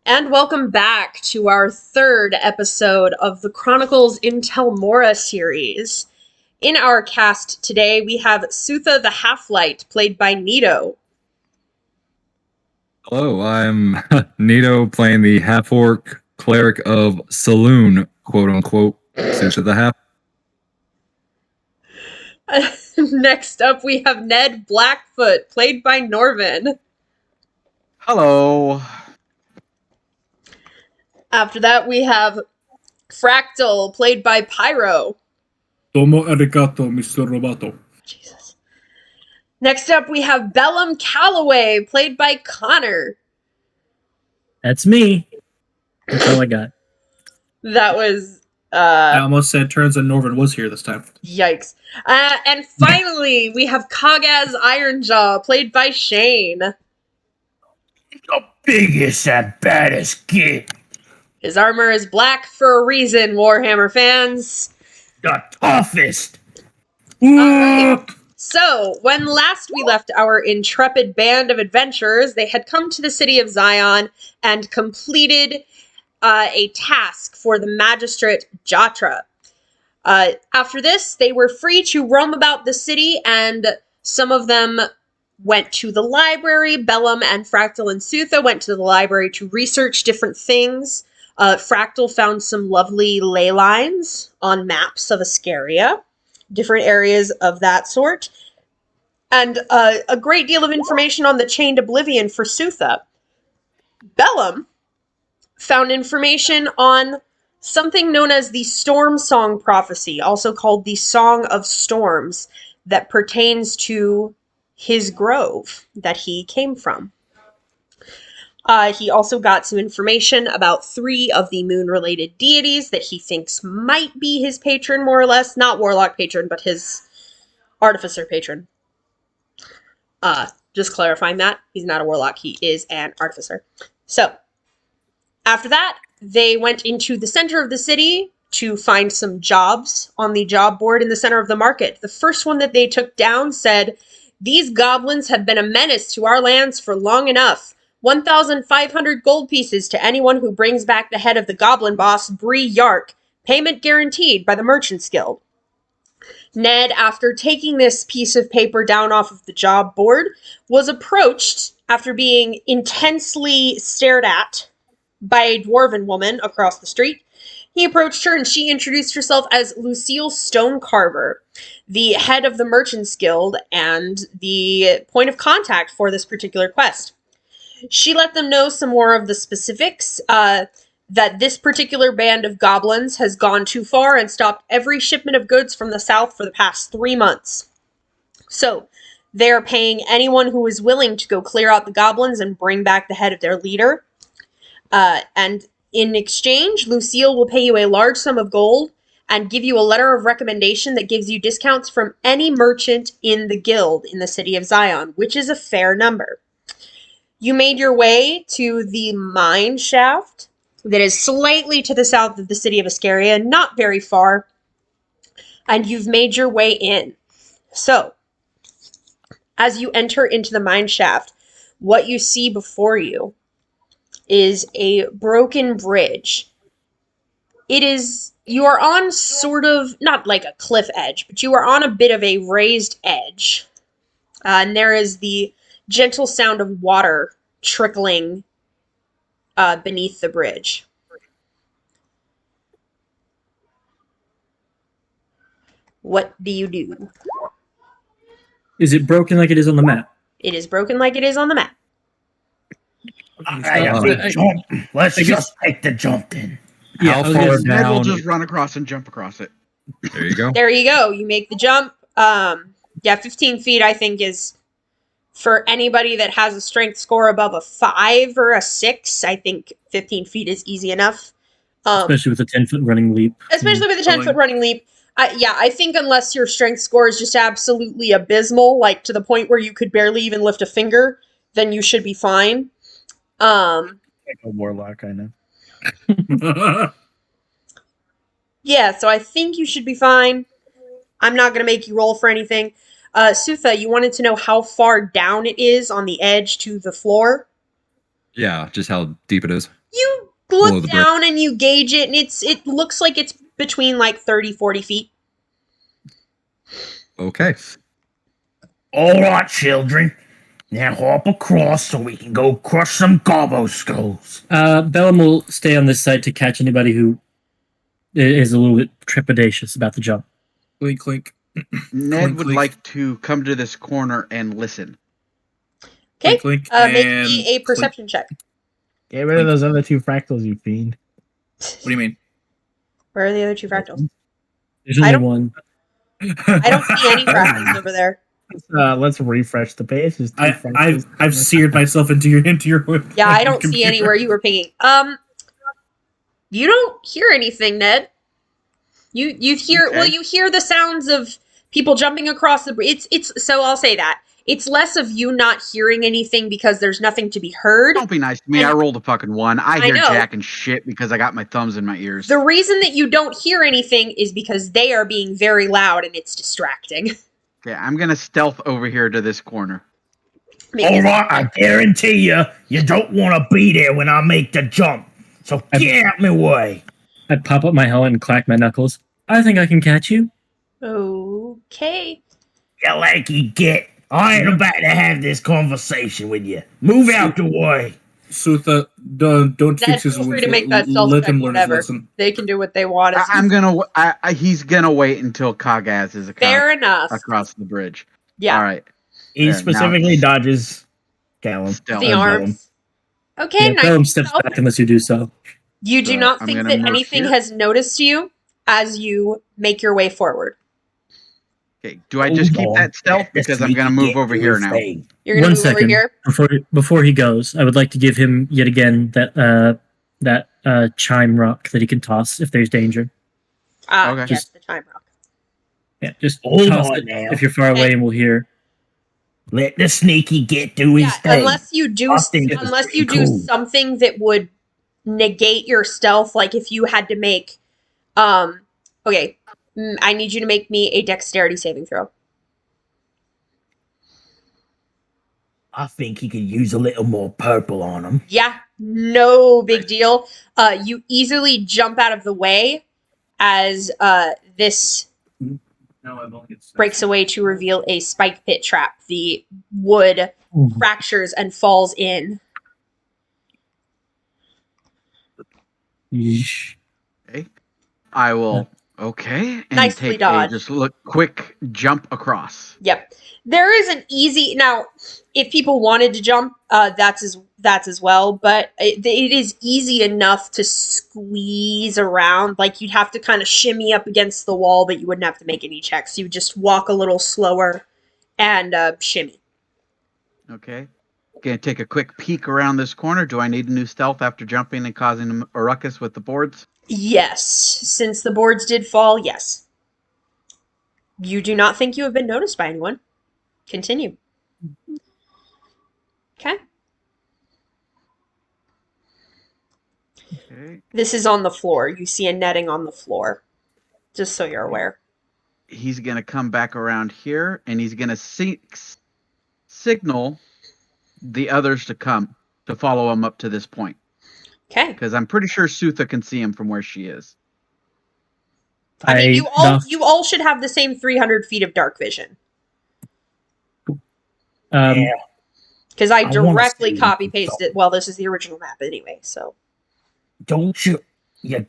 And welcome back to our third episode of the Chronicles in Telmora series. In our cast today, we have Sutha the Half-Light, played by Nito. Hello, I'm Nito, playing the half-orc cleric of Saloon, quote-unquote, Sutha the Half. Next up, we have Ned Blackfoot, played by Norvin. Hello. After that, we have Fractal, played by Pyro. Tomo arigato, Mr. Roboto. Jesus. Next up, we have Bellum Calloway, played by Connor. That's me. That's all I got. That was, I almost said turns and Norvin was here this time. yikes. And finally, we have Kagaz Ironjaw, played by Shane. The biggest and baddest kid. His armor is black for a reason, Warhammer fans. The toughest. Alright. So, when last we left our intrepid band of adventurers, they had come to the city of Zion and completed a task for the magistrate Jatra. After this, they were free to roam about the city, and some of them went to the library. Bellum and Fractal and Sutha went to the library to research different things. Fractal found some lovely ley lines on maps of Ascaria, different areas of that sort, and a great deal of information on the Chained Oblivion for Sutha. Bellum found information on something known as the Storm Song Prophecy, also called the Song of Storms, that pertains to his grove that he came from. He also got some information about 3 of the moon-related deities that he thinks might be his patron, more or less. Not warlock patron, but his artificer patron. Just clarifying that. He's not a warlock. He is an artificer. So, after that, they went into the center of the city to find some jobs on the job board in the center of the market. The first one that they took down said, "These goblins have been a menace to our lands for long enough. 1,500 gold pieces to anyone who brings back the head of the goblin boss, Bree Yark. Payment guaranteed by the Merchants Guild." Ned, after taking this piece of paper down off of the job board, was approached after being intensely stared at by a dwarven woman across the street. He approached her and she introduced herself as Lucille Stonecarver, the head of the Merchants Guild and the point of contact for this particular quest. She let them know some more of the specifics, that this particular band of goblins has gone too far and stopped every shipment of goods from the south for the past 3 months. So, they're paying anyone who is willing to go clear out the goblins and bring back the head of their leader. And in exchange, Lucille will pay you a large sum of gold and give you a letter of recommendation that gives you discounts from any merchant in the guild in the city of Zion, which is a fair number. You made your way to the mine shaft that is slightly to the south of the city of Ascaria, not very far, and you've made your way in. So, as you enter into the mine shaft, what you see before you is a broken bridge. You are on sort of, not like a cliff edge, but you are on a bit of a raised edge. And there is the gentle sound of water trickling beneath the bridge. What do you do? Is it broken like it is on the map? It is broken like it is on the map. Jump. Let's just take the jump then. How far Ned will down? just run across and jump across it. There you go. There you go. You make the jump. 15 feet, I think, is for anybody that has a strength score above a 5 or a 6. I think 15 feet is easy enough. Especially with a 10-foot running leap. Especially with a 10-foot running leap. I think unless your strength score is just absolutely abysmal, like to the point where you could barely even lift a finger, then you should be fine. Like a warlock, I know. Yeah, so I think you should be fine. I'm not going to make you roll for anything. Sutha, you wanted to know how far down it is on the edge to the floor? Yeah, just how deep it is. You Below look the bridge. down and you gauge it, and it looks like it's between like 30, 40 feet. Okay. All right, children. Now hop across so we can go crush some gobbo skulls. Bellum will stay on this side to catch anybody who is a little bit trepidatious about the jump. Clink, clink. Ned Clink, would clink. like to come to this corner and listen. Okay, Clink, make and me a clink. perception check. Get rid of those other 2 fractals, you fiend. What do you mean? Where are the other 2 fractals? There's I only don't- one. I don't see any fractals over there. Let's refresh the page. There's 2 fractals. I've seared myself into your Yeah, I don't see computer. anywhere you were pinging. You don't hear anything, Ned. You hear Okay. you hear the sounds of people jumping across the bridge. It's so I'll say that. It's less of you not hearing anything because there's nothing to be heard. Don't be nice to me. And- I rolled a fucking 1. I hear know. jack and shit because I got my thumbs in my ears. The reason that you don't hear anything is because they are being very loud and it's distracting. Okay, I'm gonna stealth over here to this corner. All right, I guarantee you don't want to be there when I make the jump. So get out my way. I'd pop up my helmet and clack my knuckles. I think I can catch you. Okay. You lanky git. I ain't about to have this conversation with you. Move out the way. Sutha, don't Ned, fix his feel free wounds. to make that stealth Let check him learn whenever. his lesson. They can do what they want. He's gonna wait until Kagaz is Fair enough. across the bridge. Yeah. All right. He There, specifically now- dodges Callum. Stealth. The arms. Okay, Yeah, nice. Bellum steps stealth. back unless you do so. You do So, not I'm think gonna that move anything here. has noticed you as you make your way forward. Okay. Do I just keep Hold on. that stealth Let the because I'm gonna sneaky move git over do here his now? thing. You're gonna One move over second. here. Before he goes, I would like to give him yet again that chime rock that he can toss if there's danger. Ah, Okay. yes, the time rock. Yeah, just Hold toss on it now. if you're far away Okay. and we'll hear. Let the sneaky git do his Yeah, thing. unless you do, I think it's unless you pretty do cool. something that would negate your stealth, like if you had to make, okay, I need you to make me a dexterity saving throw. I think he could use a little more purple on him. Yeah, no big deal. You easily jump out of the way as this No, I've only breaks away to reveal a spike pit trap. The wood fractures and falls in. Yeesh. Okay. I will. Okay. And Nicely take dodged. a just look quick jump across. Yep. There is an easy now. If people wanted to jump, that's as well. But it is easy enough to squeeze around. Like you'd have to kind of shimmy up against the wall, but you wouldn't have to make any checks. You would just walk a little slower and shimmy. Okay. Gonna take a quick peek around this corner. Do I need a new stealth after jumping and causing a ruckus with the boards? Yes, since the boards did fall, yes. You do not think you have been noticed by anyone. Continue. Okay. Okay. This is on the floor. You see a netting on the floor. Just so you're aware. He's gonna come back around here and he's gonna signal the others to come to follow him up to this point. Okay. Because I'm pretty sure Sutha can see him from where she is. I mean, knock- you all should have the same 300 feet of dark vision. Yeah. Because I wanna directly see copy you pasted. Well, this is the original map anyway, so. Don't you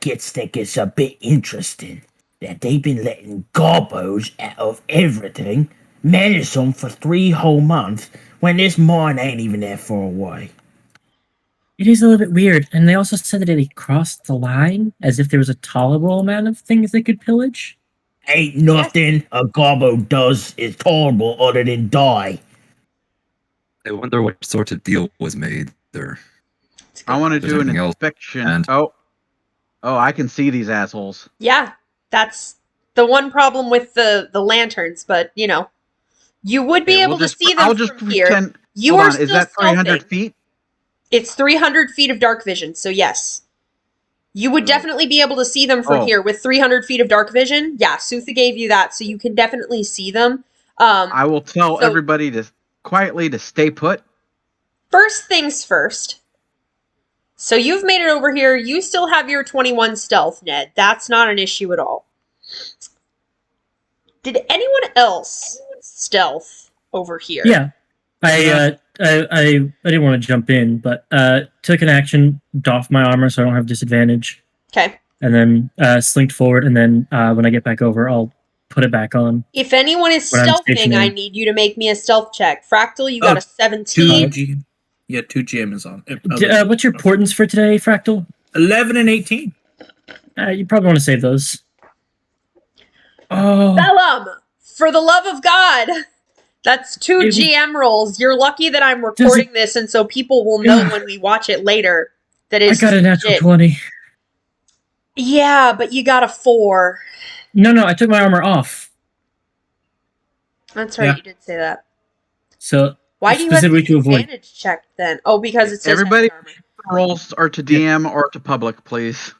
gits think it's a bit interesting that they've been letting gobos out of everything, menace them for 3 whole months when this mine ain't even that far away? It is a little bit weird, and they also said that it crossed the line as if there was a tolerable amount of things they could pillage. Ain't nothing a gobbo does is tolerable other than die. I wonder what sort of deal was made there. I want to There's do an anything else inspection. planned? Oh, I can see these assholes. Yeah, that's the one problem with the lanterns, but, you know. You would be Okay, able we'll to see them I'll just from here. pretend. You Hold are on, still is that 300 stealthing. feet? It's 300 feet of dark vision, so yes. You would Oh. definitely be able to see them from Oh. here with 300 feet of dark vision. Yeah, Sutha gave you that, so you can definitely see them. I will tell so- everybody to quietly to stay put. First things first, So you've made it over here. You still have your 21 stealth, Ned. That's not an issue at all. Did anyone else stealth over here? Yeah. I didn't want to jump in, but took an action, doffed my armor so I don't have disadvantage, Okay. and then slinked forward, and then when I get back over, I'll put it back on. If anyone is When I'm stealthing, stationary. I need you to make me a stealth check. Fractal, you got a 17. 2 GM is on. What's your portents for today, Fractal? 11 and 18. You probably want to save those. Oh, Bellum, for the love of God. That's 2 It- GM rolls. You're lucky that I'm recording this, and so people will know when we watch it later that I it's got a natural legit. 20. Yeah, but you got a 4. No, I took my armor off. That's right, Yeah. you did say that. So Why do you have specifically to avoid. disadvantage check then? Oh, because it says Everybody- heavy armor. Rolls are to DM or to public, please.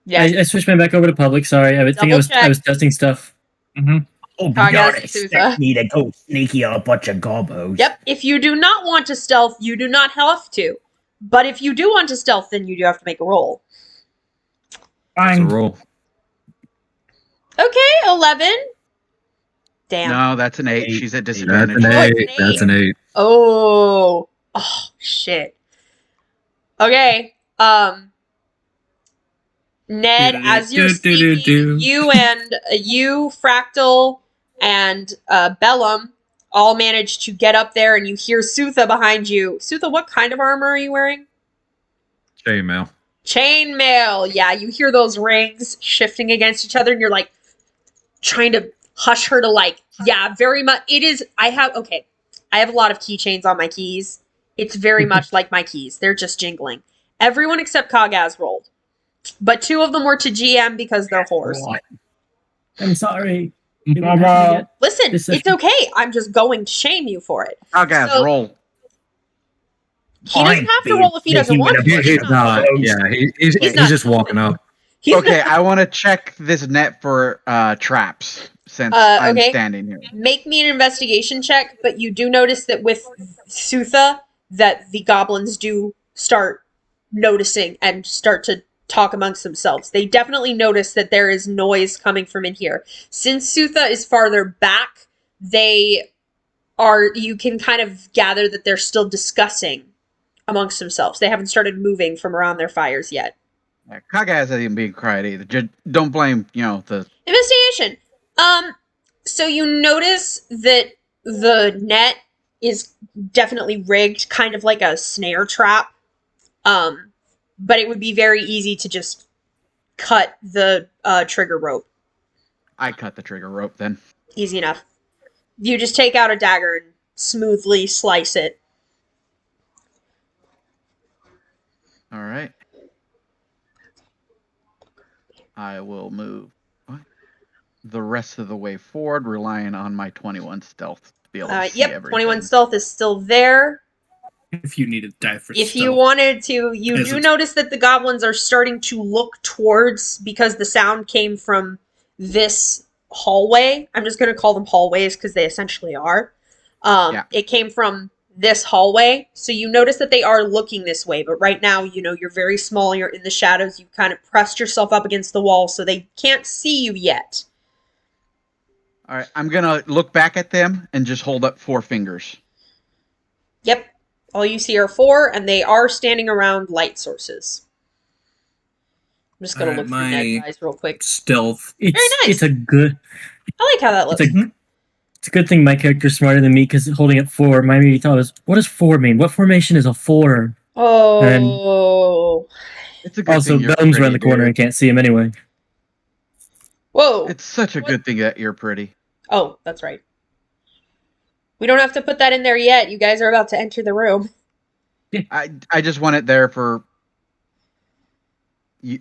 Yeah. I switched my back over to public. Sorry, I think Double I was testing stuff. Oh, you Kaga's don't Susa. expect me to go sneaky on a bunch of gobos. Yep. If you do not want to stealth, you do not have to. But if you do want to stealth, then you do have to make a roll. It's a Fine. roll. Okay, 11. Damn. No, that's an 8. 8. She's at That's disadvantage. an Oh, it's 8. an That's an 8. Oh. Oh, shit. Okay. Ned, as you're speaking, you, Fractal, and Bellum all managed to get up there, and you hear Sutha behind you. Sutha, what kind of armor are you wearing? Chainmail. Chainmail. Yeah, you hear those rings shifting against each other, and you're like trying to hush her to yeah, very much. It is. I have a lot of keychains on my keys. It's very much like my keys. They're just jingling. Everyone except Kagaz rolled. But 2 of them were to GM because they're whores. I'm sorry. Mama. Listen, This it's okay. I'm just going to shame you for it. Kagaz, So- roll. He doesn't have to roll if he doesn't want to. He's not. Yeah, he's not just walking up. He's Okay, not- I want to check this net for traps since okay. I'm standing here. Make me an investigation check, but you do notice that with Sutha, that the goblins do start noticing and start to talk amongst themselves. They definitely notice that there is noise coming from in here. Since Sutha is farther back, you can kind of gather that they're still discussing amongst themselves. They haven't started moving from around their fires yet. Yeah, Kagaz isn't even being quiet either. Just don't blame, the Investigation. So you notice that the net is definitely rigged, kind of like a snare trap. But it would be very easy to just cut the trigger rope. I cut the trigger rope then. Easy enough. You just take out a dagger and smoothly slice it. All right. I will move the rest of the way forward, relying on my 21 stealth to be able to see Yep, everything. 21 stealth is still there. If you need to die for If you stealth. wanted to, you Yes, do it's- notice that the goblins are starting to look towards, because the sound came from this hallway. I'm just going to call them hallways because they essentially are. Yeah. It came from this hallway. So you notice that they are looking this way. But right now, you're very small. You're in the shadows. You kind of pressed yourself up against the wall so they can't see you yet. All right, I'm going to look back at them and just hold up 4 fingers. Yep. All you see are 4, and they are standing around light sources. I'm just going to look Alright, through my- Ned's eyes real quick. Stealth. Very nice. It's a good. I like how that looks. It's a good thing my character's smarter than me because holding up 4, my immediate thought was, what does 4 mean? What formation is a 4? Oh. It's a good Also, thing you're Bellum's pretty, around the corner dude. and can't see him anyway. Whoa. It's such a good thing that you're pretty. Oh, that's right. We don't have to put that in there yet. You guys are about to enter the room. I just want it there for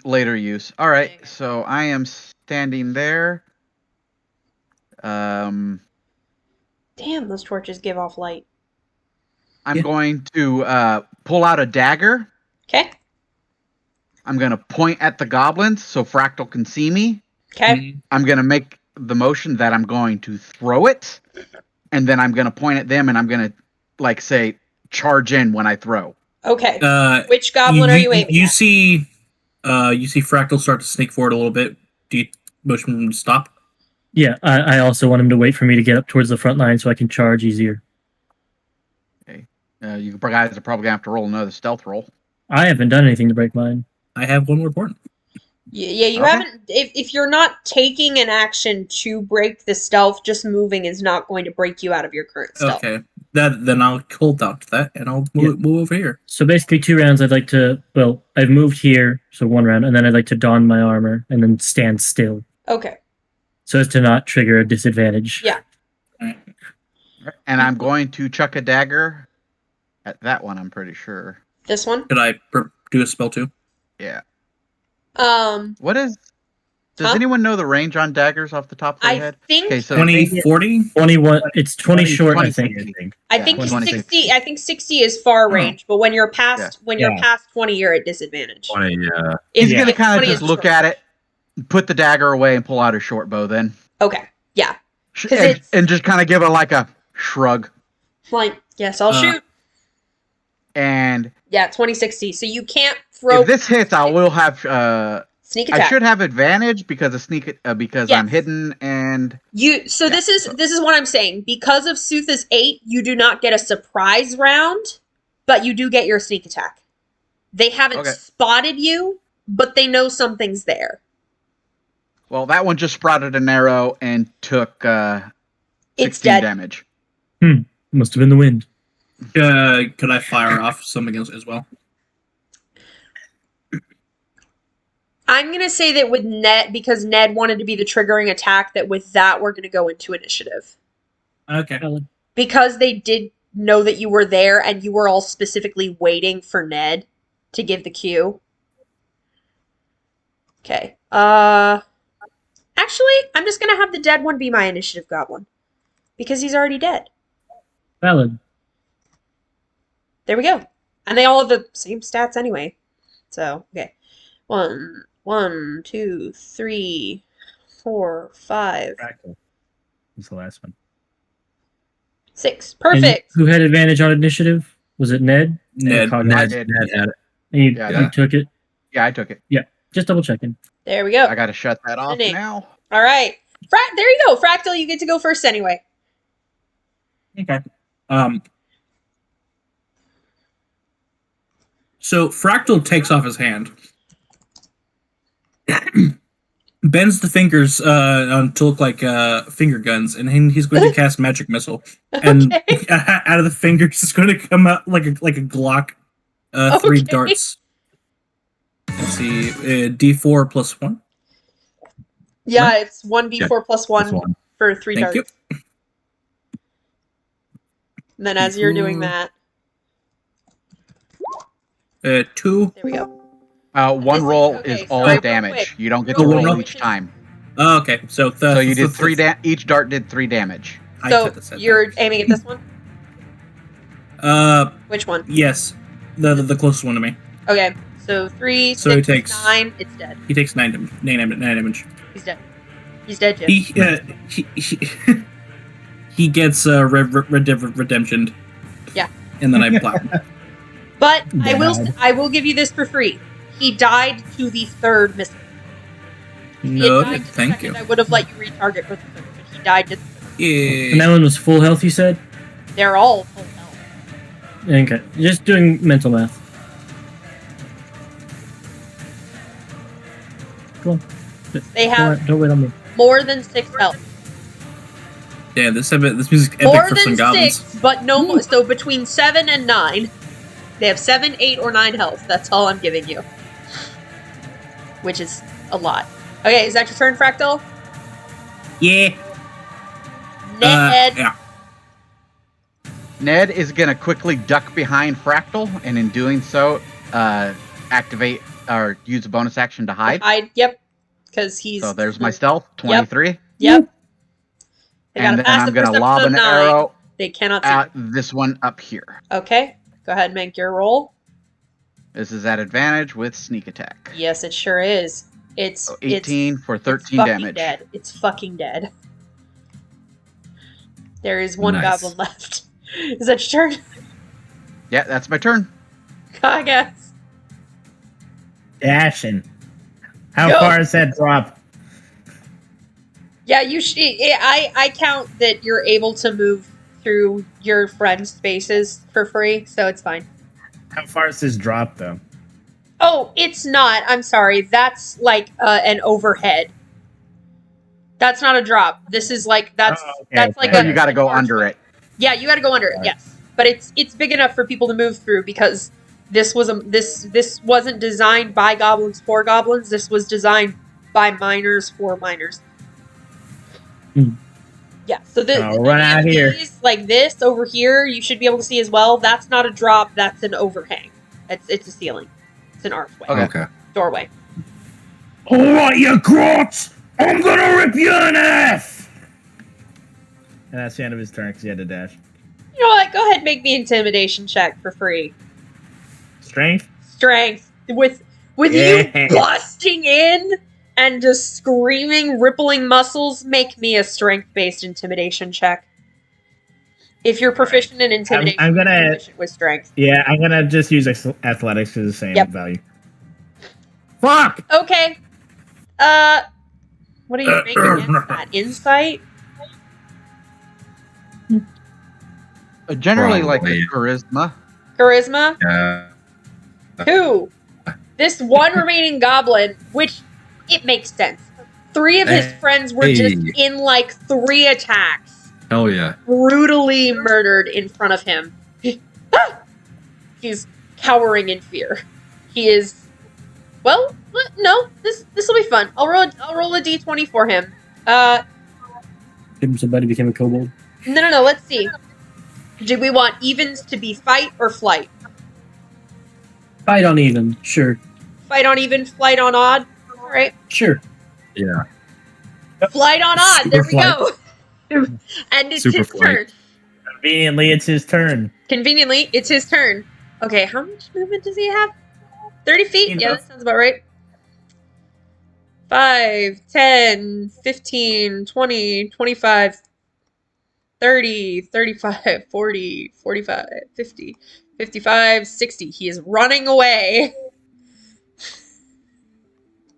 later use. All right, Okay. so I am standing there. Damn, those torches give off light. I'm Yeah. going to pull out a dagger. Okay. I'm going to point at the goblins so Fractal can see me. Okay. I'm going to make the motion that I'm going to throw it. And then I'm going to point at them and I'm going to, say, charge in when I throw. Okay. Uh, Which goblin are you aiming you at? see Fractal start to sneak forward a little bit. Do you motion him to stop? Yeah, I also want him to wait for me to get up towards the front line so I can charge easier. You guys are probably going to have to roll another stealth roll. I haven't done anything to break mine. I have one more point. Yeah, you Okay. haven't. If you're not taking an action to break the stealth, just moving is not going to break you out of your current stealth. Okay, then I'll hold out to that, and I'll move over here. So basically 2 rounds I'd like to, well, I've moved here, so 1 round, and then I'd like to don my armor and then stand still. Okay. So as to not trigger a disadvantage. Yeah. And I'm going to chuck a dagger at that one, I'm pretty sure. This one. Could I do a spell too? Yeah. What Does Huh? anyone know the range on daggers off the top of their I head? think Okay, so 20, 40? 21, it's 20 short, I 20, think. 60. I Yeah, think 20, 60. I think 60 is far Oh. range, but when you're past you're Yeah. past 20, you're at disadvantage. 20, yeah. He's If- going to if kind 20 of is just look short. at it, put the dagger away, and pull out his short bow then. Okay. Yeah. 'Cause And, it's- and just kind of give it like a shrug. Like, yes, I'll shoot. And Yeah, 2060. So you can't throw if this hits, I will have... sneak attack. I should have advantage because of because I'm Yes. hidden and... So Yeah, this is what I'm saying. Because of Sutha's 8, you do not get a surprise round, but you do get your sneak attack. They haven't Okay. spotted you, but they know something's there. Well, that one just sprouted an arrow and took It's 16 dead. damage. Must have been the wind. Could I fire off something else as well? I'm gonna say that with Ned, because Ned wanted to be the triggering attack, that with that we're gonna go into initiative. Okay. Because they did know that you were there and you were all specifically waiting for Ned to give the cue. Okay. Actually, I'm just gonna have the dead one be my initiative goblin. Because he's already dead. Valid. There we go. And they all have the same stats anyway. So, okay. 1, 2, 3, 4, 5, Fractal. That's the last one. 6. And Perfect. who had advantage on initiative? Was it Ned? Ned. Cog- I Ned, did. Ned had it. And you, Yeah, you took it? Yeah, I took it. Just double checking. There we go. I got to shut that off Nick. now. All right. There you go. Fractal, you get to go first anyway. Okay. So Fractal takes off his hand, bends the fingers to look like finger guns, and he's going to cast Magic Missile. And Okay. out of the fingers is going to come out like a Glock, 3 Okay. darts. Let's see, D4 plus 1. Yeah, it's 1d4 plus 1 Plus 1. for 3 Thank darts. you. And then as you're doing D4. that, 2. there we go. One This- roll okay, is all sorry, real damage. quick. You don't get Oh, to one roll roll? each time. Oh, okay, so So you did 3 each dart did 3 damage. I So said that. you're aiming at this one? Which one? Yes, the closest one to me. Okay. So 3, So he 6, takes- 9. It's dead. He takes 9 damage. He's dead. He's dead, Jim. He gets redemptioned. Yeah. And then I block him. But Bad. I will give you this for free. He died to the 3rd missile. If he had No, died to the thank second, you. I would have let you retarget for the 3rd, but he died to the 3rd. Yeah. And that one was full health, you said? They're all full health. Okay. Just doing mental math. Go on. They have Don't wait on me. more than 6 health. Damn, this music's epic More for some than goblins. 6, but no more. So between 7 and 9. They have 7, 8, or 9 health. That's all I'm giving you. Which is a lot. Okay, is that your turn, Fractal? Yeah. Ned. Yeah. Ned is going to quickly duck behind Fractal, and in doing so, activate or use a bonus action to hide. Yep. Because he's. So there's my stealth, 23. Yep. They got And a then passive I'm going to perception lob of an 9. arrow They cannot see. at this one up here. Okay. Go ahead and make your roll. This is at advantage with sneak attack. Yes, it sure is. It's So 18 for it's 13 fucking damage. Dead. It's fucking dead. There is one Nice. goblin left. Is that your turn? Yeah, that's my turn. I guess. Dashing. How Go. far is that drop? Yeah, I count that you're able to move through your friend's spaces for free, so it's fine. How far is this drop, though? Oh, it's not. I'm sorry. That's like an overhead. That's not a drop. This is like that's like So a. you got to an go archway. under it. Yeah, you got to go under it. Right. Yes, but it's big enough for people to move through because this wasn't designed by goblins for goblins. This was designed by miners for miners. Hmm. Yeah, so I'll run out here. like this over here, you should be able to see as well. That's not a drop. That's an overhang. It's a ceiling. It's an archway. Okay. Doorway. Alright, you grots! I'm gonna rip you in half! And that's the end of his turn because he had to dash. You know what? Go ahead and make me an intimidation check for free. Strength? Strength. With Yes. you busting in and just screaming, rippling muscles, make me a strength-based intimidation check. If you're proficient in intimidation, I'm gonna- you're proficient with strength. Yeah, I'm gonna just use athletics for the same Yep. value. Fuck! Okay. What are you making against that? Insight? Generally, like Probably. charisma. Charisma? Yeah. 2. This one remaining goblin, which it makes sense. 3 of his friends were just Hey. in like 3 attacks, Hell yeah. brutally murdered in front of him. He's cowering in fear. He is. Well, no. This will be fun. I'll roll a d20 for him. Somebody became a kobold. No. Let's see. Do we want evens to be fight or flight? Fight on even. Sure. Fight on even, flight on odd. All right. Sure. Yeah. Flight on odd. Super There we go. And it's Super his flight. turn. Conveniently, it's his turn. Conveniently, it's his turn. Okay, how much movement does he have? 30 feet? Yeah, Enough. that sounds about right. 5, 10, 15, 20, 25, 30, 35, 40, 45, 50, 55, 60. He is running away.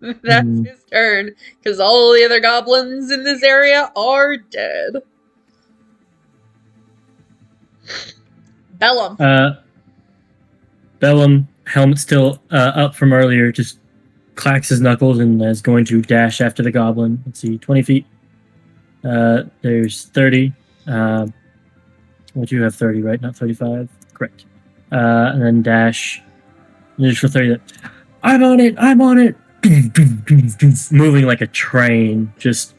That's his turn, because all the other goblins in this area are dead. Bellum. Bellum, helmet still up from earlier, just clacks his knuckles and is going to dash after the goblin. Let's see, 20 feet. There's 30. What do you have? 30, right? Not 35? Correct. And then dash. Just for 30. I'm on it! I'm on it! Moving like a train, just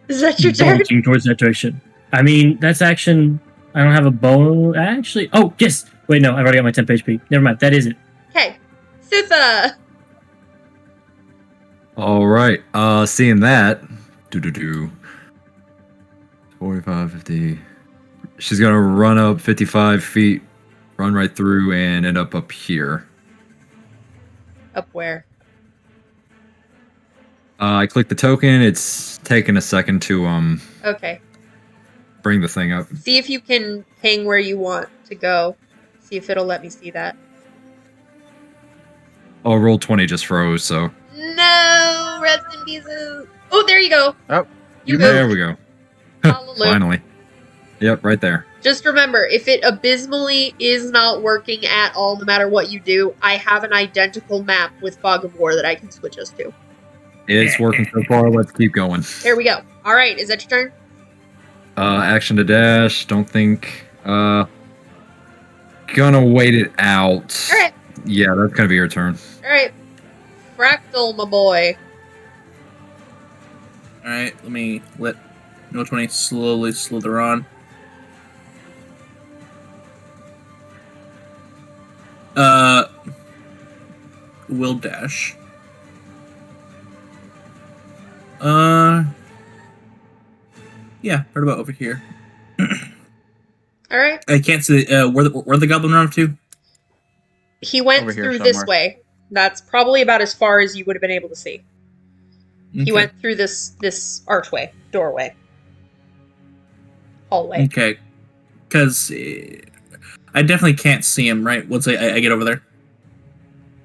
Is that your turn? bolting towards that direction. I mean, that's action. I don't have a bow. Actually, oh, yes! Wait, no, I've already got my 10 HP. Never mind, that is it. Okay. Sitha. All right. Seeing that. 45, 50. She's going to run up 55 feet, run right through, and end up here. Up where? I click the token. It's taking a second to Okay. bring the thing up. See if you can ping where you want to go. See if it'll let me see that. Oh, roll 20 just froze, so. No! Rest in pieces. Oh, there you go. Oh, You There moved. we go. Hallelujah. Finally. Yep, right there. Just remember, if it abysmally is not working at all, no matter what you do, I have an identical map with Fog of War that I can switch us to. It's working so far. Let's keep going. There we go. All right, is that your turn? Action to dash. Don't think. Gonna wait it out. All right. Yeah, that's gonna be your turn. All right. Fractal, my boy. Alright, let me let No 20 slowly slither on. Will dash. Yeah, right about over here. All right. I can't see where the goblin run up to. He went Over here through this somewhere. way. That's probably about as far as you would have been able to see. He Okay. went through this archway, doorway, hallway. Okay, because I definitely can't see him, right? Once I get over there.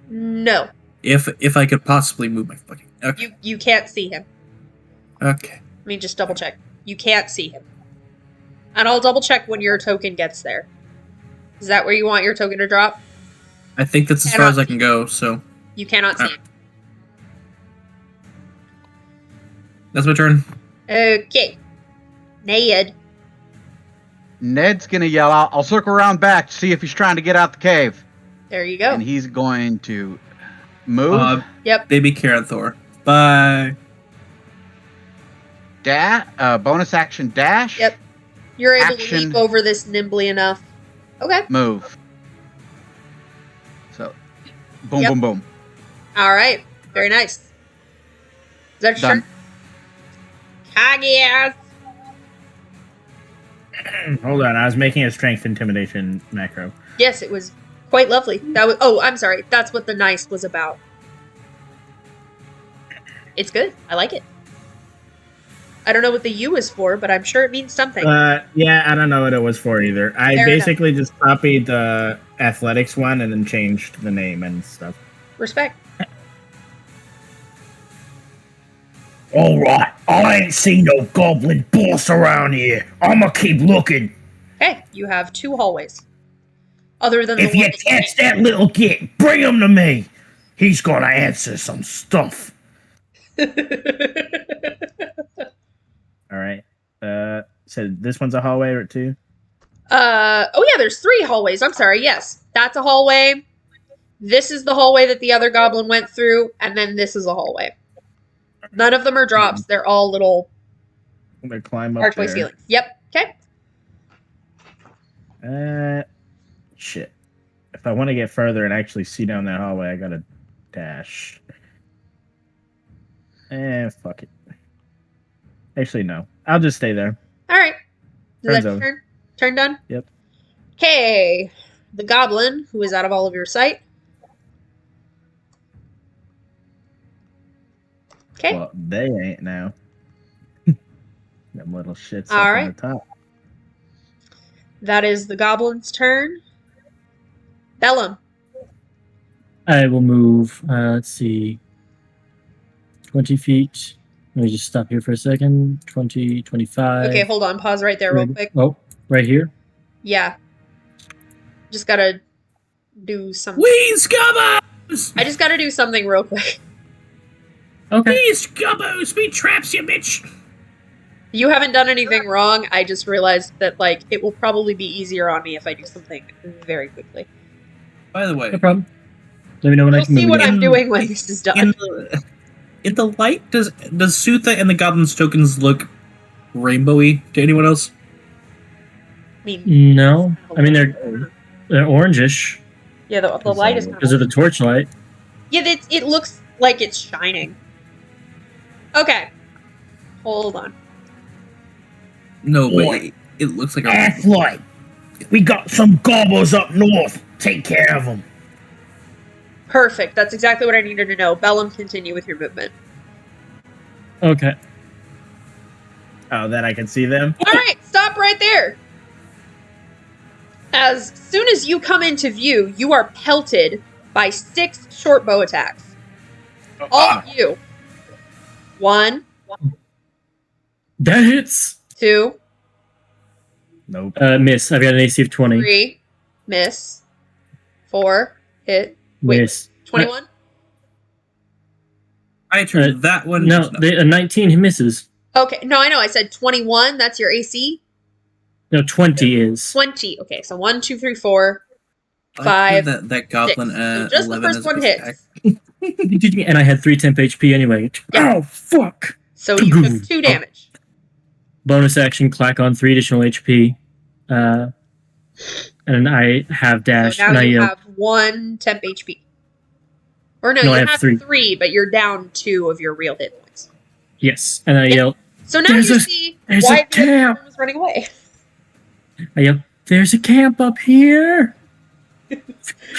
No, If I could possibly move my fucking... Okay. you can't see him. Okay. Let me just double check. You can't see him. And I'll double check when your token gets there. Is that where you want your token to drop? I think that's as far as I can go, so... You cannot see him. That's my turn. Okay. Ned. Ned's gonna yell out, I'll circle around back to see if he's trying to get out the cave. There you go. And he's going to move. Yep. Baby Caranthor. Bye. Bonus action dash. Yep. You're able to Action. leap over this nimbly enough. Okay. Move. So, boom, Yep. boom, boom. All right. Very nice. Is that your Done. turn? Kaguya. Hold on, I was making a strength intimidation macro. Yes, it was quite lovely. That was. Oh, I'm sorry. That's what the nice was about. It's good. I like it. I don't know what the U is for, but I'm sure it means something. Yeah, I don't know what it was for either. I Fair basically just copied the athletics one and then changed the name and stuff. Respect. Alright, I ain't seen no goblin boss around here. I'ma keep looking. Okay, you have 2 hallways. Other than If the you one that catch that little git, bring him to me. He's gonna answer some stuff. Alright. So this one's a hallway or two? Oh yeah, there's 3 hallways. I'm sorry. Yes, that's a hallway. This is the hallway that the other goblin went through, and then this is a hallway. None of them are drops. They're all little I'm gonna climb up archway there. ceilings. Yep. Okay. Shit. If I want to get further and actually see down that hallway, I gotta dash. Fuck it. Actually, no. I'll just stay there. All right. Is Turn's that your over. turn? Turn done? Yep. Okay. The goblin, who is out of all of your sight. Okay. Well, they ain't now. Them little shits All up right. on the top. That is the goblin's turn. Bellum. I will move, let's see, 20 feet. Let me just stop here for a second. 20, 25. Okay, hold on. Pause right there real quick. Oh, right here? Yeah. Just gotta do something. Weeze Gubbos! I just gotta do something real quick. Okay. Weeze Gubbos! We traps you, bitch! You haven't done anything wrong. I just realized that, like, it will probably be easier on me if I do something very quickly. By the way, No problem. Let me know when I You'll can see move what again. I'm doing when this is done. in the light, does Sutha and the Goblin's tokens look rainbowy to anyone else? I mean, No. I mean, they're orangish yeah, the light is kind because of the torchlight. Yeah, it looks like it's shining. Okay. Hold on. No, but Boy. it looks like a... Athlete, we got some gobbles up north. Take care of them. Perfect. That's exactly what I needed to know. Bellum, continue with your movement. Okay. Oh, that I can see them? All right, stop right there. As soon as you come into view, you are pelted by 6 short bow attacks. All of you. 1, That hits. 2, Nope. Miss. I've got an AC of 20. 3, miss. 4, hit. Wait, Miss. 21? I turned that one. No, a 19 misses. Okay, no, I know. I said 21. That's your AC. No, 20 is. 20. Okay, so 1, 2, 3, 4, I 5. turned that goblin 6. at So just the 11 first as a one basic hits. attack. And I had 3 temp HP anyway. Yeah. Oh, fuck. So you took 2 damage. Bonus action, clack on 3 additional HP. And I have dash. So and now I you yell, have 1 temp HP. Or no, No, you I have have 3. 3, but you're down 2 of your real hit points. yes. And I Yeah. yell, So now There's you a- see there's why a the other camp. one was running away. there's a camp up here.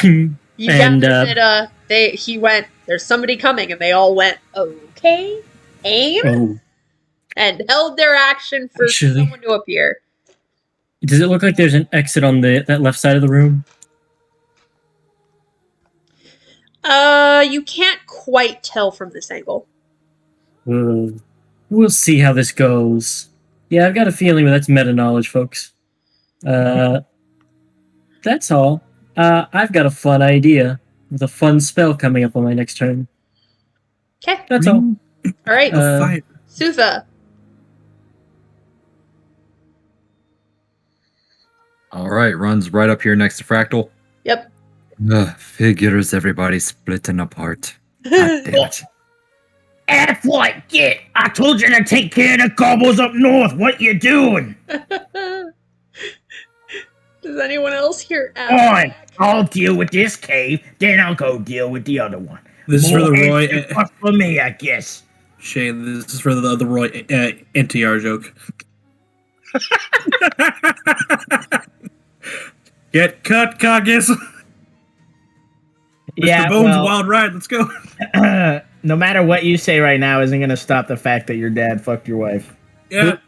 You And, gathered that he went, there's somebody coming, and they all went, okay, aim, Oh, and held their action for Actually- someone to appear. Does it look like there's an exit on that left side of the room? You can't quite tell from this angle. We'll see how this goes. Yeah, I've got a feeling that's meta knowledge, folks. That's all. I've got a fun idea with a fun spell coming up on my next turn. Okay. That's all. All right. Fire. Sutha. All right, runs right up here next to Fractal. Yep. Figures everybody splitting apart. God damn it. F like it! I told you to take care of the gobbles up north. What you doing? Does anyone else hear Fine. I'll deal with this cave, then I'll go deal with the other one. This is for the More Roy. extra fuss for me, I guess. Shane, this is for the Roy NTR joke. Get cut, Caucus. Mr. Bones Wild Ride, let's go. No matter what you say right now isn't going to stop the fact that your dad fucked your wife. Yeah.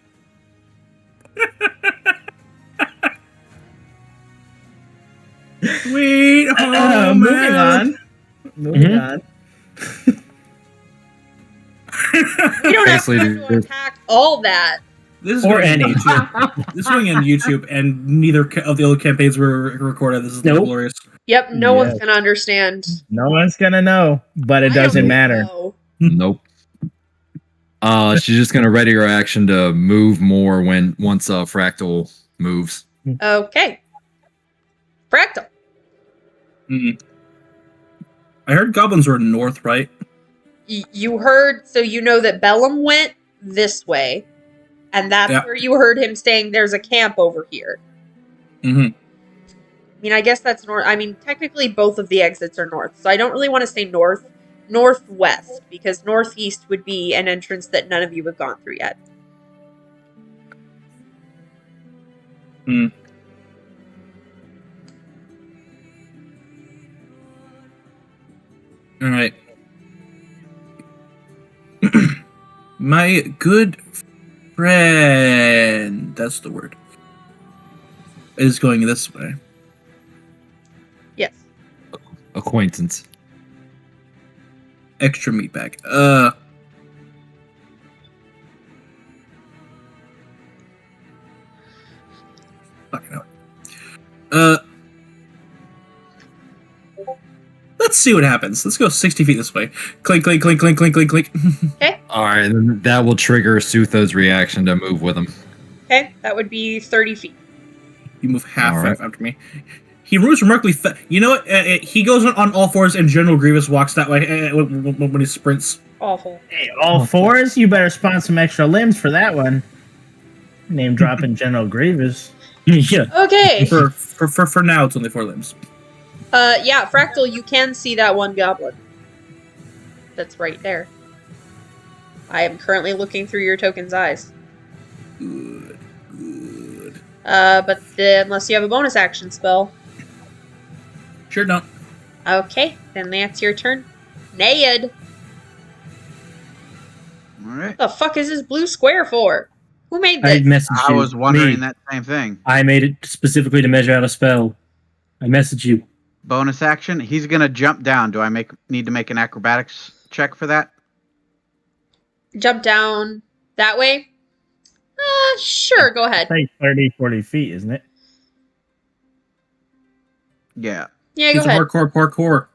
Sweet home. Moving on. Moving on. You don't have Basically, to attack all that. This is Or going on any. YouTube. This is going on YouTube, and neither of the other campaigns were recorded. This is Nope. glorious. Yep, no Yes. one's gonna understand. No one's going to know, but it I doesn't don't matter. know. Nope. She's just gonna ready her action to move more once Fractal moves. Okay. Fractal. I heard goblins were north, right? You heard, so you know that Bellum went this way, and that's Yeah. where you heard him saying there's a camp over here. Mm-hmm. I mean, I guess that's north. I mean, technically both of the exits are north, so I don't really want to say northwest, because northeast would be an entrance that none of you have gone through yet. All right. My good friend, that's the word, is going this way. Yes. Acquaintance. Extra meat bag. Fucking hell. Let's see what happens. Let's go 60 feet this way. Clink, clink, clink, clink, clink, clink, clink. All right, then that will trigger Sutha's reaction to move with him. Okay, that would be 30 feet. You move half All right. after me. He moves remarkably fast. You know what? He goes on all fours, and General Grievous walks that way when he sprints. Awful. Hey, all fours? You better spawn some extra limbs for that one. Name dropping General Grievous. Yeah. Okay. For now, it's only 4 limbs. Yeah, Fractal, you can see that one goblin. That's right there. I am currently looking through your token's eyes. Good. But unless you have a bonus action spell. Sure don't. Okay, then that's your turn. Nayad. All right. What the fuck is this blue square for? Who made I this? messaged I you. was wondering Me. that same thing. I made it specifically to measure out a spell. I messaged you. Bonus action. He's gonna jump down. Do I need to make an acrobatics check for that? Jump down that way? Sure, go ahead. Like 30, 40 feet, isn't it? Yeah, Yeah, go He's a ahead. hardcore parkour.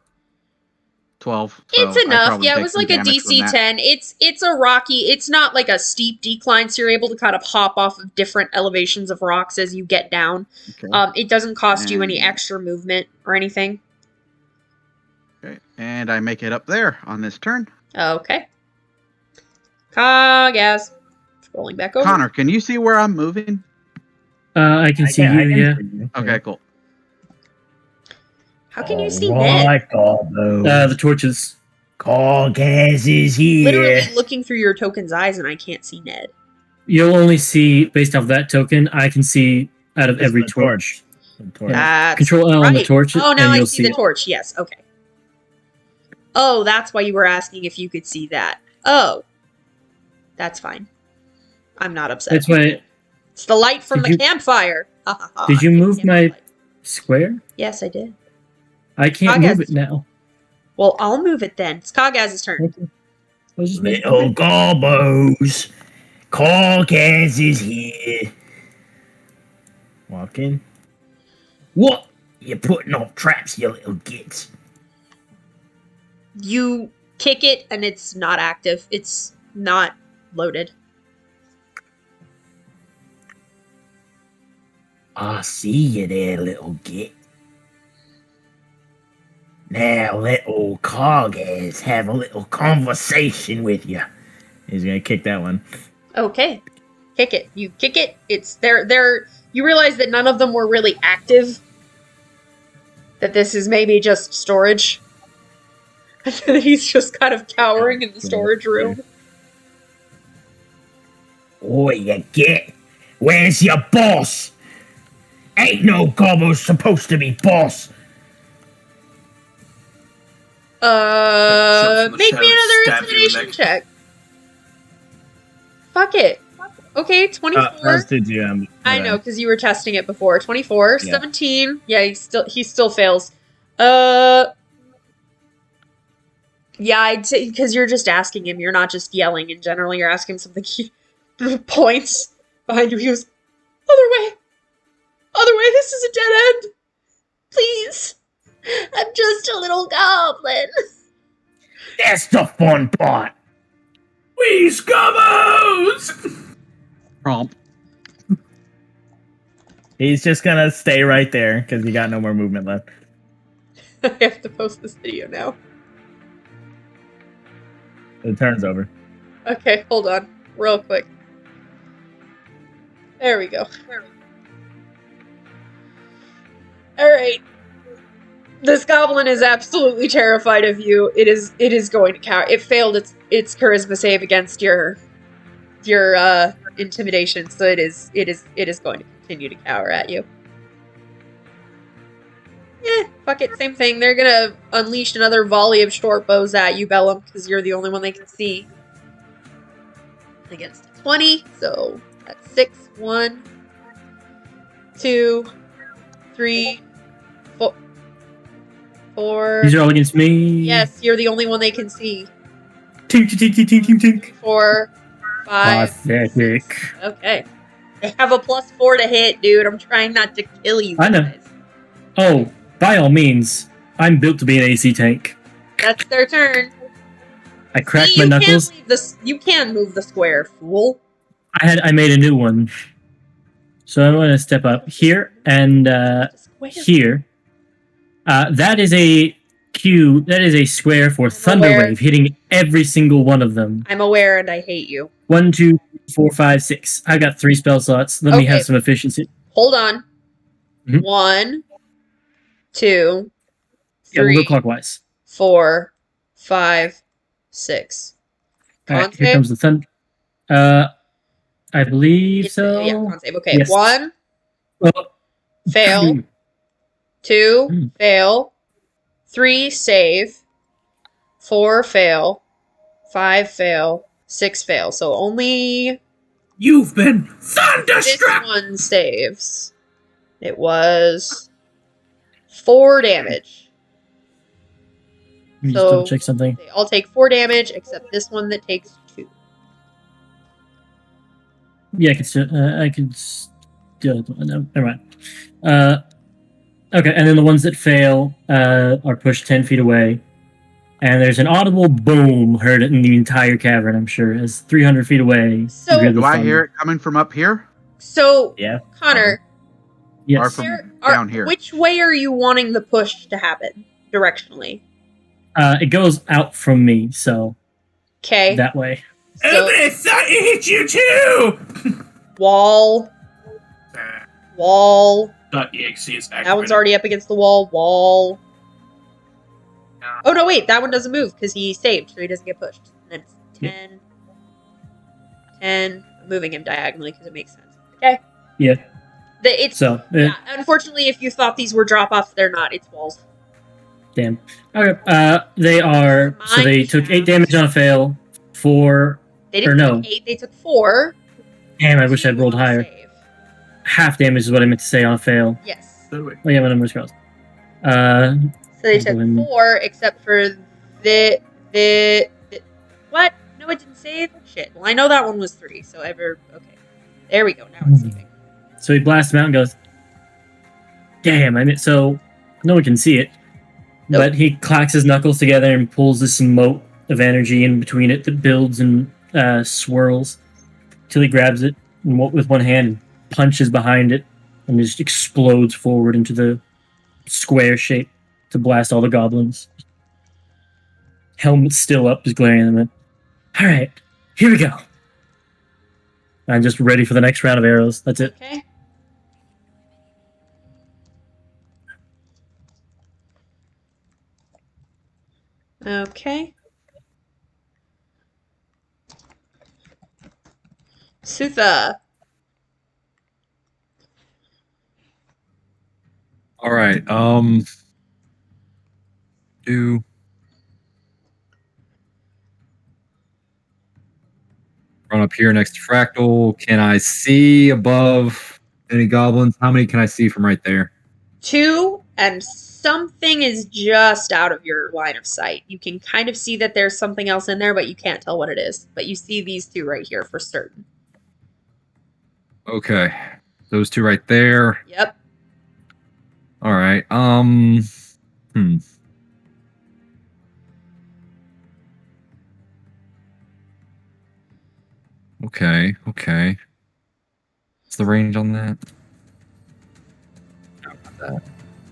12. It's so I enough. probably Yeah, it take was some like a damage from DC that. 10. It's a rocky. It's not like a steep decline, so you're able to kind of hop off of different elevations of rocks as you get down. Okay. It doesn't cost you any And- extra movement or anything. Okay. And I make it up there on this turn. Okay. Gas. Scrolling back over. Connor, can you see where I'm moving? I can see you, yeah. see you. Okay, cool. How can you see Ned? Alright, Garbo. The torches. Gas is here. Literally looking through your token's eyes, and I can't see Ned. You'll only see, based off that token, I can see out of It's every the torch. The torch. That's Control L on the right. torch, Oh, now and I you'll see see the torch. Yes, okay. Oh, that's why you were asking if you could see that. Oh. That's fine. I'm not upset. That's why It's the light from Did the you- campfire. Ha, ha, ha. Did you It's move my campfire light. square? Yes, I did. I can't Kagaz. move it now. Well, I'll move it then. It's Kagaz's turn. Okay. I was just making Little gobos. Carcass is here. Walk in. What? You're putting off traps, you little gits. You kick it and it's not active. It's not loaded. I see you there, little git. Now let old Cargas have a little conversation with you. He's gonna kick that one. Okay. Kick it. You kick it. It's they're you realize that none of them were really active. That this is maybe just storage. He's just kind of cowering in the storage room. Oi, you git. Where's your boss? Ain't no gobbo supposed to be boss. Jump from the Make me shadows, another stab you in the intimidation neck. check. Fuck it. Okay, 24. As did you. I know, because you were testing it before. 24, Yeah. 17. Yeah, he still fails. Yeah, because you're just asking him. You're not just yelling in general. You're asking him something. He points behind you. He goes, other way. Other way. This is a dead end. Please. I'm just a little goblin. That's the fun part. We gobos! Prompt. He's just gonna stay right there because you got no more movement left. I have to post this video now. The turn's over. Okay, hold on. Real quick. There we go. Alright. This goblin is absolutely terrified of you. It is going to cower. It failed its charisma save against your intimidation, so it is going to continue to cower at you. Fuck it, same thing. They're gonna unleash another volley of short bows at you, Bellum, because you're the only one they can see. Against a 20, so that's 6. 1, 2, 3, 4. These are all against me. Yes, you're the only one they can see. Tink, tink, tink, tink, tink, tink. 4, 5. Pathetic. Okay. They have a +4 to hit, dude. I'm trying not to kill you I know. guys. Oh, by all means, I'm built to be an AC tank. That's their turn. I cracked See, my you knuckles. Can't leave this. You can move the square, fool. I made a new one. So I'm going to step up here and The square. here. That is a cue. That is a square for Thunder aware. Wave, hitting every single one of them. I'm aware and I hate you. 1, 2, 4, 5, 6. I got 3 spell slots. Let me Okay. have some efficiency. Hold on. Mhm. 1, 2, Yeah, we'll 3, go clockwise. 4, 5, 6. All right, Con here save? comes the thunder. I believe so. Yeah, con save. Okay, Yes. 1, Well, fail. 2, Hmm. fail. 3, save. 4, fail. 5, fail. 6, fail. So only You've been this thunderstruck! one saves. It was 4 damage. Let me So- just double check something. They all take 4 damage, except this one that takes 2. Yeah, I could still. No, never mind. Okay, and then the ones that fail are pushed 10 feet away. And there's an audible boom heard in the entire cavern, I'm sure, as 300 feet away. So- you hear the Do I thunder. hear it coming from up here? So, Yeah. Connor, Yes. Or from there down here? which way are you wanting the push to happen directionally? It goes out from me, so Okay. that way. So, I thought it hit you too! wall. .exe is activated. That one's already up against the wall. Wall. Oh, no, wait. That one doesn't move because he saved, so he doesn't get pushed. And then it's 10. 10. I'm moving him diagonally because it makes sense. Okay. Yeah. It's So, yeah. Unfortunately, if you thought these were drop-offs, they're not. It's walls. damn. Okay. They are. So they Mine took 8 shafts. damage on a fail. 4. They Or didn't no. take 8. They took 4. Damn, I wish I'd rolled Two higher. save. half damage is what I meant to say on a fail. Yes. So wait. Oh yeah, my number's crossed. So they I'll took go ahead and- 4, except for the what? No, it didn't save. Shit. Well, I know that one was 3. So okay. There we go. Now it's saving. So he blasts him out and goes, "Damn!" I mean, so no one can see it, Nope. but he clacks his knuckles together and pulls this moat of energy in between it that builds and swirls till he grabs it with one hand and punches behind it and just explodes forward into the square shape to blast all the goblins. Helmet still up, just glaring at them. All right, here we go. I'm just ready for the next round of arrows. That's it. Okay. Okay. Sutha. All right. Do run up here next to Fractal. Can I see above any goblins? How many can I see from right there? 2, and something is just out of your line of sight. You can kind of see that there's something else in there, but you can't tell what it is. But you see these 2 right here for certain. Okay. Those 2 right there. Yep. All right. Okay. What's the range on that?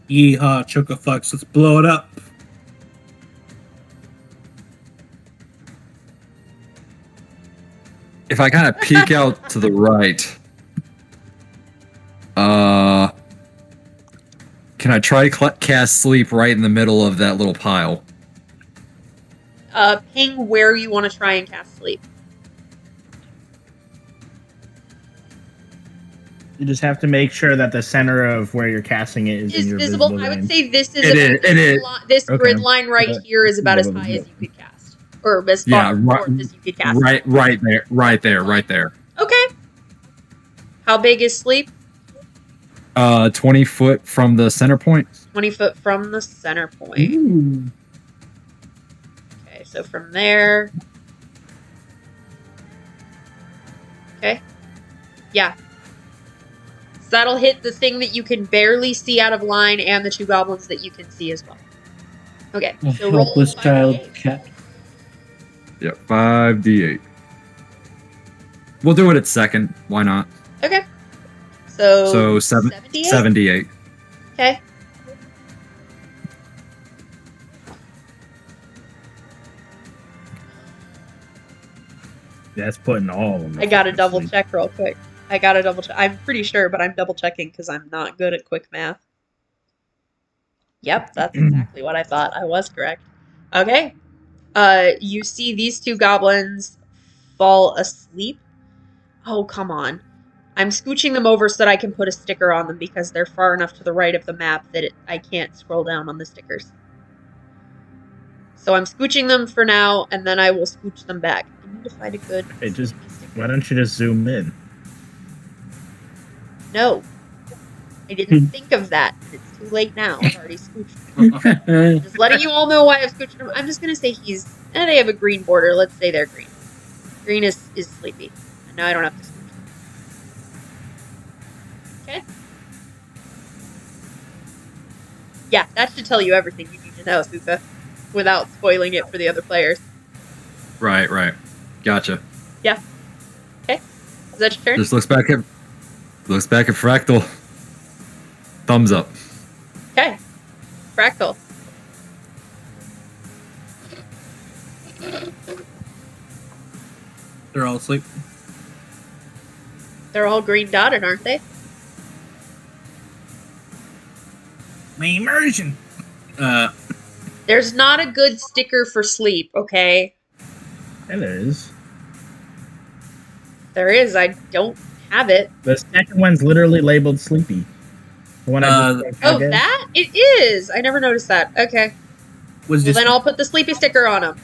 Yeehaw, chocofucks, let's blow it up. If I kind of peek out to the right, can I try to cast sleep right in the middle of that little pile? Ping where you want to try and cast sleep. You just have to make sure that the center of where you're casting it is in Is your visible. visible I would range. say this is It is, about it the is. this Okay. grid line right here is about as Yeah. high as you could cast, or as Yeah, far right- north as you could cast. Right there. Okay. How big is sleep? 20 foot from the center point. 20 foot from the center point. Ooh. Okay, so from there. Okay. Yeah. So that'll hit the thing that you can barely see out of line and the 2 goblins that you can see as well. Okay, A so roll helpless 5d8. child cat. Yep, 5d8. We'll do it at second. Why not? Okay. So, So 78? 78. Okay. That's putting all of them. I gotta double check real quick. I gotta double check. I'm pretty sure, but I'm double checking because I'm not good at quick math. Yep, that's exactly what I thought. I was correct. Okay. You see these 2 goblins fall asleep. Oh, come on. I'm scooching them over so that I can put a sticker on them because they're far enough to the right of the map that I can't scroll down on the stickers. So I'm scooching them for now, and then I will scooch them back. I need to find a good just sticker. why don't you just zoom in? No. I didn't think of that. It's too late now. I've already scooched them. Just letting you all know why I've scooched them. I'm just going to say they have a green border. Let's say they're green. Green is sleepy. And now I don't have to scooch them. Okay? Yeah, that should tell you everything you need to know, Susa. Without spoiling it for the other players. Right. Gotcha. Is that your turn? Just looks back at Fractal. Thumbs up. Okay. Fractal. They're all asleep. They're all green dotted, aren't they? My immersion. There's not a good sticker for sleep, okay? Yeah, there is. There is. I don't have it. The second one's literally labeled sleepy. The one I just Oh, that? It is! I never noticed that. Okay. Was Well, just then I'll put the sleepy sticker on them.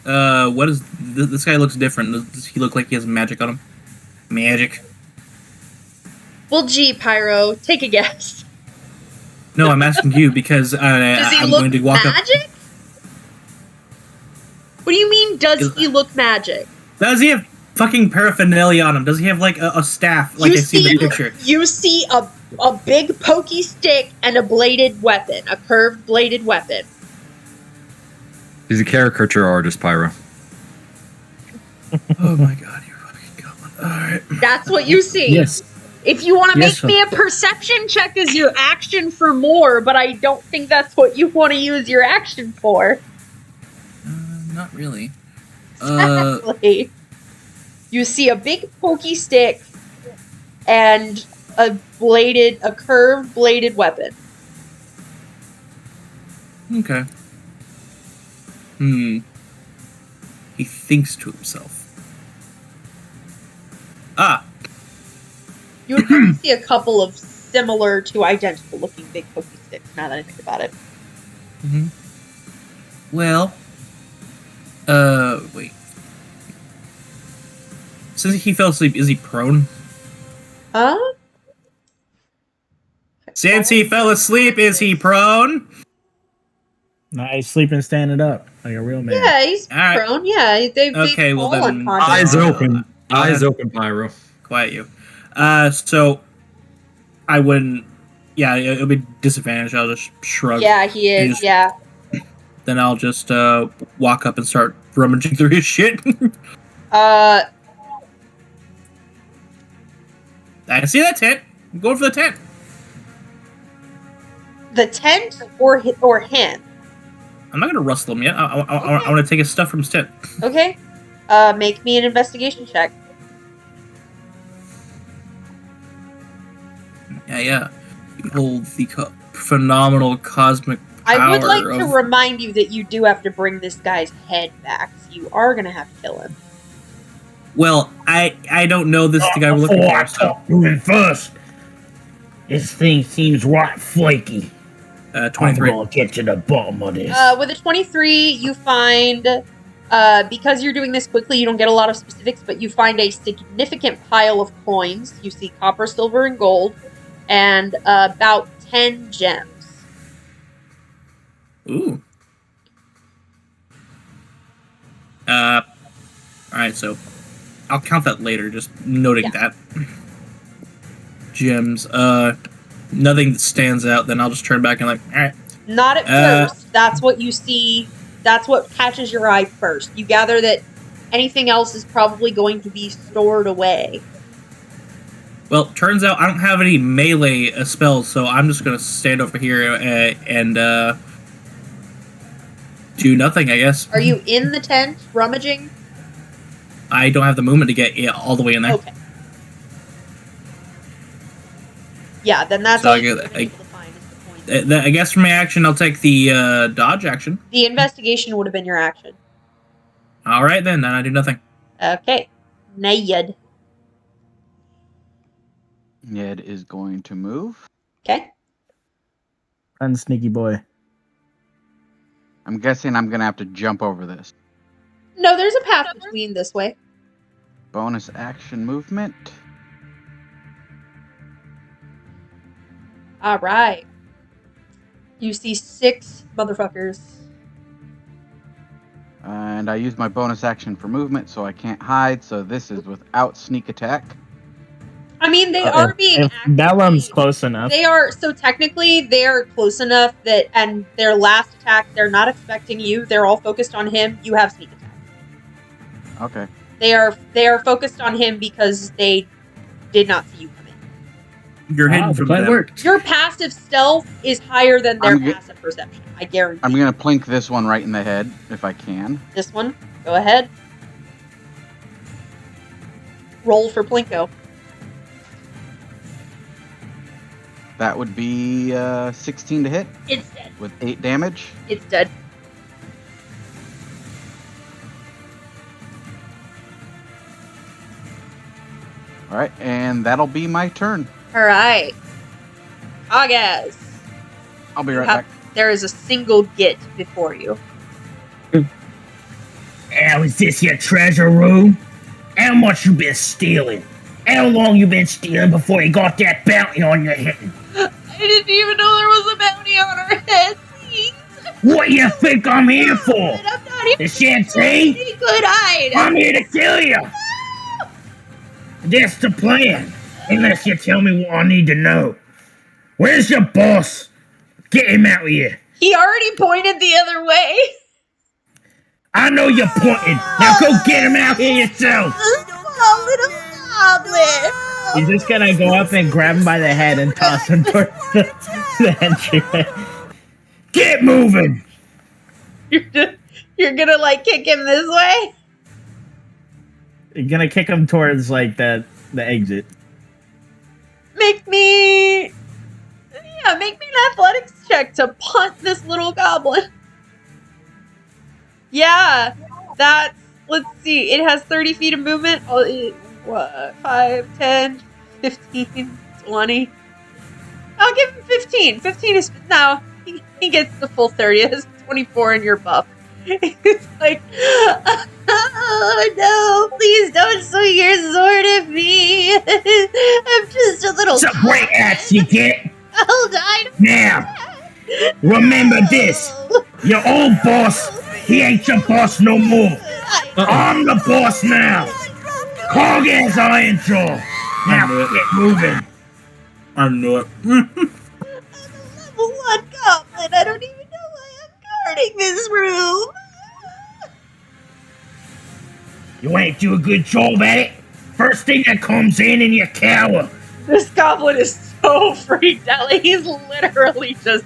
What is this guy looks different? Does he look like he has magic on him? Magic? Well, gee, Pyro, take a guess. No, I'm asking you because Does he I'm look going to walk up. magic? What do you mean, does Is- he look magic? Does he have fucking paraphernalia on him? Does he have like a staff like I see in the picture? You see a big pokey stick and a bladed weapon, a curved bladed weapon. He's a caricature artist, Pyro. Oh my god, you fucking goblin. Alright. That's what you see. Yes. If you want to Yes, make me a perception check as your action for more, but I don't think that's what you want to use your action for. Not really. Exactly. You see a big pokey stick and a curved bladed weapon. Okay. He thinks to himself. Ah, You would probably see a couple of similar to identical looking big pokey sticks now that I think about it. well. Wait. Since he fell asleep, is he prone? Huh? Since he fell asleep, is he prone? Nice sleeping standing up like a real man. Yeah, he's All right. prone. Yeah, they Okay, well fall then- unconscious. Eyes open. I'll Eyes have- open, Pyro. Quiet you. So I wouldn't. Yeah, it'll be disadvantage. I'll just shrug. Yeah, he is. He's- Yeah. Then I'll just walk up and start rummaging through his shit. Uh, I see that tent. I'm going for the tent. the tent or him. I'm not gonna rustle him yet. I want to take his stuff from his tent. Okay. Make me an investigation check. Yeah. You hold the phenomenal cosmic power I would like to of- remind you that you do have to bring this guy's head back. So you are gonna have to kill him. Well, I don't know this is the guy we're looking Before I for. So, talk to him first, this thing seems right flaky. I'm 23. gonna get to the bottom of this. With a 23, you find, because you're doing this quickly, you don't get a lot of specifics, but you find a significant pile of coins. You see copper, silver, and gold, and about 10 gems. Ooh. All right, so I'll count that later. Just noting that gems. Nothing that stands out. Then I'll just turn back and all right. Not at first. That's what you see. That's what catches your eye first. You gather that anything else is probably going to be stored away. Well, turns out I don't have any melee spells, so I'm just gonna stand over here and do nothing. I guess. Are you in the tent rummaging? I don't have the movement to get all the way in there. Okay. Yeah, then that's So all I you're get- gonna be able to find is the point. I guess for my action, I'll take the dodge action. The investigation would have been your action. All right, then I do nothing. Okay. Nayad. Ned is going to move. Okay. Run, sneaky boy. I'm guessing I'm going to have to jump over this. No, there's a path between this way. Bonus action movement. All right. You see 6 motherfuckers. And I use my bonus action for movement, so I can't hide. So this is without sneak attack. I mean, they are being If Bellum's close enough. They are, so technically, they are close enough that, and their last attack, they're not expecting you. They're all focused on him. You have sneak attack. Okay. They are focused on him because they did not see you come in. You're hidden The from plan them. worked. Your passive stealth is higher than their I'm ge- passive perception. I guarantee. I'm going to plink this one right in the head if I can. This one, go ahead. Roll for Plinko. That would be 16 to hit It's dead. with 8 damage. It's dead. All right, and that'll be my turn. All right. Agaz. I'll be You right have- back. There is a single git before you. Now, is this your treasure room? How much you been stealing? How long you been stealing before you got that bounty on your head? I didn't even know there was a bounty on our head. Please. What you think I'm here for? I'm not even The Shanty? good hide. I'm here to kill you! That's the plan. Unless you tell me what I need to know. Where's your boss? Get him out here. He already pointed the other way. I know you're pointing. Now go get him out here yourself. Oh, little goblin. He's just gonna go up and grab him by the head and toss him towards the entryway. Get moving. You're gonna like kick him this way? You're gonna kick him towards like the exit. Make me an athletics check to punt this little goblin. Yeah, that's, let's see, it has 30 feet of movement. What, 5, 10, 15, 20. I'll give him 15. 15 is, no, he gets the full 30. It has 24 in your buff. It's like, oh no, please don't swing your sword at me. I'm just a little. It's a great axe you get. Hold on. Now, remember this. Your old boss, he ain't your boss no more. I'm the boss now. Cog as iron jaw. Now get moving. I knew it. I'm a level 1 goblin. I don't even know why I'm guarding this room. You ain't do a good job at it. First thing that comes in and you cower. This goblin is so freaked out. Like, he's literally just.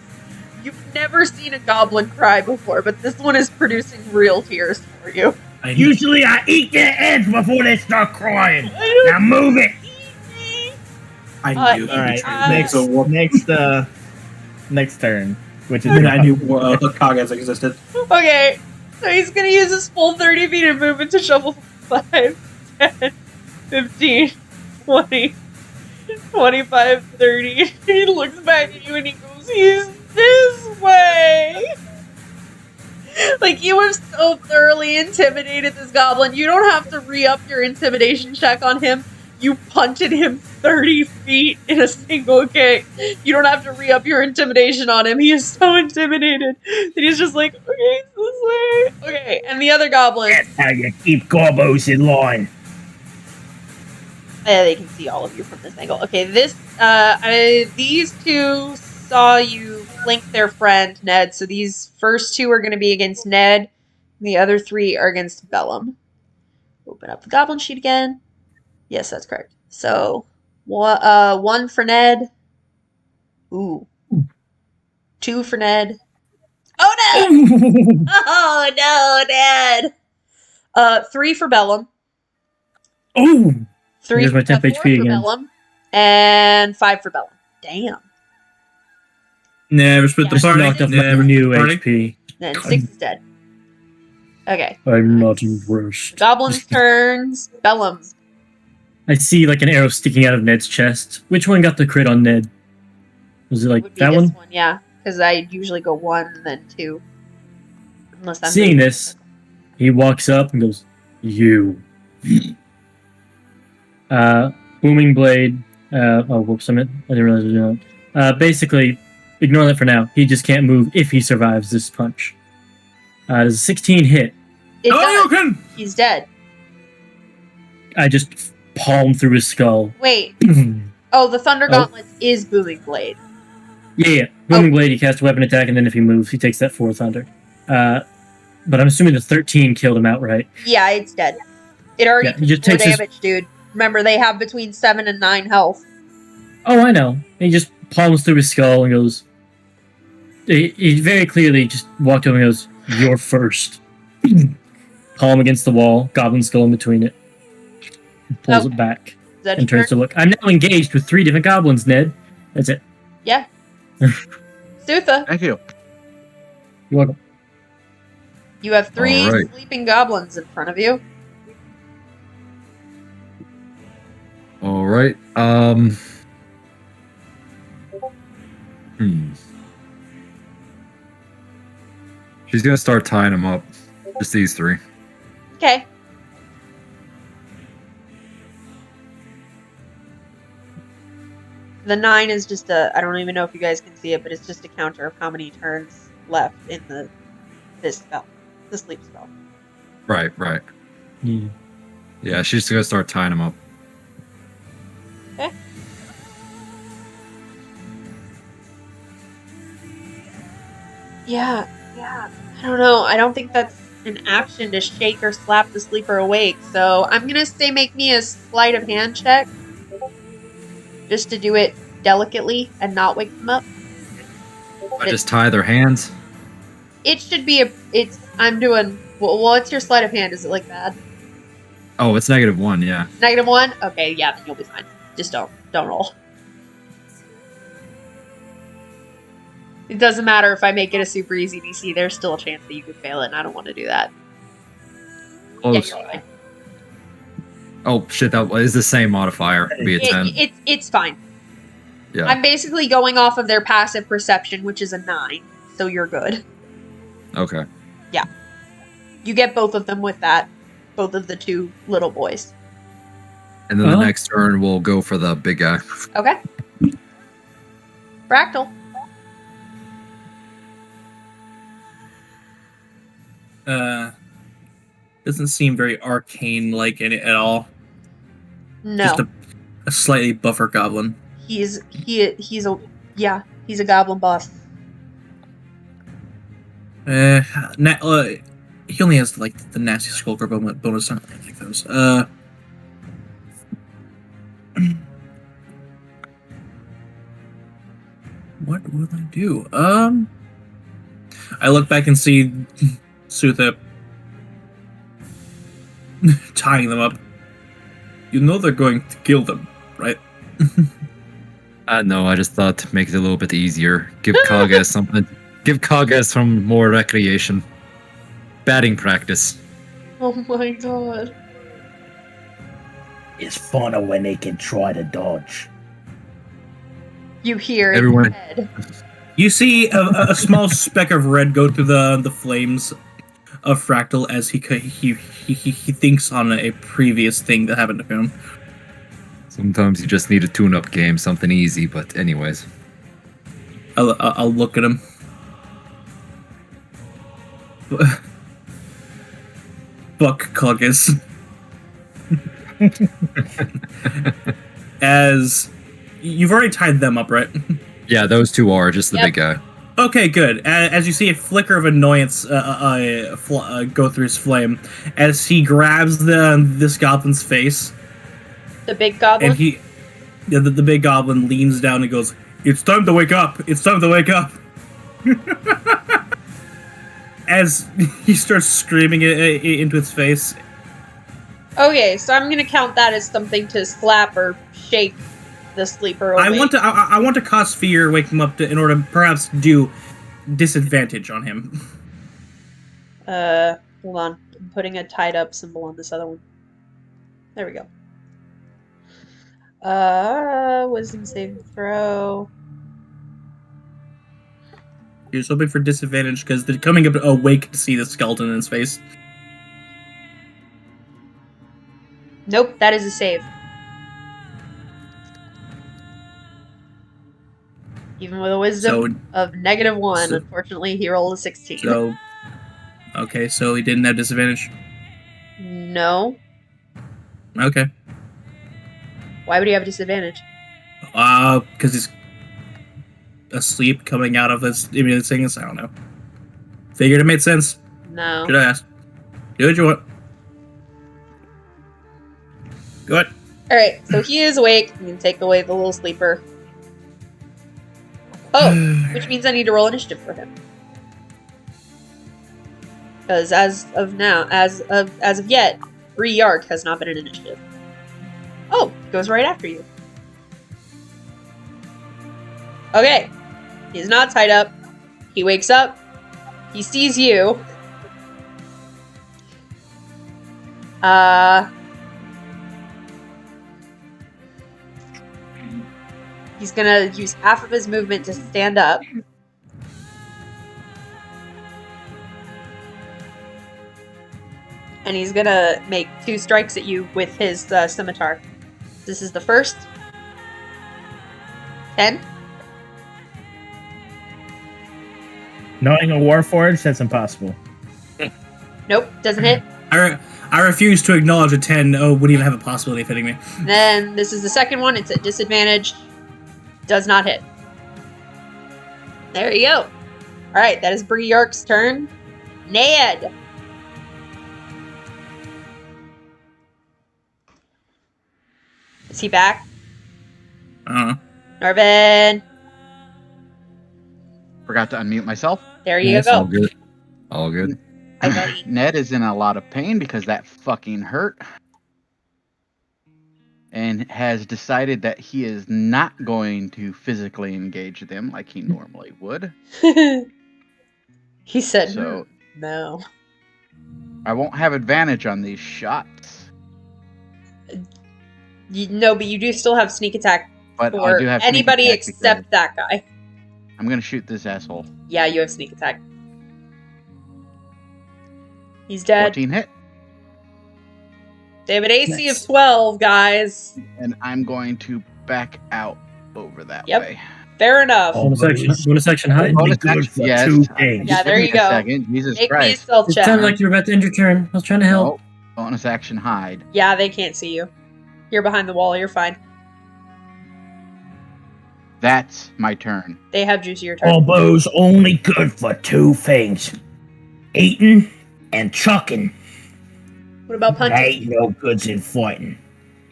You've never seen a goblin cry before, but this one is producing real tears for you. Usually I eat their heads before they start crying. Now move it. I knew. All right, Uh, next turn, which is I knew Kagas existed. Okay, so he's gonna use his full 30 feet of movement to shovel 5, 10, 15, 20, 25, 30. He looks back at you and he goes, he's this way! Like, you have so thoroughly intimidated this goblin. You don't have to re-up your intimidation check on him. You punted him 30 feet in a single kick. You don't have to re-up your intimidation on him. He is so intimidated that he's just like, okay, it's this way. Okay, and the other goblin. That's how you keep gobbos in line. They can see all of you from this angle. Okay, these two saw you flank their friend, Ned. So these first two are going to be against Ned. And the other three are against Bellum. Open up the goblin sheet again. Yes, that's correct. So, one for Ned. Ooh. 2 for Ned. Oh, no! Oh, no, Ned! 3 for Bellum. Oh! 3 Here's my temp 4 HP for again. Bellum. And 5 for Bellum. Damn. Never split Yeah. the party. Knocked off my Never new party. HP. Then 6 is dead. Okay. I'm not impressed. Goblin's turns. Bellum. I see like an arrow sticking out of Ned's chest. Which one got the crit on Ned? Was it like Would be that this one? Yeah. Because I usually go 1, then 2. Unless I'm Seeing this, he walks up and goes, "You." Booming blade. Oh, whoops! I didn't realize I was doing that. Basically, ignore that for now. He just can't move if he survives this punch. Does a 16 hit? It Oh, you does. can. He's dead. I just palm through his skull. Wait. yeah, Oh, the Thunder Oh. Gauntlets is Booming Blade. yeah. Booming blade. He casts a weapon attack, and then if he moves, he takes that 4 thunder. But I'm assuming the 13 killed him outright. Yeah, it's dead. It already Yeah, he took just 4 takes his- damage, dude. Remember, they have between 7 and 9 health. Oh, I know. He just palms through his skull and goes. He very clearly just walked over and goes, "You're first." Palm against the wall, goblin skull in between it. Pulls Okay. it back Is that and your turns to turn? look. I'm now engaged with 3 different goblins, Ned. That's it. Yeah. Sutha, Thank you. You're welcome. you have 3 All right. sleeping goblins in front of you. All right. She's gonna start tying them up. Just these 3. Okay. The 9 is just I don't even know if you guys can see it, but it's just a counter of how many turns left in this spell. The sleep spell. Right. Yeah. Yeah, she's gonna start tying him up. Okay. Yeah. I don't know. I don't think that's an action to shake or slap the sleeper awake, so I'm gonna say make me a sleight of hand check. Just to do it delicately and not wake them up. I just tie their hands. It should be I'm doing, well, what's your sleight of hand? Is it like bad? Oh, it's -1, yeah. -1? Okay, yeah, then you'll be fine. Just don't roll. It doesn't matter if I make it a super easy DC, there's still a chance that you could fail it, and I don't want to do that. Close. Yeah, you're fine. Oh shit, that is the same modifier. Be a 10. It's fine. Yeah. I'm basically going off of their passive perception, which is a 9, so you're good. Okay. You get both of them with that. Both of the 2 little boys. And then the Well- next turn we'll go for the big guy. Okay. Fractal. Doesn't seem very arcane like in it at all. No. Just a slightly buffer goblin. He's a goblin boss. He only has like the nasty skulker bonus. I don't like those. What will I do? I look back and see Sutha tying them up. You know they're going to kill them, right? No, I just thought to make it a little bit easier. Give Kaga something. Give Kaga some more recreation. Batting practice. Oh my god. It's funner when they can try to dodge. You hear Everyone- in your head. You see a small speck of red go through the flames of Fractal as he thinks on a previous thing that happened to him. Sometimes you just need a tune-up game, something easy, but anyways. I'll look at him. Fuck Cuggus. As you've already tied them up, right? Yeah, those 2 are just the Yep. big guy. Okay, good. As you see a flicker of annoyance go through his flame, as he grabs this goblin's face, The big goblin. and the big goblin leans down and goes, "It's time to wake up! It's time to wake up!" As he starts screaming into its face. Okay, so I'm gonna count that as something to slap or shake the sleeper awake. I want to cause fear, wake him up in order to perhaps do disadvantage on him. Hold on. I'm putting a tied up symbol on this other one. There we go. Wisdom saving throw. You're so big for disadvantage because they're coming up awake to see the skeleton in his face. Nope, that is a save. Even with a wisdom of -1, unfortunately, he rolled a 16. Okay, so he didn't have disadvantage. No. Okay. Why would he have disadvantage? Because he's asleep coming out of this immune sickness. I don't know. Figured it made sense. No. Should I ask? Do what you want. Go ahead. Alright, so he is awake. You can take away the little sleeper. Oh, which means I need to roll initiative for him. Because as of yet, Yark has not been an initiative. Oh, goes right after you. Okay. He's not tied up. He wakes up. He sees you. He's gonna use half of his movement to stand up. and he's gonna make 2 strikes at you with his scimitar. This is the first. 10. Knowing a Warforged, that's impossible. Nope, doesn't hit. I refuse to acknowledge a 10 wouldn't even have a possibility of hitting me. Then this is the second one. It's at disadvantage. Does not hit. There you go. Alright, that is Bree York's turn. Ned! Is he back? Norvin! Forgot to unmute myself. There you Yes, all go. good. All good. Hi, buddy. Ned is in a lot of pain because that fucking hurt. And has decided that he is not going to physically engage them like he normally would. He said, So no. I won't have advantage on these shots. No, but you do still have sneak attack But for I do have sneak anybody attack except because that guy. I'm going to shoot this asshole. Yeah, you have sneak attack. He's dead. 14 hit. They have an AC Nice. of 12, guys. And I'm going to back out over that Yep. way. Fair enough. Oh, Bonus action hide. Only Bonus good action, for yes. 2 things. Yeah, there Give me you go. A second. Jesus Make me a Christ. stealth It check. sounded like you were about to end your turn. I was trying to help. Nope. Bonus action hide. Yeah, they can't see you. You're behind the wall. You're fine. That's my turn. They have juicier turn. Elbows only good for 2 things. Eating and chucking. What about punching? Ain't no goods in fighting.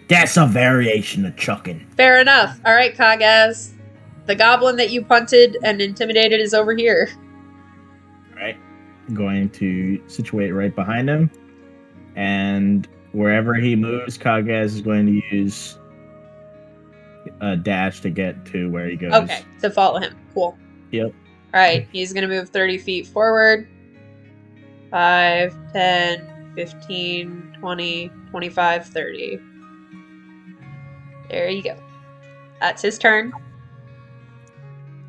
That's a variation of chucking. Fair enough. All right, Kagaz. The goblin that you punted and intimidated is over here. Right. Going to situate right behind him. And wherever he moves, Kagaz is going to use a dash to get to where he goes. Okay, to follow him. Cool. Yep. All right, he's going to move 30 feet forward. 5, 10, 15, 20, 25, 30. There you go. That's his turn.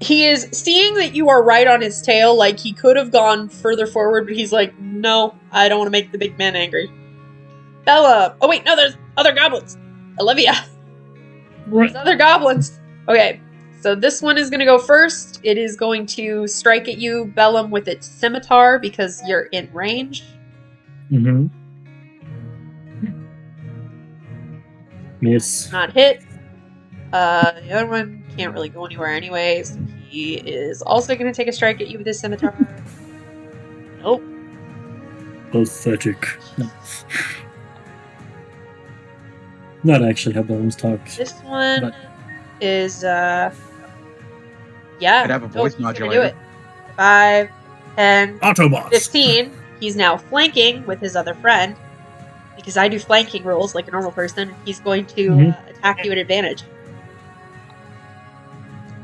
He is seeing that you are right on his tail, like he could have gone further forward, but he's like, no, I don't want to make the big man angry. Bella! Oh wait, no, there's other goblins! Olivia! There's other goblins! Okay, so this one is going to go first. It is going to strike at you, Bellum, with its scimitar because you're in range. Mm-hmm. Miss. Not hit. The other one can't really go anywhere anyway, so he is also going to take a strike at you with his scimitar. Nope. Pathetic. No. Not actually how bones talk. This one But- is, yeah. Could have a voice he's gonna do modulator. it. 5, 10, Autobots. 15. He's now flanking with his other friend. Because I do flanking rolls like a normal person. He's going to attack you at advantage.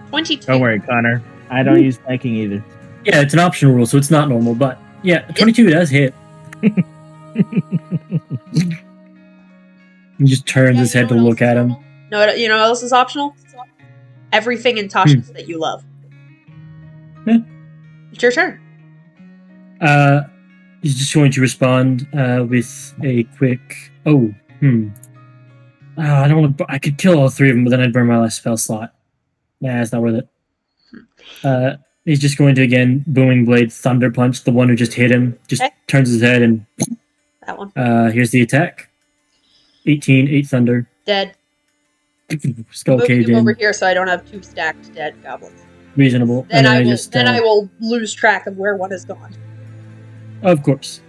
22. Don't worry, Connor. I don't use flanking either. Yeah, it's an optional rule, so it's not normal, but yeah, 22 does hit. He just turns his head to look at him. No, you know what else is optional? Everything in Tasha's that you love. Yeah. It's your turn. He's just going to respond with a quick. I don't want to. I could kill all 3 of them, but then I'd burn my last spell slot. Nah, it's not worth it. He's just going to again booming blade thunder punch the one who just hit him. Just Okay. turns his head and That one. here's the attack. 18, 8 thunder. Dead. Skull Moving caved him over in. here so I don't have 2 stacked dead goblins. Reasonable. Then and I will. just. Then I will lose track of where one has gone. Of course.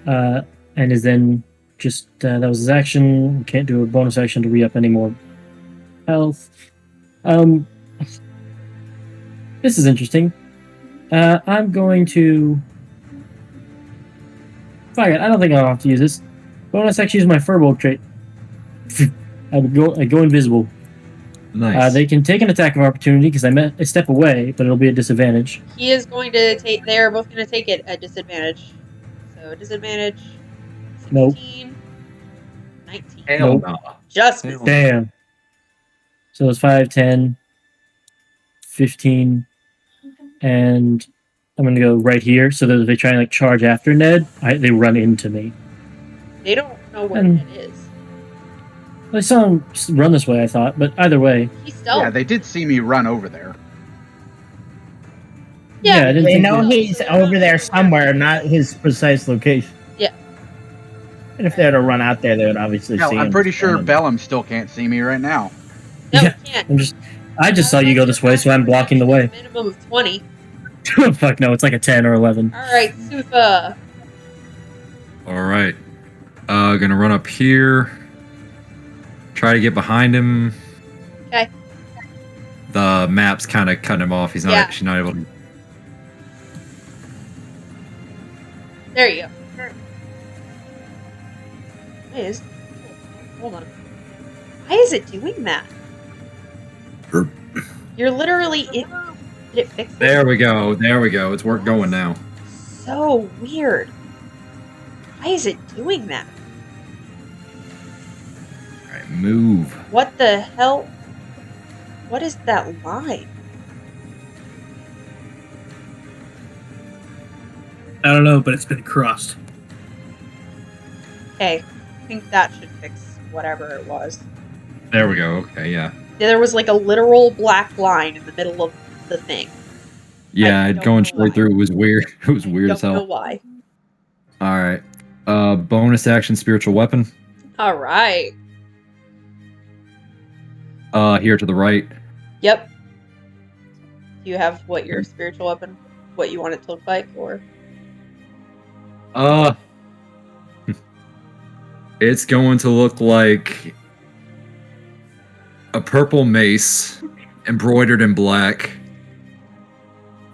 And is then just that was his action. Can't do a bonus action to re-up any more health. This is interesting. I'm going to. Fuck it. I don't think I'll have to use this. Bonus action use my Furbolg trait. I go invisible. Nice. They can take an attack of opportunity because I'm a step away, but it'll be a disadvantage. He is going to take. They are both going to take it at disadvantage. So disadvantage. 16, Nope. 19. Hell Nope. no. Just Hell no. Damn. So it's 5, 10, 15, and I'm going to go right here so that if they try and charge after Ned, they run into me. They don't know where And- it is. I saw him run this way, I thought, but either way. He's stealth. Yeah, they did see me run over there. Yeah, I didn't They think know that- he's over there somewhere, not his precise location. Yeah. And if they were to run out there, they would obviously Hell, see I'm him. pretty sure standing. Bellum still can't see me right now. No, Yeah. we can't. I just saw you go this way, so I'm blocking the way. Minimum of 20. Fuck no, it's like a 10 or 11. Alright, Sutha. All right. Gonna run up here. Try to get behind him. Okay. The map's kind of cutting him off. He's not. Yeah. She's not able to. There you go. Hold on. Why is it doing that? Herp. You're literally in. Did it fix it? There we go. There we go. It's work going now. So weird. Why is it doing that? All right, move. What the hell? What is that line? I don't know, but it's been crossed. Okay, I think that should fix whatever it was. There we go. Okay, yeah. There was like a literal black line in the middle of the thing. Yeah, don't going know straight why. through it was weird. It was weird as Don't know hell. why. All right. Bonus action spiritual weapon. All right. Here to the right. Yep. Do you have what your spiritual weapon, what you want it to look like, or? It's going to look like a purple mace embroidered in black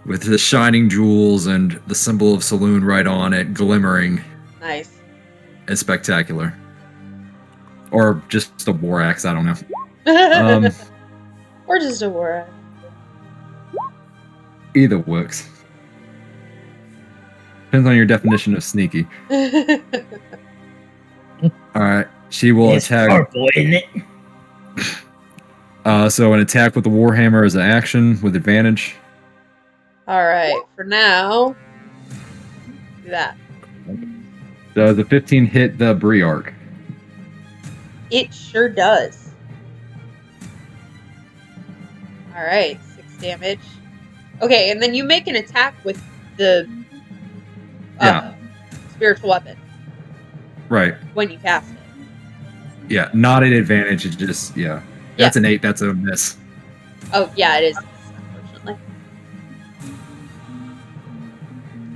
with the shining jewels and the symbol of Saloon right on it, glimmering Nice. and spectacular. Or just a war axe, I don't know. Or just a war. Either works. Depends on your definition of sneaky. Alright, she will It's attack. purple, isn't it? So an attack with the Warhammer is an action with advantage. All right. For now, do that. Does the 15 hit the Briarch? It sure does. All right, 6 damage. Okay, and then you make an attack with the Yeah. spiritual weapon Right. when you cast it. Yeah, not an advantage. It's just, yeah. That's an 8. That's a miss. Oh, yeah, it is, unfortunately.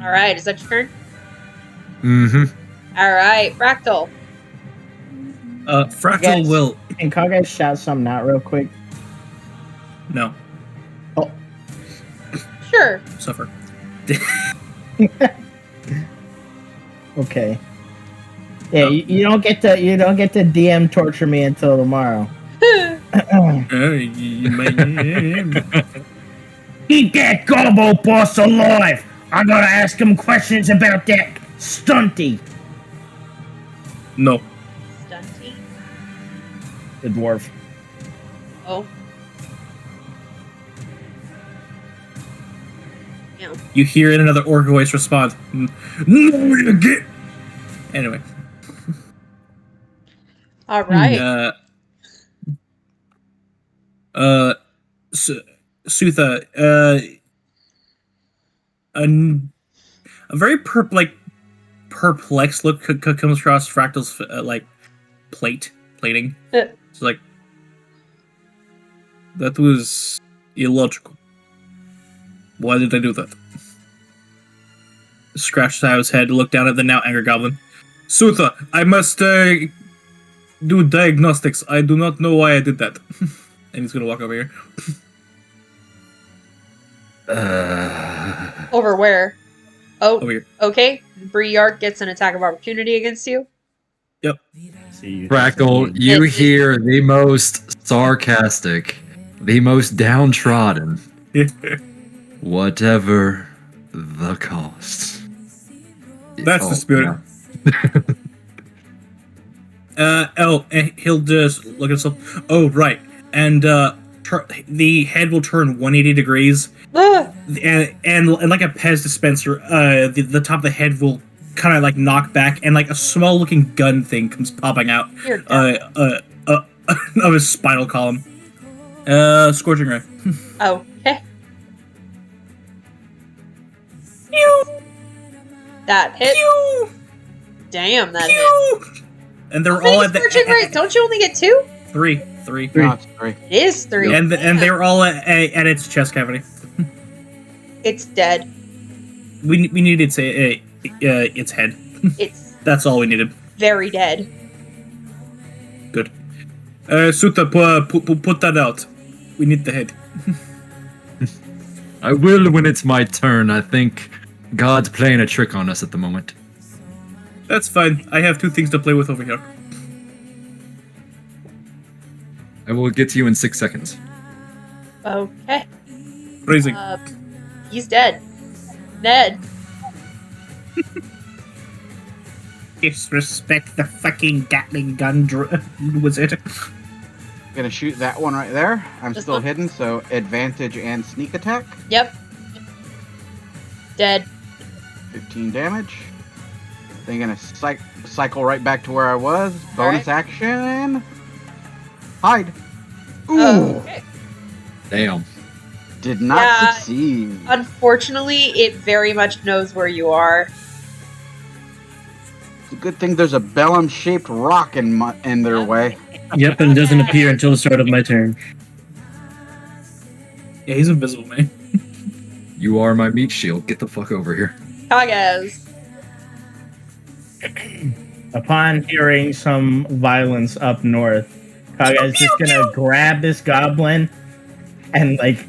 All right, is that your turn? Mm-hmm. All right, Fractal. Fractal Yes. will. Can Kage shout something out real quick? No, Sure. suffer. Okay. Yeah, you don't get to DM torture me until tomorrow. You might. Keep that gobble boss alive! I gotta ask him questions about that stunty. No. Stunty. The dwarf. Oh. Yeah. You hear in another orc voice respond. No, you get. Anyway. All right. Sutha, a very perplexed look comes across Fractal's plating. It's like that was illogical. Why did I do that? Scratched out his head, looked down at the now angry goblin. Sutha, I must do diagnostics. I do not know why I did that. And he's gonna walk over here. Over where? Oh, Over here. okay. Briarch gets an attack of opportunity against you. Yep. Fractal, you hear the most sarcastic, the most downtrodden, whatever the cost. That's the spirit. And he'll just look at himself. Oh, right. And the head will turn 180 degrees, Ah! and like a Pez dispenser, the top of the head will kind of like knock back, and like a small looking gun thing comes popping out You're dumb. of his spinal column. Scorching ray. Okay. Pew! That hit. Pew! Damn, that hit. Pew! And they're How many all at the scorching rays? Don't you only get 2? three. No, it's 3. It is 3. And Damn. they're all at its chest cavity. It's dead. We needed its head. It's That's all we needed. very dead. Good. Suta, put that out. We need the head. I will when it's my turn. I think God's playing a trick on us at the moment. That's fine. I have 2 things to play with over here. I will get to you in 6 seconds. Okay. Raising. He's dead. Dead. Disrespect the fucking Gatling gun was it? Gonna shoot that one right there. I'm This still one? hidden, so advantage and sneak attack. Yep. Dead. 15 damage. Then gonna cycle right back to where I was. Bonus action. Hide. Ooh. Okay. Damn. Did not Yeah. succeed. Unfortunately, it very much knows where you are. It's a good thing there's a bellum-shaped rock in their way. Yep, and it doesn't appear until the start of my turn. Yeah, he's invisible, man. You are my meat shield. Get the fuck over here. Kagas. Upon hearing some violence up north, Kaga's just gonna grab this goblin and like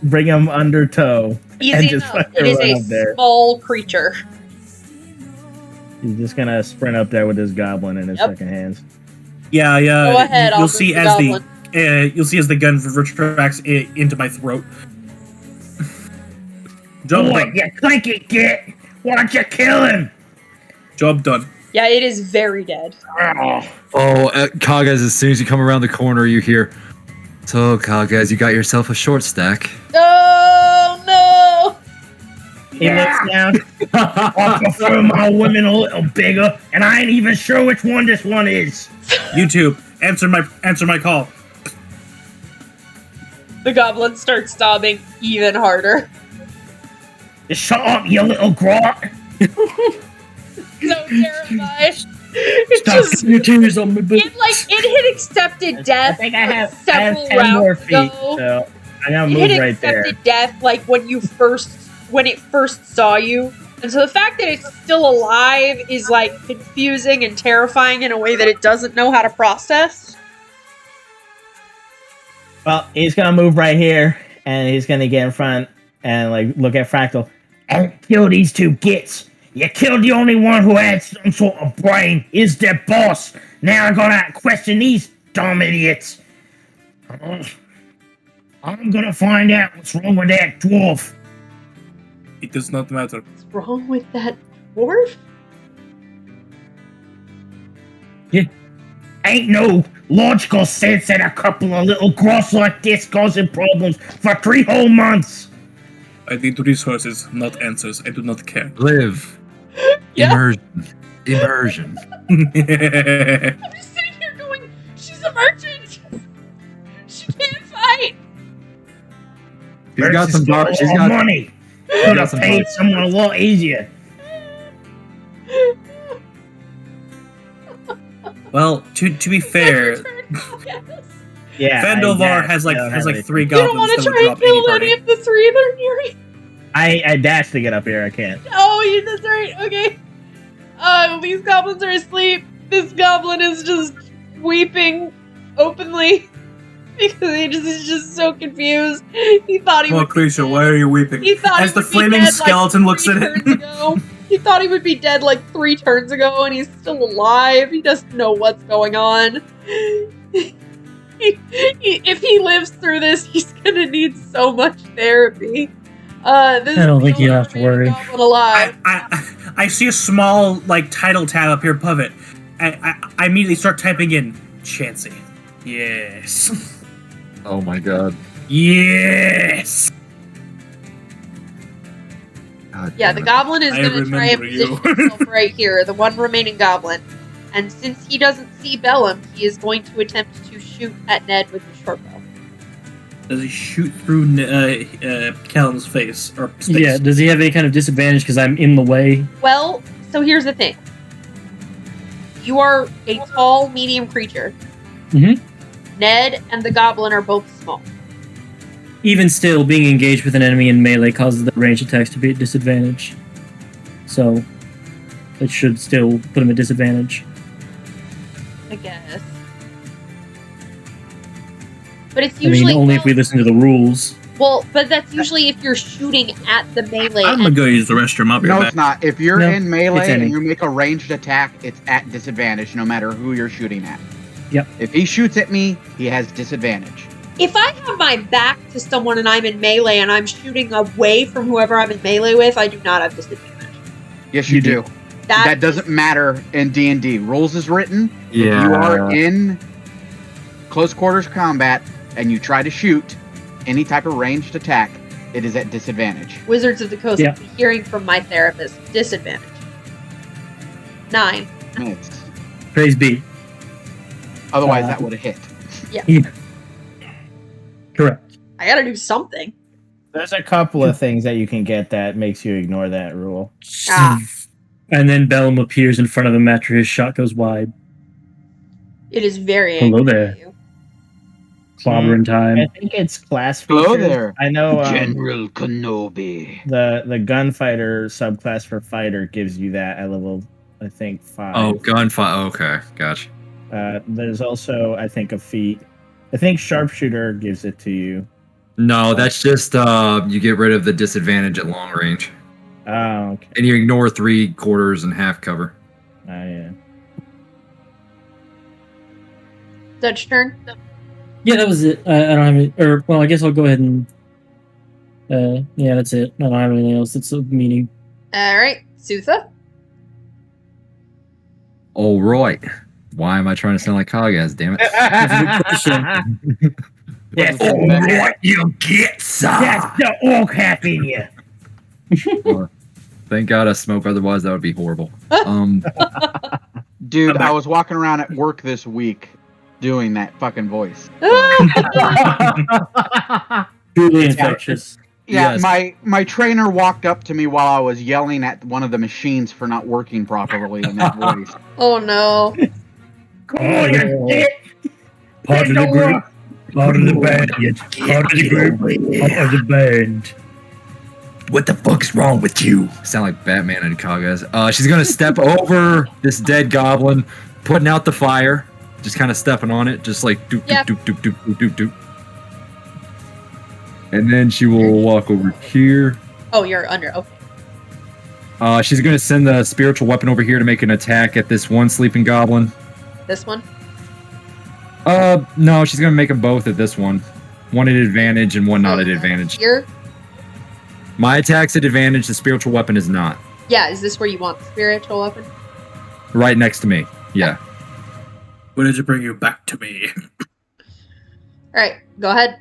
bring him under tow. Easy And just enough. fucking It is run a up there. small creature. He's just gonna sprint up there with his goblin in his Yep. fucking hands. Yeah. Go ahead. I'll You'll move see the as goblin. you'll see as the gun retracts into my throat. Job Boy, done. you clink it, git! Why don't you kill him? Job done. Yeah, it is very dead. Oh, Kagas, as soon as you come around the corner, you hear, "So, Kagas, you got yourself a short stack." Oh no! He looks down. I prefer my women a little bigger, and I ain't even sure which one this one is. YouTube, answer my call. The goblin starts sobbing even harder. Just shut up, you little grot. So terrified. It Stop just Your tears on me, it hit accepted I death. think I have several 10 more rounds feet, ago. so I'm gonna It move hit right there. accepted death like when it first saw you. And so the fact that it's still alive is like confusing and terrifying in a way that it doesn't know how to process. Well, he's gonna move right here, and he's gonna get in front and like look at Fractal. And kill these 2 gits. You killed the only one who had some sort of brain. Is their boss. Now I'm gonna question these dumb idiots. I'm gonna find out what's wrong with that dwarf. It does not matter. What's wrong with that dwarf? Ain't no logical sense in a couple of little gross like this causing problems for 3 whole months. I need resources, not answers. I do not care. Live. Yeah. Immersion. Immersion. I'm just sitting here going, she's a merchant. She can't fight. She's got some dark. She's More got. money. got Could have some paid dark- someone a lot easier. Well, to be fair, Yeah, Vandovar has I don't have 3 You don't goblins want to that try would and drop any kill party. any of the 3 that are near you? I dashed to get up here. I can't. Oh, that's right. Okay. These goblins are asleep. This goblin is just weeping openly because he's just so confused. He thought he Well, would. Creature, why are you weeping? He thought As he the would be flaming dead, skeleton like, looks 3 at turns it. ago. He thought he would be dead like 3 turns ago, and he's still alive. He doesn't know what's going on. If he lives through this, he's gonna need so much therapy. This I don't think is the you have to only worry. goblin alive. I see a small title tab up here above it. I immediately start typing in Chansey. Yes. Oh my god. Yes. God Yeah, damn the it. goblin is I going to try and remember you. position himself right here, the one remaining goblin. And since he doesn't see Bellum, he is going to attempt to shoot at Ned with his short bow. Does he shoot through Callum's face or space? Yeah, does he have any kind of disadvantage because I'm in the way? Well, so here's the thing. You are a tall, medium creature. Mhm. Ned and the goblin are both small. Even still, being engaged with an enemy in melee causes the range attacks to be at disadvantage. So, it should still put him at disadvantage. I guess. But it's I usually mean, only if we listen to the rules. well, but that's usually if you're shooting at the melee. I'm gonna go use the restroom. I'll be No, right it's back. not. If you're No, in melee it's and any. you make a ranged attack, it's at disadvantage no matter who you're shooting at. Yep. If he shoots at me, he has disadvantage. If I have my back to someone and I'm in melee and I'm shooting away from whoever I'm in melee with, I do not have disadvantage. Yes, you You do. do. That doesn't matter in D&D. Rules is written. If you are in close quarters combat and you try to shoot any type of ranged attack, it is at disadvantage. Wizards of the Coast. Yeah. Hearing from my therapist. Disadvantage. 9. Minutes. Praise be. Otherwise, that would have hit. Correct. I gotta do something. There's a couple of things that you can get that makes you ignore that rule. Ah. And then Bellum appears in front of him after his shot goes wide. It is very Hello angry there. at you. Clobbering I time. think it's class Hello features. there, I know General Kenobi. the gunfighter subclass for fighter gives you that at level, I think, 5. Oh, gunfire. Okay, gotcha. There's also, I think, a feat. I think sharpshooter gives it to you. No, that's just you get rid of the disadvantage at long range, Oh, okay. and you ignore 3/4 and half cover. Yeah. Dutch turn. Yeah, that was it. I don't have any. Or, well, I guess I'll go ahead and. Yeah, that's it. I don't have anything else. It's a meaning. Alright. Sutha. All right. Why am I trying to sound like Kagaz? Damn it! That's a good question. That's, All right, you get some. that's the orc half in you. Thank God I smoke. Otherwise, that would be horrible. Dude, I was walking around at work this week doing that fucking voice. Truly infectious. Yeah, Yes. my trainer walked up to me while I was yelling at one of the machines for not working properly in that voice. Oh no. Oh, you're dead. Part of the group. Part of the band. Part of the group. Part of the band. What the fuck's wrong with you? Sound like Batman and Kagaz. She's gonna step over this dead goblin, putting out the fire, just kind of stepping on it, just like doop Yeah. doop doop doop doop doop doop. And then she will walk over here. Oh, you're under. Okay. She's gonna send the spiritual weapon over here to make an attack at this one sleeping goblin. This one. No, she's gonna make them both at this one. One at advantage and one not at advantage. Here. My attack's at advantage, the spiritual weapon is not. Yeah, is this where you want the spiritual weapon? Right next to me. Yeah. When did you bring you back to me? Alright, go ahead.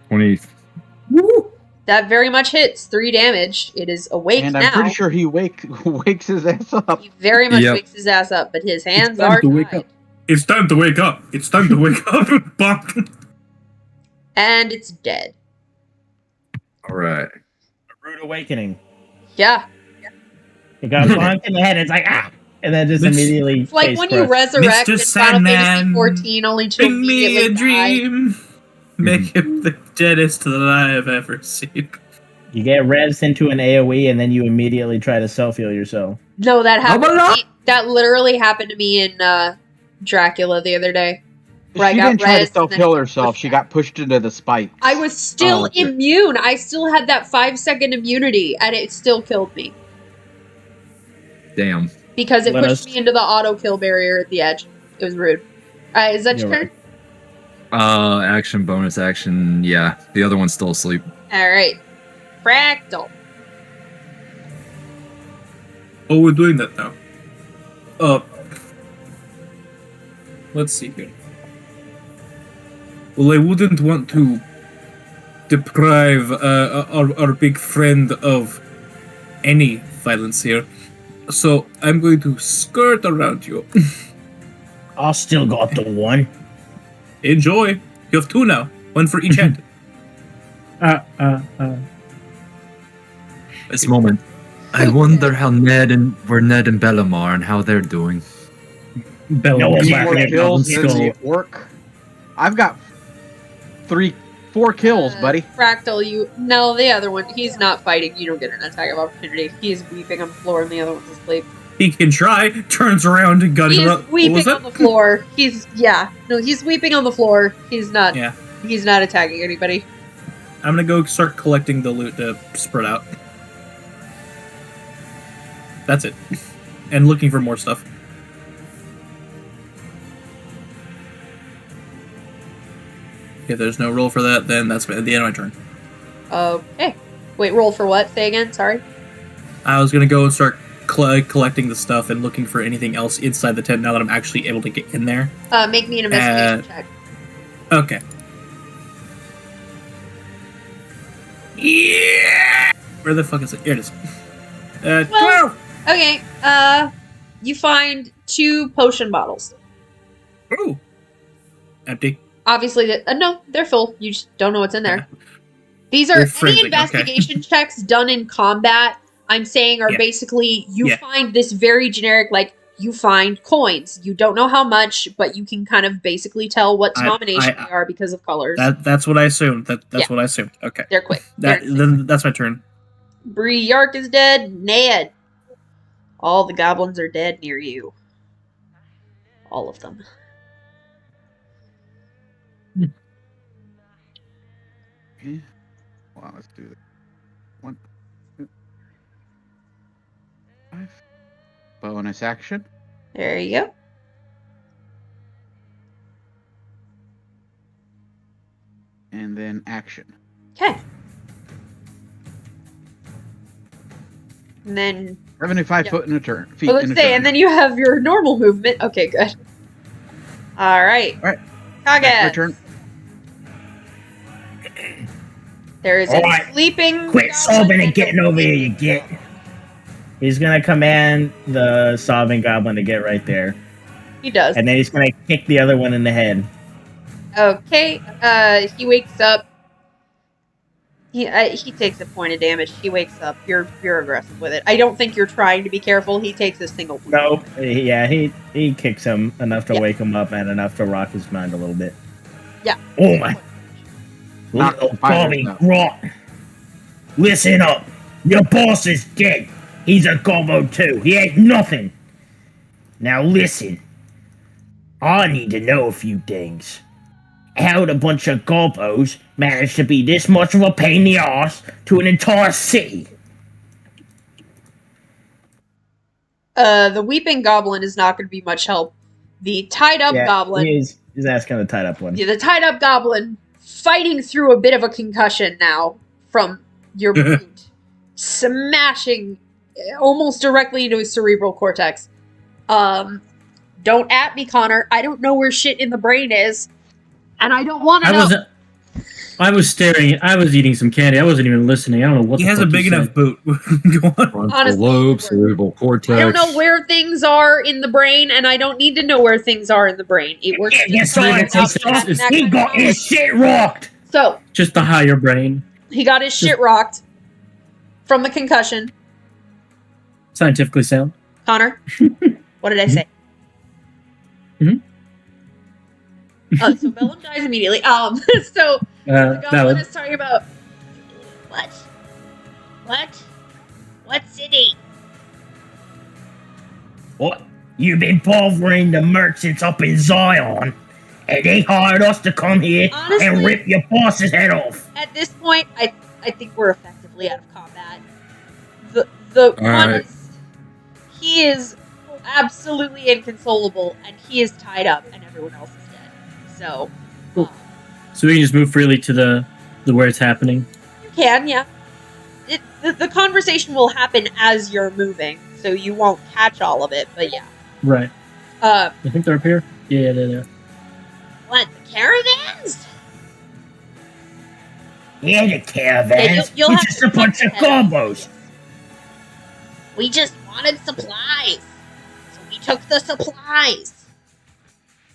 20. That very much hits. 3 damage. It is awake And now. I'm pretty sure he wakes his ass up. He very much Yep. wakes his ass up, but his hands time are to wake tied. up. It's time to wake up. It's time to wake up. Bonk. And it's dead. All right. A rude awakening. Yeah. It got bonked in the head. It's like, ah! And then just Miss- immediately. It's like face when you crushed. resurrect Mr. in Final Fantasy Sandman, 14 only to Bring me immediately a die. dream. Make him the deadest that I have ever seen. You get revs into an AoE and then you immediately try to self heal yourself. No, that happened. Double To me. That literally happened to me in Dracula the other day. She Where I got didn't try to rezzed and then self-heal herself. pushed She back. got pushed into the spike. I was still Oh, okay. immune. I still had that 5-second immunity, and it still killed me Damn. because it Let pushed us- me into the auto kill barrier at the edge. It was rude. Is that your You're turn? right. Action, bonus action. Yeah. The other one's still asleep. All right. Fractal. Oh, we're doing that now. Let's see here. Well, I wouldn't want to deprive our big friend of any violence here. So I'm going to skirt around you. I still got the one. Enjoy. You have 2 now. 1 for each hand. This moment. I wonder how Ned and Bellam are and how they're doing. Bella No one More Clapping clapping at kills at than skull. the orc. I've got 4 kills, buddy. Fractal, no, the other one. He's not fighting. You don't get an attack of opportunity. He's weeping on the floor, and the other one's asleep. He can try. Turns around and gun He's him up. What was weeping that? on the floor. He's weeping on the floor. He's not. Yeah. He's not attacking anybody. I'm gonna go start collecting the loot to spread out. That's it. And looking for more stuff. If there's no roll for that, then that's at the end of my turn. Okay. Wait, roll for what? Say again. Sorry. I was gonna go and start collecting the stuff and looking for anything else inside the tent now that I'm actually able to get in there. Make me an investigation check. Okay. Yeah! Where the fuck is it? Here it is. 12! Okay. You find 2 potion bottles. Ooh. Empty. Obviously, no, they're full. You just don't know what's in there. These are They're any freezing, investigation checks done in combat. I'm saying are Yeah. basically you Yeah. find this very generic, like you find coins. You don't know how much, but you can kind of basically tell what denomination they are because of colors. That's what I assumed. That's Yeah. what I assumed. Okay. They're quick. Then that's my turn. Bree Yark is dead. Ned. All the goblins are dead near you. All of them. Okay. Well, let's do this. 1, 2, 5. Bonus action. There you go. And then action. Okay. And then 75 Yeah. foot in a turn. Feet Well, in let's a say, turn. and then you have your normal movement. Okay, good. All right. All right. That's my Kaga. turn. There is a Alright. sleeping. Quit goblin sobbing and a getting over here, you sleeping get. goblin. He's gonna command the sobbing goblin to get right there, He does. and then he's gonna kick the other one in the head. Okay. He wakes up. He takes a point of damage. He wakes up. You're aggressive with it. I don't think you're trying to be careful. He takes a single point. No, yeah, he kicks him enough to Yeah. wake him up and enough to rock his mind a little bit. Oh my. Not Little fighters, Bobby no. Grot. Listen up. Your boss is dead. He's a gobbo too. He ain't nothing. Now listen. I need to know a few things. How'd a bunch of gobbos manage to be this much of a pain in the ass to an entire city? The weeping goblin is not going to be much help. The tied up goblin. He's asking the tied up one. Yeah, the tied up goblin fighting through a bit of a concussion now from your boot, smashing almost directly into his cerebral cortex. Don't at me, Connor. I don't know where shit in the brain is, and I don't want to know. I was staring. I was eating some candy. I wasn't even listening. I don't know what. He the has fuck a big you enough said. boot. Go on. Frontal Honestly, lobe, cerebral cortex. I don't know where things are in the brain, and I don't need to know where things are in the brain. It works. Yeah, just sorry, fine without it's- that He kind of got his knowledge. shit rocked. So Just the higher brain. he got his shit rocked from the concussion. Scientifically sound. Connor, what did I say? Mhm. So Bellum dies immediately. So the goblin Valid. is talking about what? What city? What? You've been bothering the merchants up in Zion, and they hired us to come here Honestly- and rip your boss's head off. At this point, I think we're effectively out of combat. The one right. is he is absolutely inconsolable, and he is tied up, and everyone else is dead. So So we can just move freely to the where it's happening. you can, yeah. The conversation will happen as you're moving, so you won't catch all of it. But yeah. Right. Uh, I think they're up here. Yeah, they're there. what, the caravans? He ain't a caravans. you'll He's have just to a bunch of check the head. gobos. We just wanted supplies. So we took the supplies.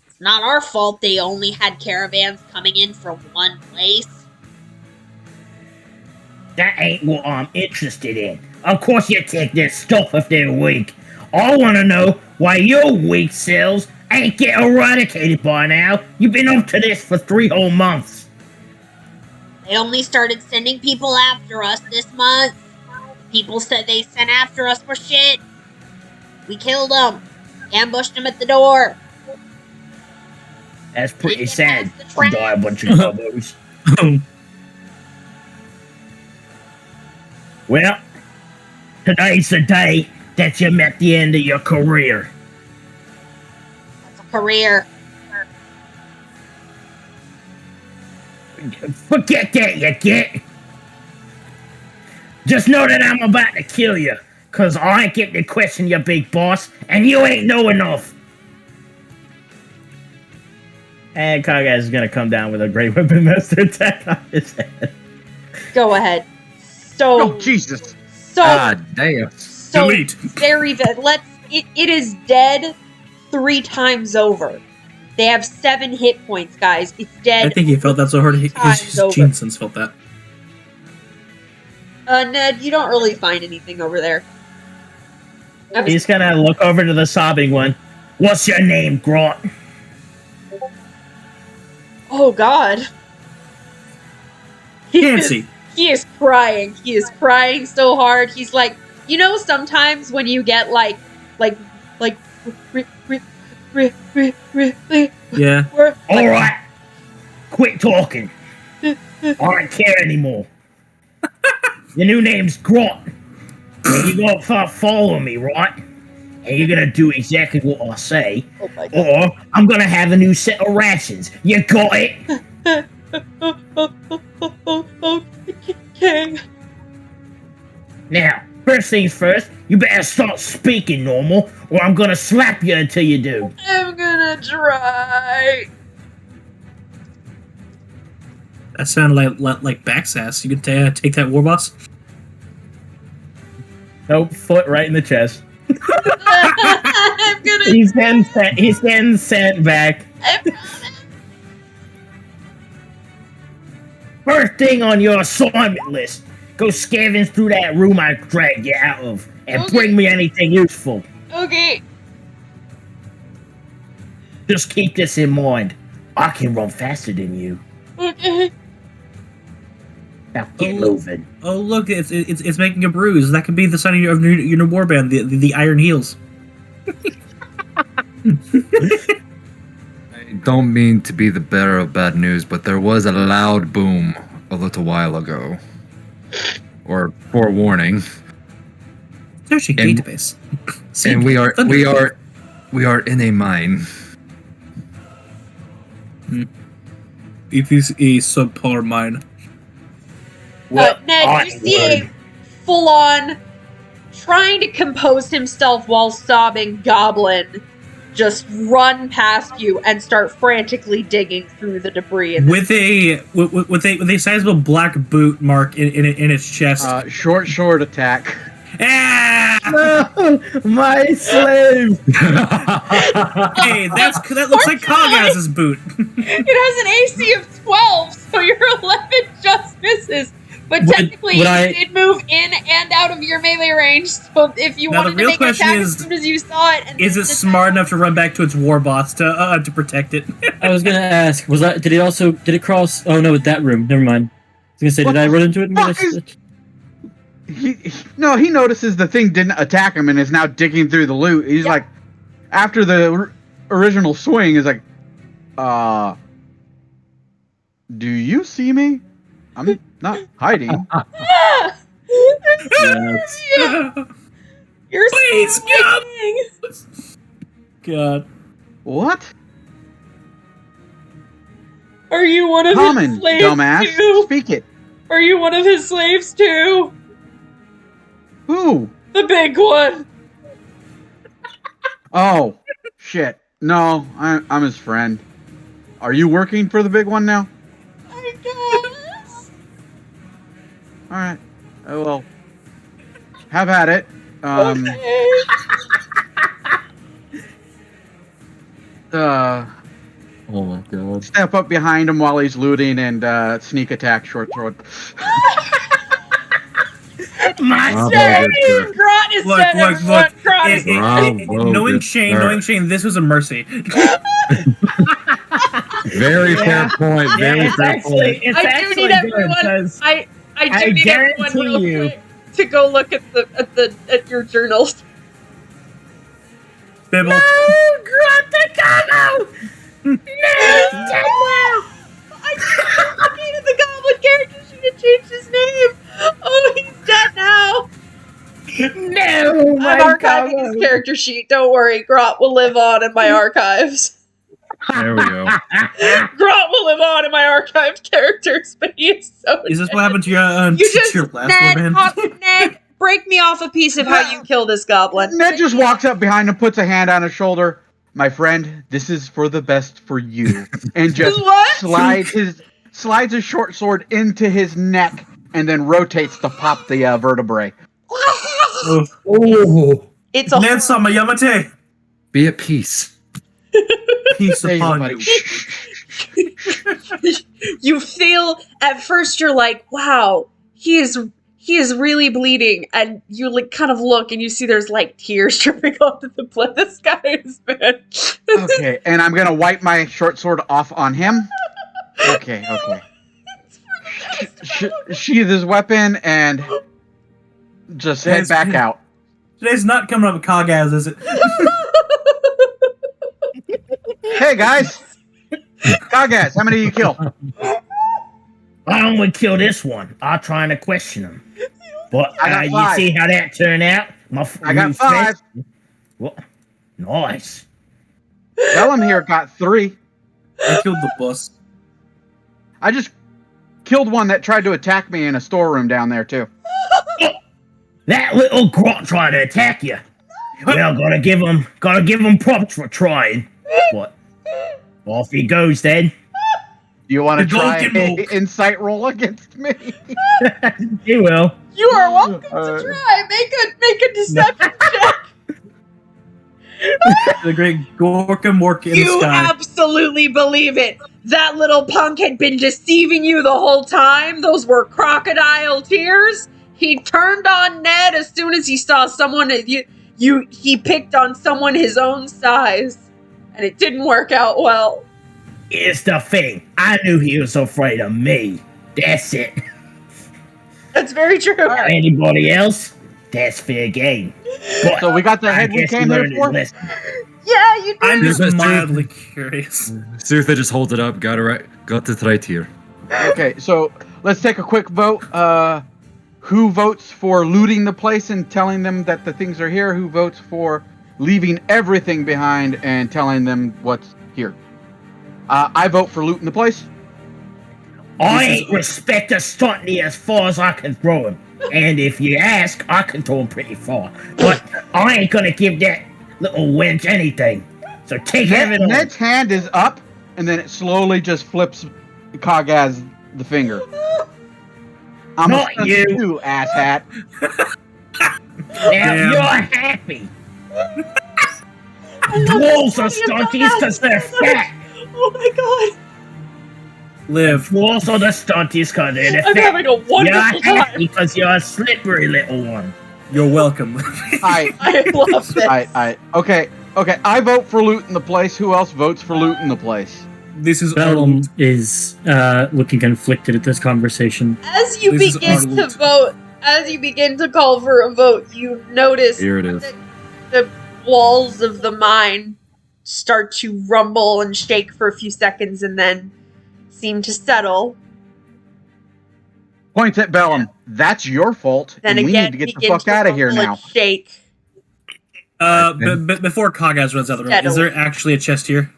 It's not our fault they only had caravans coming in from one place. That ain't what I'm interested in. Of course you take their stuff if they're weak. I want to know why your weak cells ain't get eradicated by now. You've been up to this for 3 whole months. They only started sending people after us this month. People said they sent after us for shit. We killed them. Ambushed them at the door. That's pretty Didn't get sad. past the You die a bunch of gobos. Well, today's the day that you met the end of your career. That's a career. Forget that, you get. Just know that I'm about to kill you, cause I ain't getting to question your big boss, and you ain't know enough. And Kagas is gonna come down with a Great Weapon Master attack on his head. Go ahead. So, Oh, Jesus. so, God damn. so Delete. very dead. It is dead 3 times over. They have 7 hit points, guys. It's dead. I think he felt that so hard. His Time's over. gene sense felt that. Ned, you don't really find anything over there. He's gonna look over to the sobbing one. What's your name, Grot? Oh God. Nancy. He is crying. He is crying so hard. He's like, you know, sometimes when you get like, Yeah. Alright. Quit talking. I don't care anymore. Your new name's Grot. And you gotta follow me, right? And you're gonna do exactly what I say. Oh my God. Or I'm gonna have a new set of rations. You got it? Okay. Now, first things first, you better start speaking normal, or I'm gonna slap you until you do. I'm gonna try. That sounded like backsass. You can take that, war boss. Nope, foot right in the chest. I'm gonna. He's getting sent back. First thing on your assignment list, go scavenge through that room I dragged you out of, and Okay. bring me anything useful. Okay. Just keep this in mind. I can run faster than you. Okay. Now get moving. Oh look, it's making a bruise. That could be the sign of your new warband, the Iron Heels. I don't mean to be the bearer of bad news, but there was a loud boom a little while ago. Or forewarning. Searching And- database. And we are in a mine. It is a subpar mine. Ned, you see a full-on, trying to compose himself while sobbing goblin just run past you and start frantically digging through the debris. In With a sizable black boot mark in its chest. Short attack. Ah! My slave! Hey, that looks like Kagaz's boot. It has an AC of 12, so your 11 just misses. But technically, would you I- did move in and out of your melee range, so if you Now, the wanted to real make an question attack is, as soon as you saw it... And Is it smart enough to run back to its war boss to protect it? I was gonna ask, did it cross? Oh no, that room. Never mind. I was gonna say, did I run into it? fuck is- He notices the thing didn't attack him and is now digging through the loot. He's like, after the original swing, is like, do you see me? I'm not hiding. You're Please, swinging. God. What? Are you one of Common, his slaves dumbass. too? Speak it. Are you one of his slaves too? Who? The big one. Oh, shit. No, I'm his friend. Are you working for the big one now? I guess. All right. Well, have at it. Oh my god. Step up behind him while he's looting and sneak attack short sword. My Bravo, son! good sir. Grot is Look, dead, look, everyone. look. Grot is Bravo, knowing good Shane, sir. this was a mercy. Very fair point. Very it's fair actually, point. it's I do actually need good everyone. because I I do need everyone guarantee real you- quick to go look at your journals. Bibble. Grant the Cargo! No, Telmora! I needed the goblin character sheet to change his name. Oh, he's dead now. No, my I'm archiving his Cargo! character sheet. Don't worry, Grot will live on in my archives. There we go. Grot will live on in my archived characters, but he is so. Is this dead. what happened to your You to just your last Ned, one, Ned, break me off a piece of how you kill this goblin. Ned just walks up behind him, puts a hand on his shoulder. My friend, this is for the best for you, and just What? slides his short sword into his neck, and then rotates to pop the vertebrae. Oh, It's a Ned Sama Yamate. Be at peace. Peace There you go, upon buddy. you. You feel at first you're like, wow, he is really bleeding, and you like kind of look and you see there's like tears dripping off the blood. This guy is bad. Okay, and I'm gonna wipe my short sword off on him. Okay. Sheath his weapon and just head back out. Today's not coming up with Kagaz, is it? Hey guys, Kagas, how many did you kill? I only kill this one. I'll try and question him. But I got you five. see how that turned out? I got 5. What? Nice. Bellum here got 3. I killed the boss. I just killed one that tried to attack me in a storeroom down there too. That little grot tried to attack you. Well, gotta give him props for trying. What? Off he goes then. Do you want to The try Golden an Oak. insight roll against me? He will. You are welcome to try. Make a deception check. The great Gorka Mork in the You sky. absolutely believe it. That little punk had been deceiving you the whole time. Those were crocodile tears. He turned on Ned as soon as he saw someone. He picked on someone his own size, and it didn't work out well. Here's the thing. I knew he was afraid of me. That's it. That's very true. Anybody else? That's fair game. But So we got the I head we guess he came here learned his for? lesson. Yeah, you did. I'm just That's true. mildly curious. Sutha just holds it up. Got it right here. Okay, so let's take a quick vote. Who votes for looting the place and telling them that the things are here? Who votes for leaving everything behind and telling them what's here? I vote for looting the place. I ain't respect a stunty as far as I can throw him. And if you ask, I can throw him pretty far. But I ain't gonna give that little wench anything. So take everything. Ned's hand is up, and then it slowly just flips Kagaz the finger. I'm Not a you. too, asshat. Now Damn. you're happy. Dwarves are stunties because they're fat. Oh my god. Live. Dwarves are the stunties because they're I'm fat. having a You're wonderful happy time. because you're a slippery little one. You're welcome. I love this. Okay. I vote for looting the place. Who else votes for looting the place? This is Bellum is looking conflicted at this conversation. As you This is begin our to loot. vote, as you begin to call for a vote, you notice Here it is. that the walls of the mine start to rumble and shake for a few seconds and then seem to settle. Points at Bellum. That's your fault. Then and we again, need to get the begin fuck to out of here rumble now. and shake. But before Kagaz runs out the room, is there actually a chest here?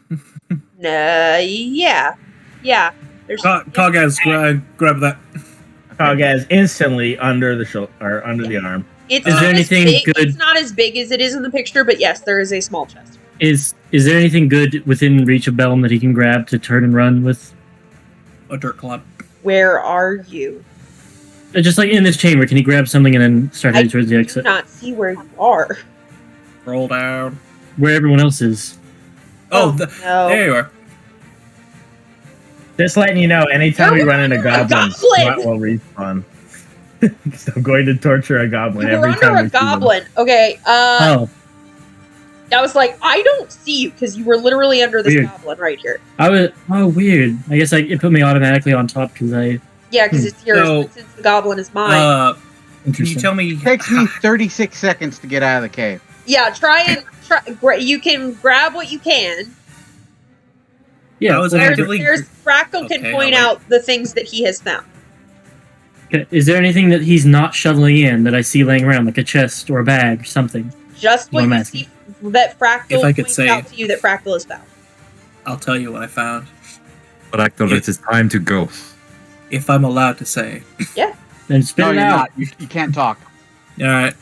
Yeah. There's Kagaz, grab that. Kagaz instantly under the shoulder or under the arm. It's Is not there as anything big, good- It's not as big as it is in the picture, but yes, there is a small chest. Is there anything good within reach of Bellum that he can grab to turn and run with? A dirt clod. Where are you? just like in this chamber, can he grab something and then start heading towards the do exit? not see where you are. Roll down. Where everyone else is. Oh, no. there you are. Just letting you know, anytime You're we run into under a goblins, goblin! SWAT will respawn. So I'm going to torture a goblin You were every time under we a see them. goblin. Okay, Oh, I was like, I don't see you because you were literally under this Weird. goblin right here. I was. Oh, weird. I guess it put me automatically on top because I. Yeah, because it's yours. So, but since the goblin is mine. Can you Interesting. tell me? It takes me 36 seconds to get out of the cave. Yeah, try. You can grab what you can. Yeah. I was well, actively- There's Fractal can Okay, point I'll wait. out the things that he has found. okay, is there anything that he's not shoveling in that I see laying around, like a chest or a bag or something? Just what I'm you asking. see that Fractal If I could points say- out to you that Fractal has found. I'll tell you what I found. Fractal, it is time to go. If I'm allowed to say. Then spit No, it you're out. not. You can't talk. All right.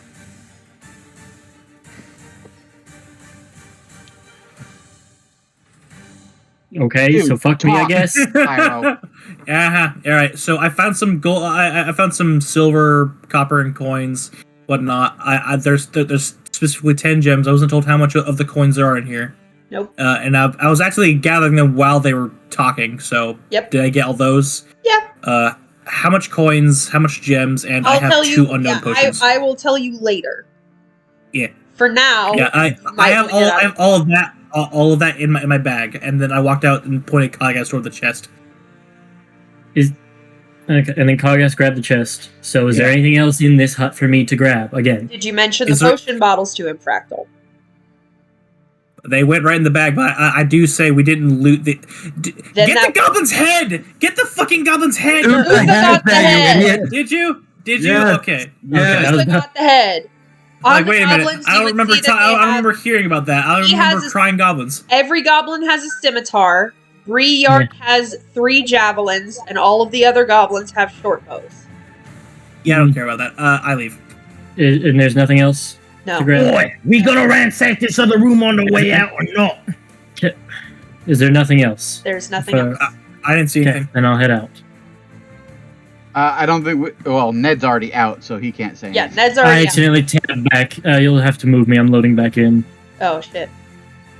Okay, Dude, so fuck me, I talk. guess. Pyro. All right. So I found some gold. I found some silver, copper, and coins, whatnot. There's specifically 10 gems. I wasn't told how much of the coins there are in here. Nope. And I was actually gathering them while they were talking. So Yep. did I get all those? Yeah. How much coins? How much gems? And I I'll have tell two you. unknown Yeah, potions. I will tell you later. Yeah. For now. Yeah, I might have wanna get out I have all of that in my bag, and then I walked out and pointed Kagas toward the chest. Okay, and then Kargas grabbed the chest. So is there Yeah. anything else in this hut for me to grab? Again. Did you mention Is the there- potion bottles to him, Fractal? They went right in the bag, but I do say we didn't loot the. Then Get that- the goblin's head! Get the fucking goblin's head! Dude, Who got the head? Did you? Did you? Yes. Okay. Yeah. that was- Who got the head? On Like, the wait a minute. goblins, I you don't would remember. see that I they don't have- remember hearing about that. I don't He has remember his- crying goblins. Every goblin has a scimitar. Bree-Yark has 3 javelins, and all of the other goblins have short bows. Yeah, I don't care about that. I leave. And there's nothing else No. to grab? Boy, we gonna ransack this other room on the way out or not? Is there nothing else? There's nothing Uh, else. I didn't see Okay, anything. then I'll head out. I don't think. Well, Ned's already out, so he can't say Yeah, anything. Ned's I already out. accidentally tapped back. You'll have to move me. I'm loading back in. Oh, shit.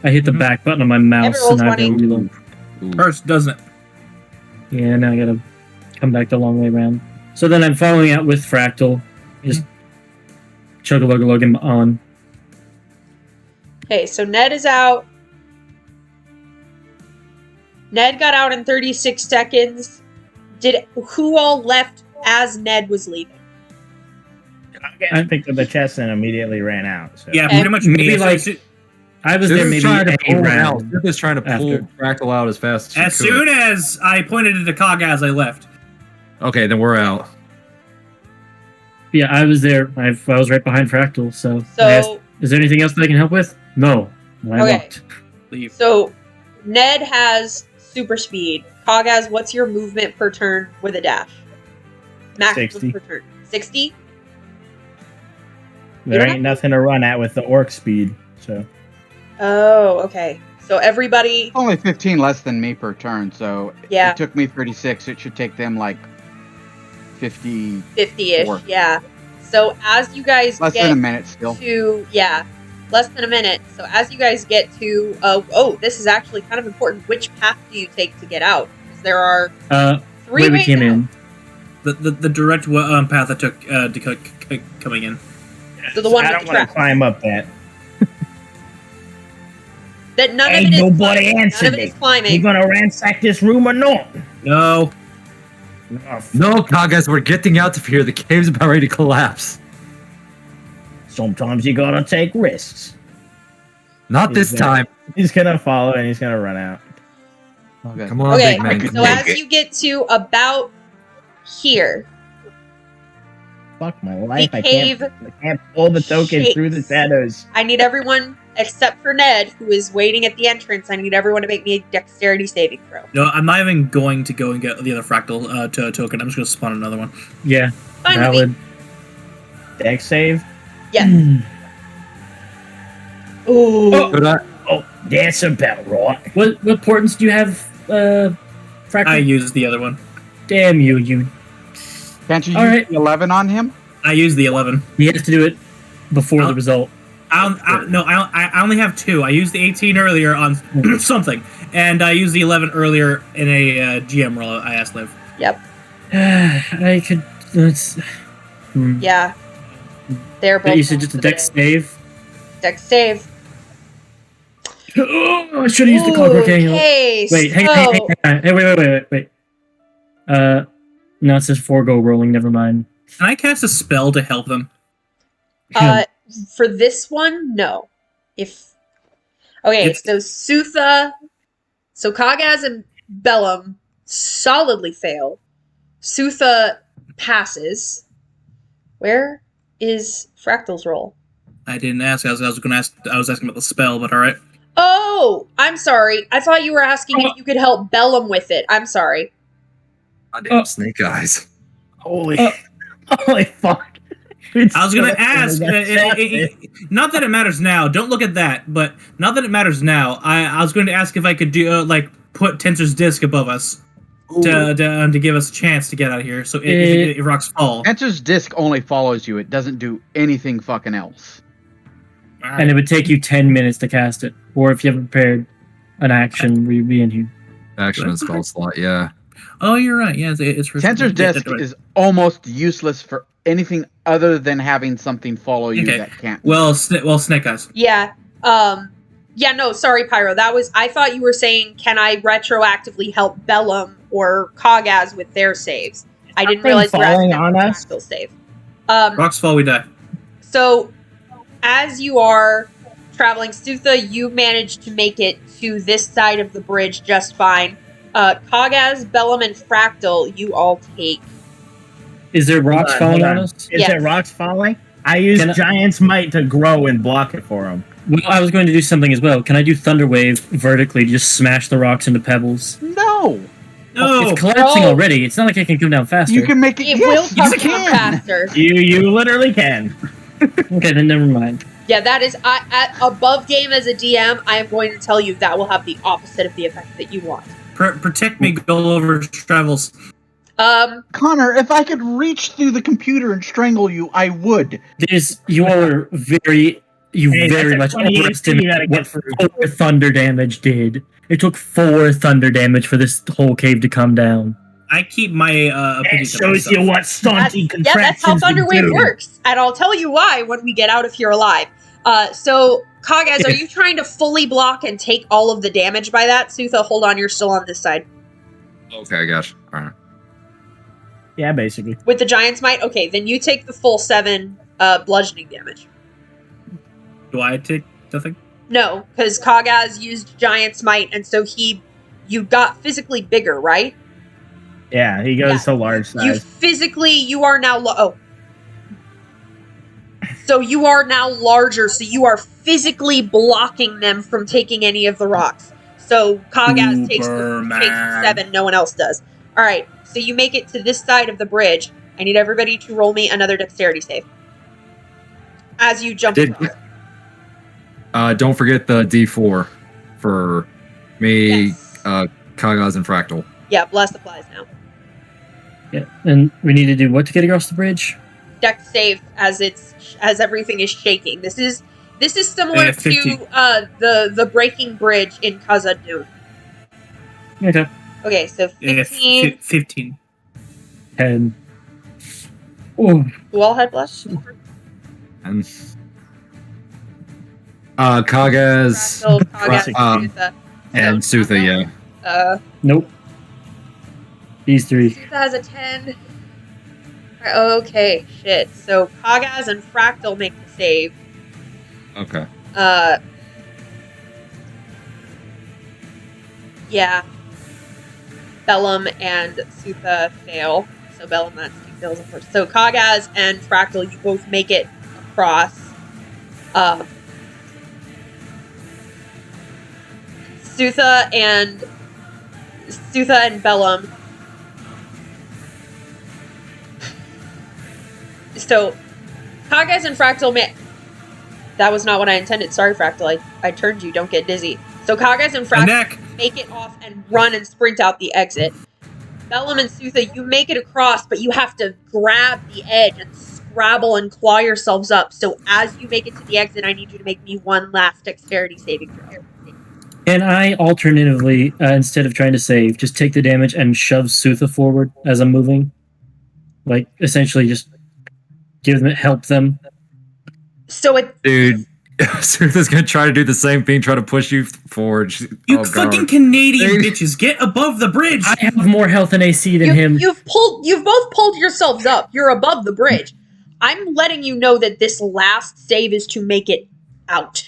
I hit the back button on my mouse Every roll's and I have to 20. reload. First, doesn't it? Yeah, now I gotta come back the long way around. So then I'm following out with Fractal. Just chug-a-lug-a-lug him on. Okay, so Ned is out. Ned got out in 36 seconds. Who all left as Ned was leaving? I picked up the chest and immediately ran out. So. Yeah, Okay. pretty much Maybe me. like I was there maybe trying to a pull him out. round. Sith is trying to pull after. Fractal out as fast as she As could. soon as I pointed it to Kagas, I left. Okay, then we're out. Yeah, I was there. I was right behind Fractal. So, I asked, So, is there anything else that I can help with? No. And I Okay. looked. Leave. so Ned has super speed. Kagaz, what's your movement per turn with a dash? Maximum 60. per turn. 60? There ain't nothing to run at with the orc speed. So Oh, okay. So everybody, Only 15 less than me per turn, so yeah, it took me 36. It should take them like 50, 50-ish, Four. yeah. So as you guys less get than a minute still. to, yeah, less than a minute. So as you guys get to, this is actually kind of important. Which path do you take to get out? 'Cause there are 3 Where we ways came out. in. The direct path I took coming in. So the one I with don't the want to trap. climb up that. That none Ain't of it is nobody climbing. answered None of it is me. You climbing. gonna ransack this room or not? No. Oh, No, Kagas, we're getting out of here. The cave's about ready to collapse. Sometimes you gotta take risks. Not this time. he's gonna follow and he's gonna run out. Okay. Come on, Okay, big man. so as you get to about here, Fuck my life! I cave can't pull the token shakes. through the shadows. I need everyone, except for Ned, who is waiting at the entrance, I need everyone to make me a dexterity saving throw. No, I'm not even going to go and get the other fractal token. I'm just going to spawn another one. Yeah, Fine with me. valid. Dex save. Yeah. Ooh. Oh, Could I- Oh, that's about right. What portents do you have, Fractal? I used the other one. Damn you, you Can't you All use right. the 11 on him? I used the 11. You have to do it before I'll- the result. I only have 2. I used the 18 earlier on something, and I used the 11 earlier in a GM roll. I asked Liv. Yep. I could. Let's. Yeah. They're both. You said just a dex save. Dex save. Oh, I should have used the clockwork angle. Okay. Wait, hang on. Hey, wait. No, it says forego rolling. Never mind. Can I cast a spell to help them? For this one, no. So Sutha, so Kagaz and Bellum solidly fail. Sutha passes. Where is Fractal's roll? I didn't ask. I was going to ask. I was asking about the spell, but all right. Oh, I'm sorry. I thought you were asking if you could help Bellum with it. I'm sorry. Goddamn snake eyes. Holy fuck. I was going to ask. Not that it matters now. Don't look at that. But not that it matters now. I was going to ask if I could do put Tensor's disc above us to give us a chance to get out of here. So if rocks fall, Tensor's disc only follows you. It doesn't do anything fucking else. And it would take you 10 minutes to cast it, or if you haven't prepared an action, where you'd be in here. Action and spell slot, yeah. Oh, you're right. Yeah, it's Tensor's disc is almost useless for anything other than having something follow you that can't. Well, Snake Eyes. Yeah. No, sorry, Pyro. I thought you were saying, can I retroactively help Bellum or Kagaz with their saves? I didn't realize you were asking on us. Fractal save. Rocks fall, we die. So, as you are traveling, Sutha, you managed to make it to this side of the bridge just fine. Kagaz, Bellum, and Fractal, you all take. Is there rocks falling on us? Is there rocks falling? I used Giant's Might to grow and block it for him. Well, I was going to do something as well. Can I do Thunder Wave vertically to just smash the rocks into pebbles? No! No! It's collapsing already. It's not like I can come down faster. You can make it. It Yes, will come you down can. faster. You literally can. Okay, then never mind. Yeah, that is at above game as a DM. I am going to tell you that will have the opposite of the effect that you want. Protect me, Gulliver's Travels. Connor, if I could reach through the computer and strangle you, I would. You are very much overestimated what 4 thunder damage did. It took 4 thunder damage for this whole cave to come down. I keep my opinion It to shows myself. you what staunting contractions that's how Thunder Wave do. works, and I'll tell you why when we get out of here alive. So, Kagaz, are you trying to fully block and take all of the damage by that? Sutha, hold on, you're still on this side. Okay, I got you. All right. Yeah, basically. With the Giant's Might? Okay, then you take the full 7 bludgeoning damage. Do I take nothing? No, because Kagaz used Giant's Might, and so you got physically bigger, right? Yeah, he goes to large size. You are now so you are now larger, so you are physically blocking them from taking any of the rocks. So Kagaz takes the 7, no one else does. Alright, so you make it to this side of the bridge. I need everybody to roll me another dexterity save. As you jump across. Don't forget the D4 for me, Yes. Kagaz, and Fractal. Yeah, bless applies now. Yeah, and we need to do what to get across the bridge? Dex save as everything is shaking. This is similar 15. to the breaking bridge in Khazad-dûm. Okay. Okay, so 15. 15. 10. Oh, Who all had bless? And Kagaz Fractal, Kagaz, Sutha. and Sutha, yeah. nope. These 3. Sutha has a 10. Okay, shit. So Kagaz and Fractal make the save. Okay. Yeah. Bellum and Sutha fail. So Bellum, that's 2 fails, of course. So Kagaz and Fractal, you both make it across. Sutha and Bellum. So, Kagaz and Fractal that was not what I intended. Sorry, Fractal. I turned you. Don't get dizzy. So Kagaz and Fractal make it off and run and sprint out the exit. Bellum and Sutha, you make it across, but you have to grab the edge and scrabble and claw yourselves up. So as you make it to the exit, I need you to make me one last dexterity saving throw. And I alternatively, instead of trying to save, just take the damage and shove Sutha forward as I'm moving. Like, essentially just help them. So it... Dude, Sutha's gonna try to do the same thing, try to push you forward. You fucking Canadian bitches, get above the bridge! I have more health and AC than him. You've both pulled yourselves up. You're above the bridge. I'm letting you know that this last save is to make it out.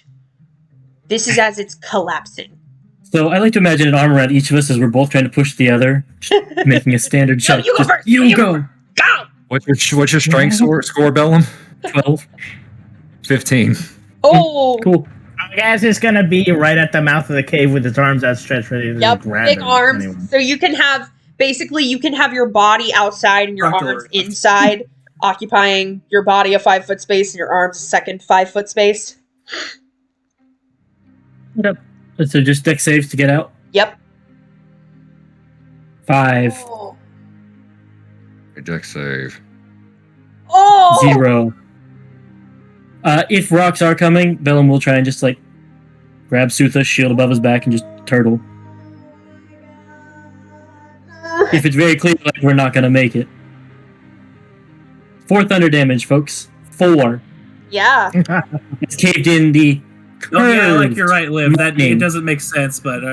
This is as it's collapsing. So I like to imagine an arm around each of us as we're both trying to push the other, making a standard check. You go first. You go. Go. What's your strength score, Bellum? 12. 15. Oh. Cool. I guess it's gonna be right at the mouth of the cave with its arms outstretched, ready to grab big him. arms. Anyway. So you can have your body outside and your arms inside, occupying your body a 5 foot space and your arms a second 5 foot space. Yep. So just deck saves to get out. Yep. 5. Oh. Deck save. Oh. 0. If rocks are coming, Bellum will try and just like grab Sutha's shield above his back and just turtle. If it's very clear, like we're not gonna make it. 4 thunder damage, folks. 4. Yeah. It's caved in the. Oh yeah, like you're right, Liv. That lightning. it doesn't make sense, but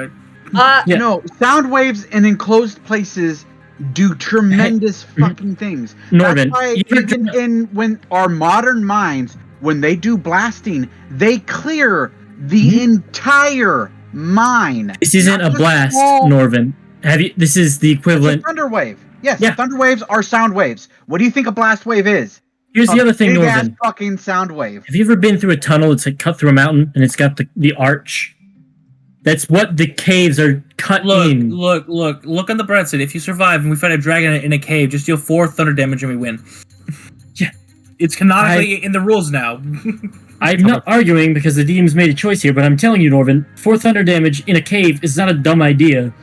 Yeah. No, sound waves in enclosed places do tremendous fucking things. Norman, That's why you're even when our modern minds, when they do blasting, they clear the entire mine. This isn't Not a just blast, small- Norvin. This is the It's a equivalent. thunder wave. Yes, Yeah. thunder waves are sound waves. What do you think a blast wave is? Here's the other thing, Big-ass Norvin. fucking sound wave. Have you ever been through a tunnel that's like cut through a mountain and it's got the arch? That's what the caves are cut in. look on the bright side. If you survive and we fight a dragon in a cave, just deal 4 thunder damage and we win. Yeah. It's canonically in the rules now. I'm not arguing because the DM's made a choice here, but I'm telling you, Norvin, 4 thunder damage in a cave is not a dumb idea.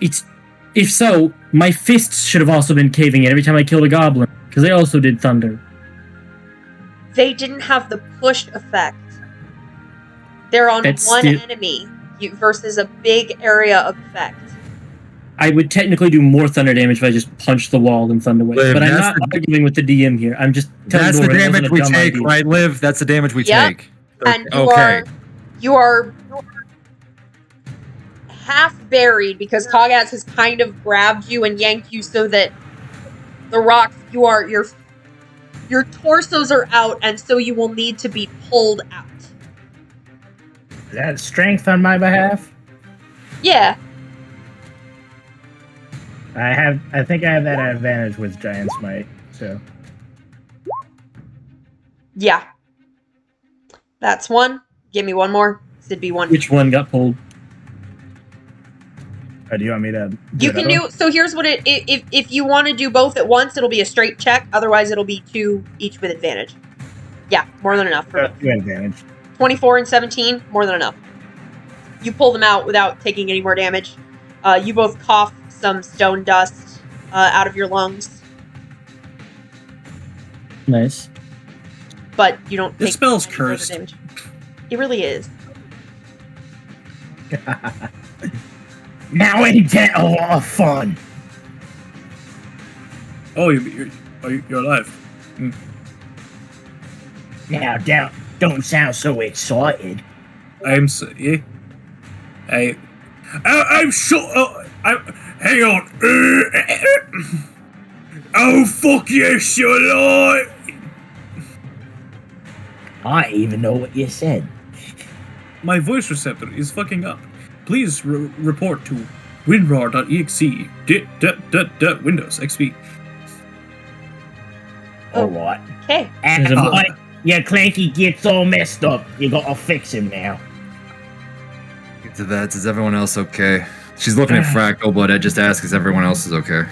If so, my fists should have also been caving in every time I killed a goblin, because they also did thunder. They didn't have the push effect. They're on That's one still- enemy versus a big area of effect. I would technically do more thunder damage if I just punched the wall than thunder wave. Liv, But I'm that's not the- arguing with the DM here. I'm just telling That's the Norvin it wasn't damage a we dumb take, idea. right, Liv? That's the damage we Yep. take. And Okay. you are half buried because Kagaz has kind of grabbed you and yanked you so that the rocks your torsos are out, and so you will need to be pulled out. Is that strength on my behalf? Yeah. I think I have that advantage with Giant Smite, so. Yeah. That's one. Give me one more. It'd be one. Which one got pulled? Do you want me to? You can do. So here's what if you want to do both at once, it'll be a straight check. Otherwise, it'll be 2 each with advantage. Yeah, more than enough. For 2 advantage. 24 and 17, more than enough. You pull them out without taking any more damage. You both cough some stone dust out of your lungs, Nice. but you don't. This take spell's any further cursed. damage. It really is. Now ain't that a lot of fun? Oh, you're alive. Now, don't sound so excited. I'm sure. Hang on. Oh fuck yes, you're alive. I ain't even know what you said. My voice receptor is fucking up. Please report to winrar.exe. Windows XP. Alright. Okay. And There's a- when your Clanky gets all messed up, you gotta fix him now. Get to that. Is everyone else okay? She's looking at Fractal, but I just ask, is everyone else is okay?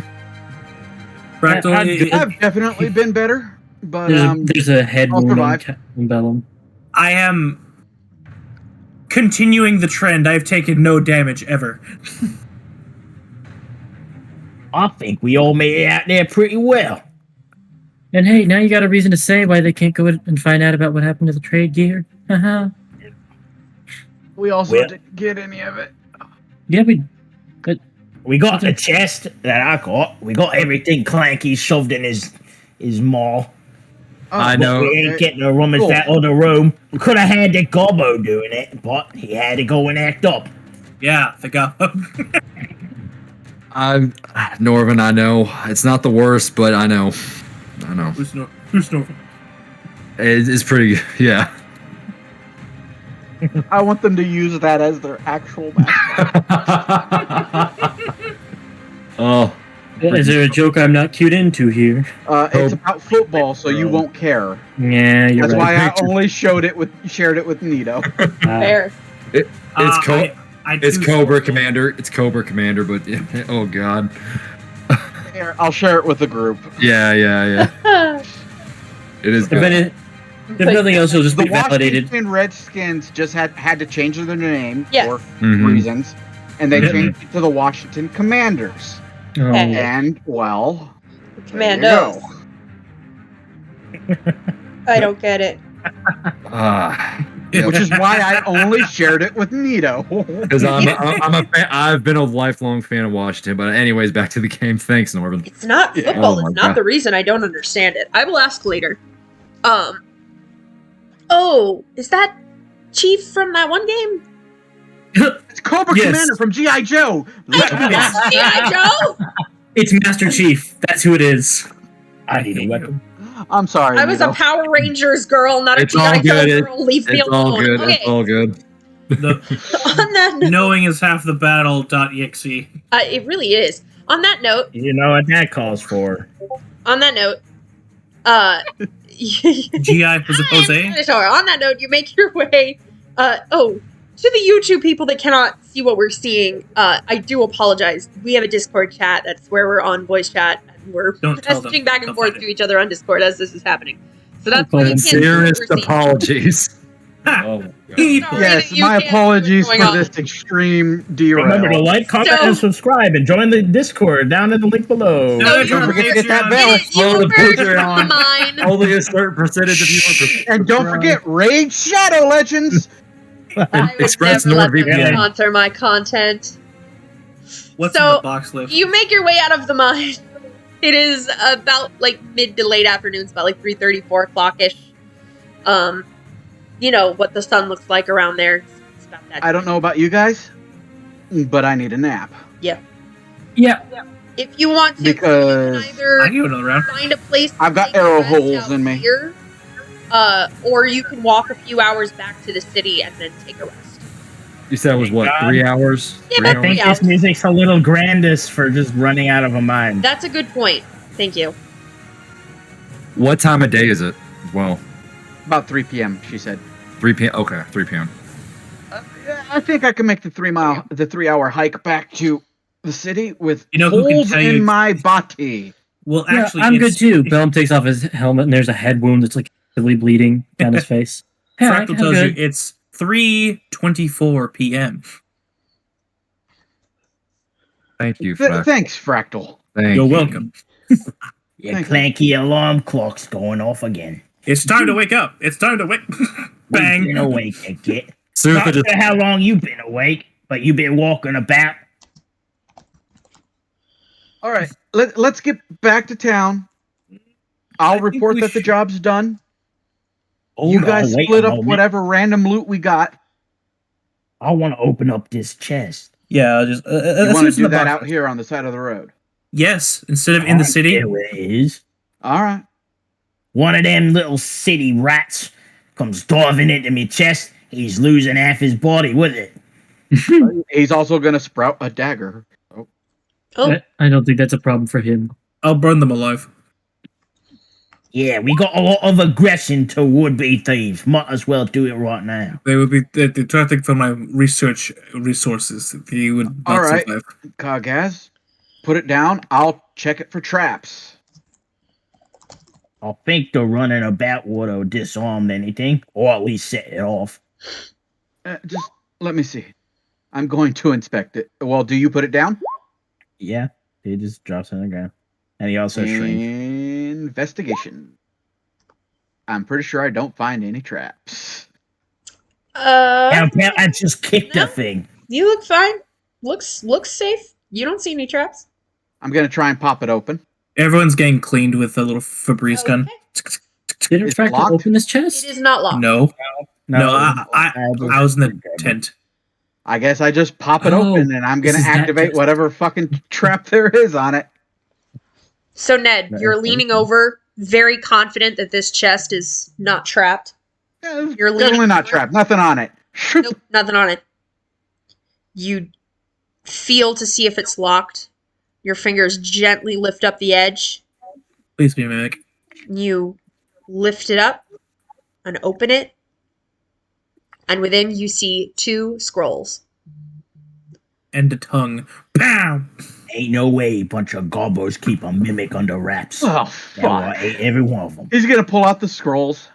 Fractal. I've definitely been better, but There's a head I'll wound on survive. Captain Bellum. I am continuing the trend. I've taken no damage ever. I think we all made it out there pretty well. And hey, now you got a reason to say why they can't go and find out about what happened to the trade gear. Haha. We also Well- didn't get any of it. Yeah, We got the chest that I got. We got everything Clanky shoved in his maw. Oh, I know. We ain't okay. getting to rummage Cool. that other room. We could have had the gobbo doing it, but he had to go and act up. Yeah, the guy. I'm Norvin. I know it's not the worst, but I know. Who's Norman? It's pretty. Yeah. I want them to use that as their actual mascot. Oh, is there a joke I'm not cued into here? It's about football, so you won't care. Yeah, you're That's right. why I only shared it with Nito. Fair. it's It's Cobra Commander. It's Cobra Commander, but oh god. Here, I'll share it with the group. Yeah. It is If, good. if nothing else, it'll just The be validated. Washington Redskins just had to change their name Yes. for Mhm. reasons, and they Yeah. changed it to the Washington Commanders. Oh, Okay. And well, Commandos. I don't get it. Yeah. which is why I only shared it with Nito. Because I'm a fan. I've been a lifelong fan of Washington. But anyways, back to the game. Thanks, Norvin. It's not Yeah. football. Oh my It's not God. the reason I don't understand it. I will ask later. Oh, is that Chief from that one game? It's Cobra Yes. Commander from G.I. Joe. It's G.I. Joe. it's Master Chief. That's who it is. I need a weapon. I'm sorry. I was a Nito. Power Rangers girl, not a It's all G.I. Joe good. girl. Leave me It's all alone. good. Okay. It's all good. On that note, Knowing is half the battle.exe. it really is. On that note, You know what that calls for. GI was a Jose. Sure. On that note, you make your way. To the YouTube people that cannot see what we're seeing, I do apologize. We have a Discord chat. That's where we're on voice chat, and we're Don't tell them. messaging back and They'll forth find to it. each other on Discord as this is happening. So that's why you can't see what Sincerest we're seeing. apologies. Ha! Oh my god. People. Sorry Yes, that you my can't see what's apologies going for on. this extreme derail. Remember to like, comment, So- and subscribe, and join the Discord down in the link below. No, So Don't forget to hit that Patreon. bell. You Follow the heard Patreon. from mine. Only a certain percentage of you And don't forget Raid Shadow Legends. I would Express never let them NordVPN. sponsor my content. What's So, in the box list? You make your way out of the mine. It is about like mid to late afternoon. It's about like 3:30, 4 o'clock ish. You know what the sun looks like around there. It's about that. I don't know about you guys, but I need a nap. Yeah. If you want to, Because you can I either can go another round. find a place. to I've got take a arrow rest holes out in me. here, or you can walk a few hours back to the city and then take a rest. You said it was what, God. 3 hours? Yeah, 3 about I hours? think hours. this music's a little grandest for just running out of a mind. That's a good point. Thank you. What time of day is it? Well, about 3 p.m. She said. 3 p.m. Okay, 3 p.m. I think I can make the 3-hour hike back to the city with You know who can holes tell in you- my body. Well, Yeah, actually, I'm good it's- too. Bellum takes off his helmet, and there's a head wound that's like actively bleeding down his face. Yeah, Fractal I'm tells good. you it's 3:24 p.m. Thank you for that. Thanks, Fractal. Thank You're you. welcome. Your Thank you. clanky alarm clock's going off again. It's time to wake up. It's time to wake. We've been Bang. awake, you get. Sutha Not just sure how long you've been awake, but you've been walking about. All right, let's get back to town. I'll think report we that the should- job's done. Hold You on, guys wait split a up moment. whatever random loot we got. I want to open up this chest. Yeah, I'll just. You let's want to use do the that box. out here on the side of the road. Yes, instead of in the city. There it is. All right. One of them little city rats comes diving into me chest. He's losing half his body with it. He's also going to sprout a dagger. Oh, I don't think that's a problem for him. I'll burn them alive. Yeah, we got a lot of aggression to would-be thieves. Might as well do it right now. They would be detracting from my research resources. They would not All right. survive. Kagaz, put it down. I'll check it for traps. I think the running about would have disarmed anything, or at least set it off. Just let me see. I'm going to inspect it. Well, do you put it down? Yeah. He just drops on the ground, and he also shrinks. Investigation. I'm pretty sure I don't find any traps. I just kicked No. the thing. You look fine. Looks safe. You don't see any traps. I'm gonna try and pop it open. Everyone's getting cleaned with a little Febreze gun. Did It's Fractal locked? open this It chest? is not locked. No, I just- was in the tent. I guess I just pop it Oh, open and I'm this gonna is that activate chest. whatever fucking trap there is on it. So Ned, No, you're it's leaning open. over, very confident that this chest is not trapped. Yeah, it's You're leaning definitely not over. trapped. Nothing on it. Nope, nothing on it. You feel to see if it's locked. Your fingers gently lift up the edge. Please be a mimic. You lift it up and open it. And within you see 2 scrolls. And a tongue. Pow! Ain't no way bunch of gobos keep a mimic under wraps. Oh That one fuck! ate every one of them. He's gonna pull out the scrolls.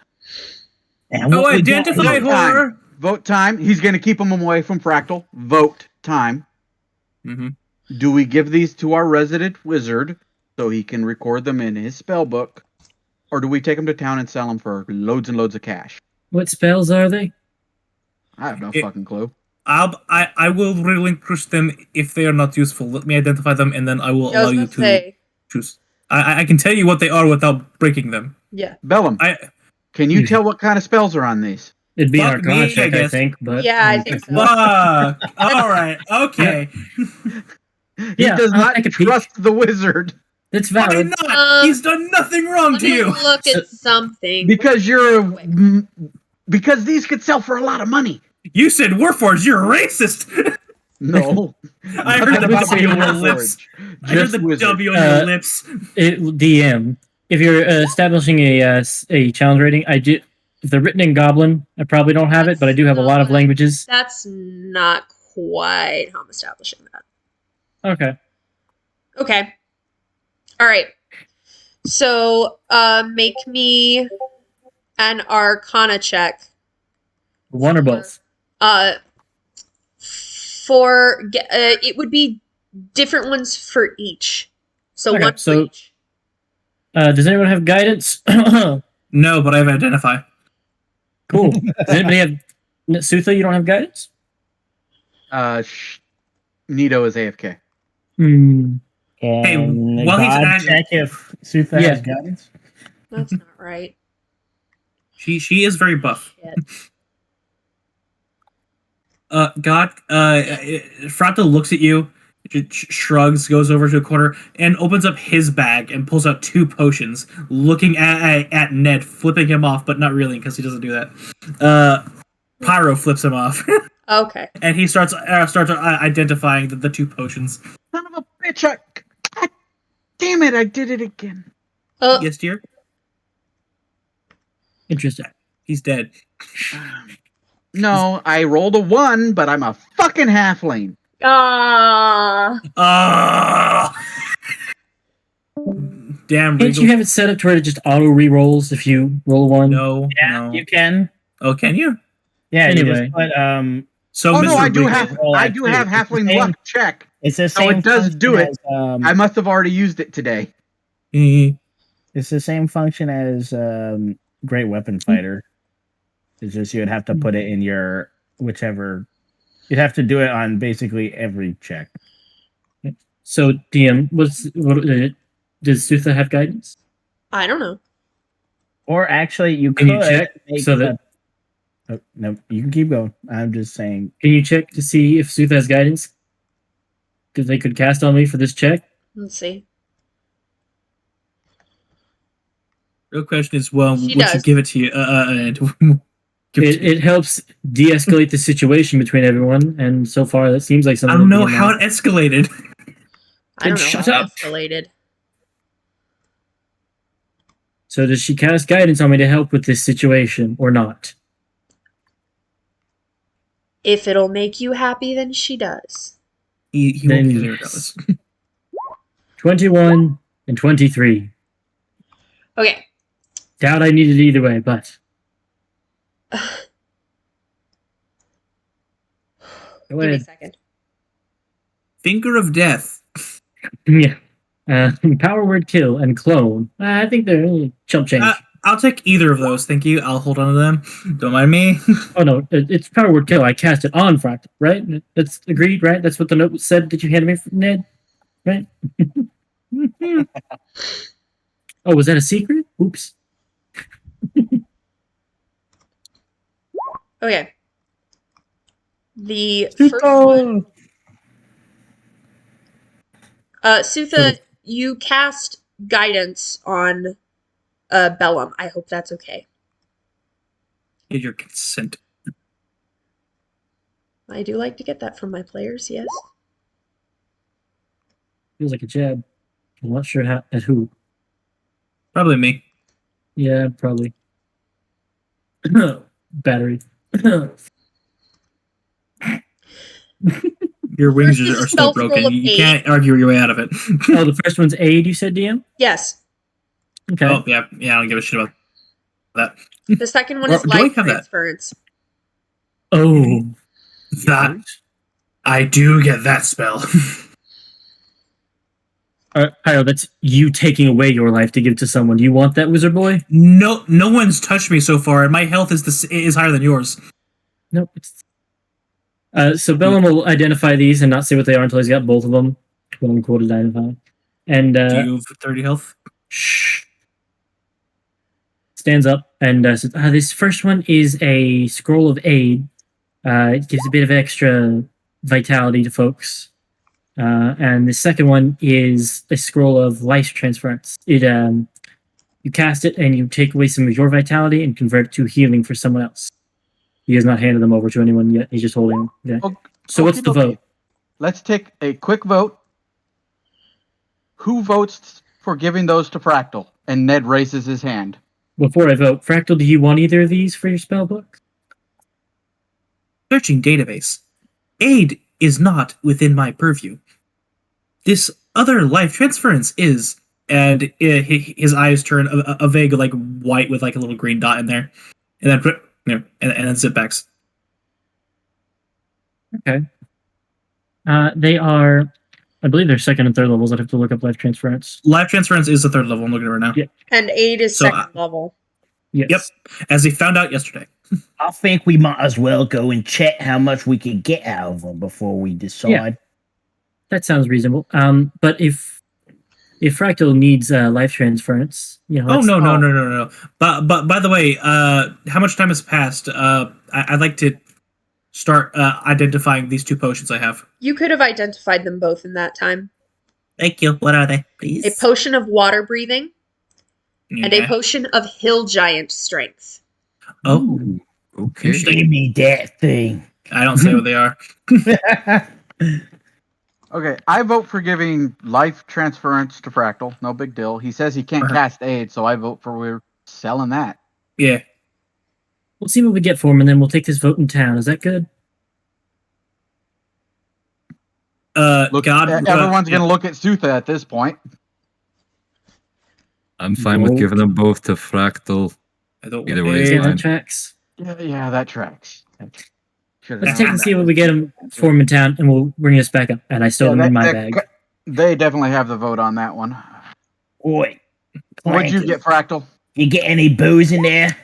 And Oh, what we got identify here- horror! Vote time. He's gonna keep them away from Fractal. Vote time. Mm-hmm. Do we give these to our resident wizard so he can record them in his spell book, or do we take them to town and sell them for loads and loads of cash? What spells are they? I have no It- fucking clue. I will relinquish them if they are not useful. Let me identify them, and then I will I allow was you about to to say, choose. I can tell you what they are without breaking them. yeah. Bellum, I can you Yeah. tell what kind of spells are on these? It'd be an Fuck me, Arcana I check, I guess. think. But Yeah, I think so. fuck. All right. Okay. He Yeah, does I'll not take a peek. trust the wizard That's Why valid. not? He's done nothing wrong Let to me you. look at something. because these could sell for a lot of money. You said Warforged. You're a racist. No, I heard Nothing the about W being on your Warforged. lips. I heard Just the wizard. W on your Uh, lips. DM. If you're establishing a challenge rating, I do. If they're written in Goblin, I probably don't have it, but I do have a lot of languages. That's not quite how I'm establishing that. Okay. Okay. All right. So, make me an Arcana check. One or both. It would be different ones for each. So Okay, one for so- each. Does anyone have guidance? No, but I have identify. Cool. Does anybody have Sutha? You don't have guidance? Nito is AFK. Hmm. Can while he's God at- check if Sutha Yeah. has guidance? That's not right. She is very buff. Shit. God, Fractal looks at you, shrugs, goes over to a corner, and opens up his bag and pulls out 2 potions, looking at Ned, flipping him off, but not really, because he doesn't do that. Pyro flips him off, Okay. and he starts identifying the 2 potions. Son of a bitch! God damn it! I did it again. Yes, dear? Interesting. He's dead. No, I rolled a 1, but I'm a fucking halfling. Ah. Damn, Can't Regal. you have it set up to where it just auto re-rolls if you roll one? No, Yeah, no. you can. Oh, can you? Yeah, you Anyway. just put, So, Oh Mr. no, I do Regal, have roll I that do too. have It's the halfling same- luck check. it's the So same. it does function do it. as, I must have already used it today. it's the same function as Great Weapon Fighter. It's just you'd have to put it in your whichever. You'd have to do it on basically every check. So, DM, does Sutha have guidance? I don't know. Or actually, you Can could you check make so that- Oh, no, you can keep going. I'm just saying. Can you check to see if Sutha has guidance? Because they could cast on me for this check. Let's see. Real question is, well, She would she does. give it to you? Give it to you. It helps de-escalate the situation between everyone, and so far that seems like I something. don't that know the how amount- it escalated. I don't know. shut how it up. Escalated. So does she cast guidance on me to help with this situation or not? If it'll make you happy, then she does. He Then won't be there yes. regardless. 21 and 23. Okay. Doubt I need it either way, but go Give me a ahead. second. Finger of Death. Yeah. Power word kill and clone. I think they're chump change. I'll take either of those. Thank you. I'll hold on to them. Don't mind me. Oh no, it's power word kill. I cast it on Fractal, right? That's agreed, right? That's what the note said that you handed me, Ned, right? Oh, was that a secret? Oops. Okay. The first one. Sutha, you cast guidance on Bellum. I hope that's okay. Get your consent. I do like to get that from my players, yes. Feels like a jab. I'm not sure how at who. Probably me. Yeah, probably. Battery. Your wings First is a are still stealth roll broken. of You 8. can't argue your way out of it. Oh, the first one's aid, you said, DM? Yes. Okay. Oh, yeah. I don't give a shit about that. The second one Or is do I life have that? transference. Oh. That. I do get that spell. Pyro, that's you taking away your life to give to someone. Do you want that, wizard boy? No one's touched me so far, and my health is higher than yours. Nope. So Bellum will identify these and not say what they are until he's got both of them. Quote unquote identify. And Do you have 30 health? shh. Stands up and says, this first one is a scroll of aid. It gives a bit of extra vitality to folks. And the second one is a scroll of life transference. It you cast it and you take away some of your vitality and convert it to healing for someone else. He has not handed them over to anyone yet. He's just holding them. Yeah. So what's the vote? Let's take a quick vote. Who votes for giving those to Fractal? And Ned raises his hand. Before I vote, Fractal, do you want either of these for your spell book? Searching database. Aid is not within my purview. This other life transference is, and his eyes turn a vague like white with like a little green dot in there, and then and then zip backs. Okay. They are, I believe they're second and third levels. I'd have to look up life transference. Life transference is the third level. I'm looking at it right now. Yeah. And aid is So, second level. Yes. Yep, as he found out yesterday. I think we might as well go and check how much we can get out of them before we decide. Yeah. That sounds reasonable. But if Fractal needs life transference, you know. Oh no. But by the way, how much time has passed? I'd like to start identifying these two potions I have. You could have identified them both in that time. Thank you. What are they, please? A potion of water breathing and a Yeah. potion of hill giant strength. Oh, Okay. Give me that thing. I don't say what they are. Okay, I vote for giving life transference to Fractal. No big deal. He says he can't cast aid, so I vote for we're selling that. Yeah. We'll see what we get for him, and then we'll take this vote in town. Is that good? Look, God, everyone's going to look at Sutha at this point. I'm fine with giving them both to Fractal. I don't Either want way aid. is Yeah, fine. that tracks. Yeah, that tracks. Let's take and see what we get him for him in town, and we'll bring this back up. And I still have them in my bag. They definitely have the vote on that one. Oi. What'd you Clanky, get, Fractal? You get any booze in there?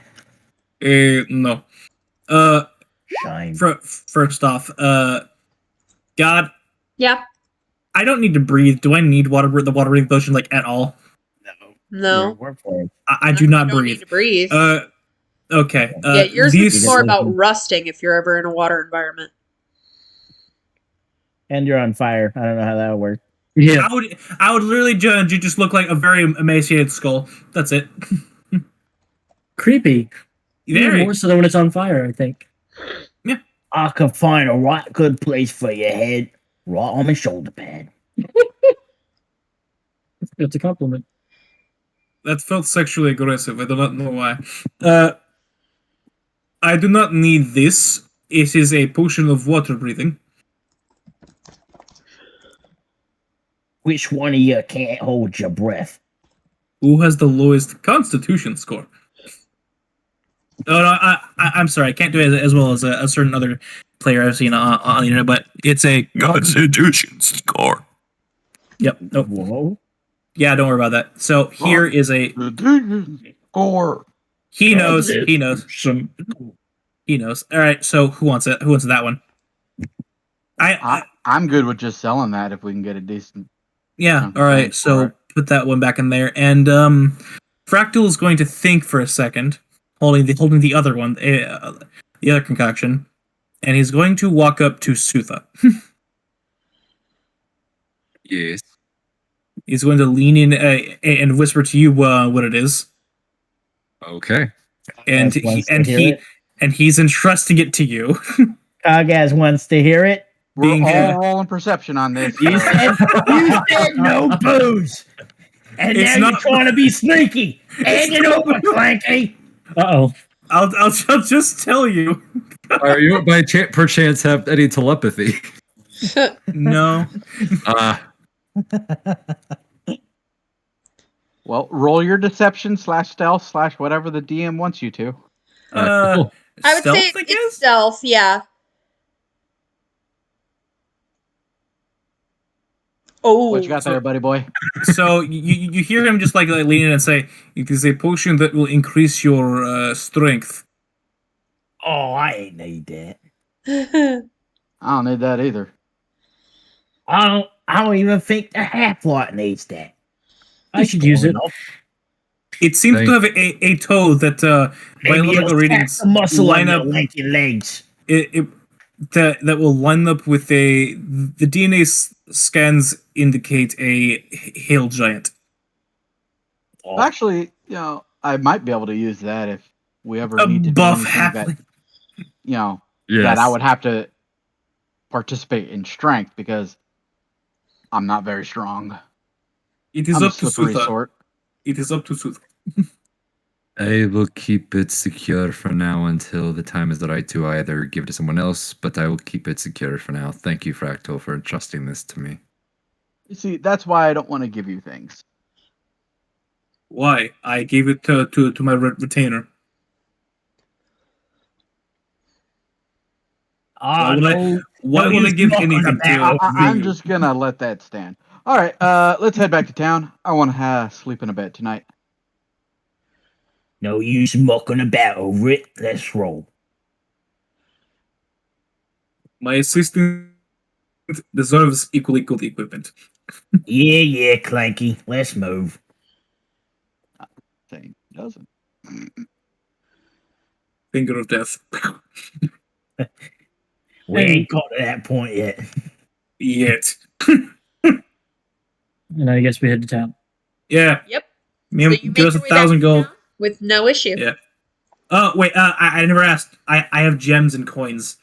No. Shame. First off, God, Yeah. I don't need to breathe. Do I need the water breathing potion like at all? No. Work for it. I do not You don't breathe. need to breathe. Okay. yeah, yours these is more about rusting if you're ever in a water environment. And you're on fire. I don't know how that would work. Yeah. I would literally judge you just look like a very emaciated skull. That's it. Creepy. Even Very. more so than when it's on fire, I think. I can find a right good place for your head, right on my shoulder pad. That's a compliment. That felt sexually aggressive. I do not know why. I do not need this. It is a potion of water breathing. Which one of you can't hold your breath? Who has the lowest Constitution score? Oh no, I'm sorry. I can't do it as well as a certain other player I've seen on the internet, but it's a Constitution score. Yep. Nope. Whoa. Yeah, don't worry about that. So here is a. Score. He knows. He knows. Some. He knows. All right. So who wants it? Who wants that one? I'm good with just selling that if we can get a decent. Yeah. chunk of All right. change for So it. put that one back in there, and Fractal is going to think for a second, holding the other one, the other concoction, and he's going to walk up to Sutha. Yes. He's going to lean in and whisper to you what it is, Okay. and Kagaz wants to hear it. he's entrusting it to you. Kagaz wants to hear it. We're being, all rolling perception on this. You said no booze. And It's now not- you're trying to be sneaky. Hand it over, Clanky. Uh-oh. I'll just tell you. Are you by perchance have any telepathy? No. Well, roll your deception /stealth / whatever the DM wants you to. Cool. I would Stealth, say I it's guess? stealth, yeah. Oh, What you got there, buddy boy? So you hear him just like lean in and say, "It is a potion that will increase your strength." Oh, I ain't need that. I don't need that either. I don't even think the half-light needs that. I should use it. It seems to have a toe that Maybe biological it'll readings tap the muscle line on up. your lanky legs. That will line up with the DNA scans indicate a hail giant. Oh, Actually, I might be able to use that if we ever A need to buff do anything that, halfling. that I would have to participate in strength because I'm not very strong. It is I'm a up to slippery Sutha. sort. It is up to Sutha. I will keep it secure for now until the time is right to either give it to someone else, but I will keep it secure for now. Thank you, Fractal, for entrusting this to me. You see, that's why I don't want to give you things. Why? I gave it to my retainer. I know. Why would I give anything to? I'm just gonna let that stand. All right, let's head back to town. I want to sleep in a bed tonight. No use mucking about over it. Let's roll. My assistant deserves equally good equipment. Yeah, Clanky. Let's move. Thing doesn't. Finger of death. We ain't got to that point yet. Yet. And I guess we head to town. Yeah. Yep. Me, So you give make us your way 1,000 back to gold. town with no issue. Yeah. Oh wait, I never asked. I have gems and coins.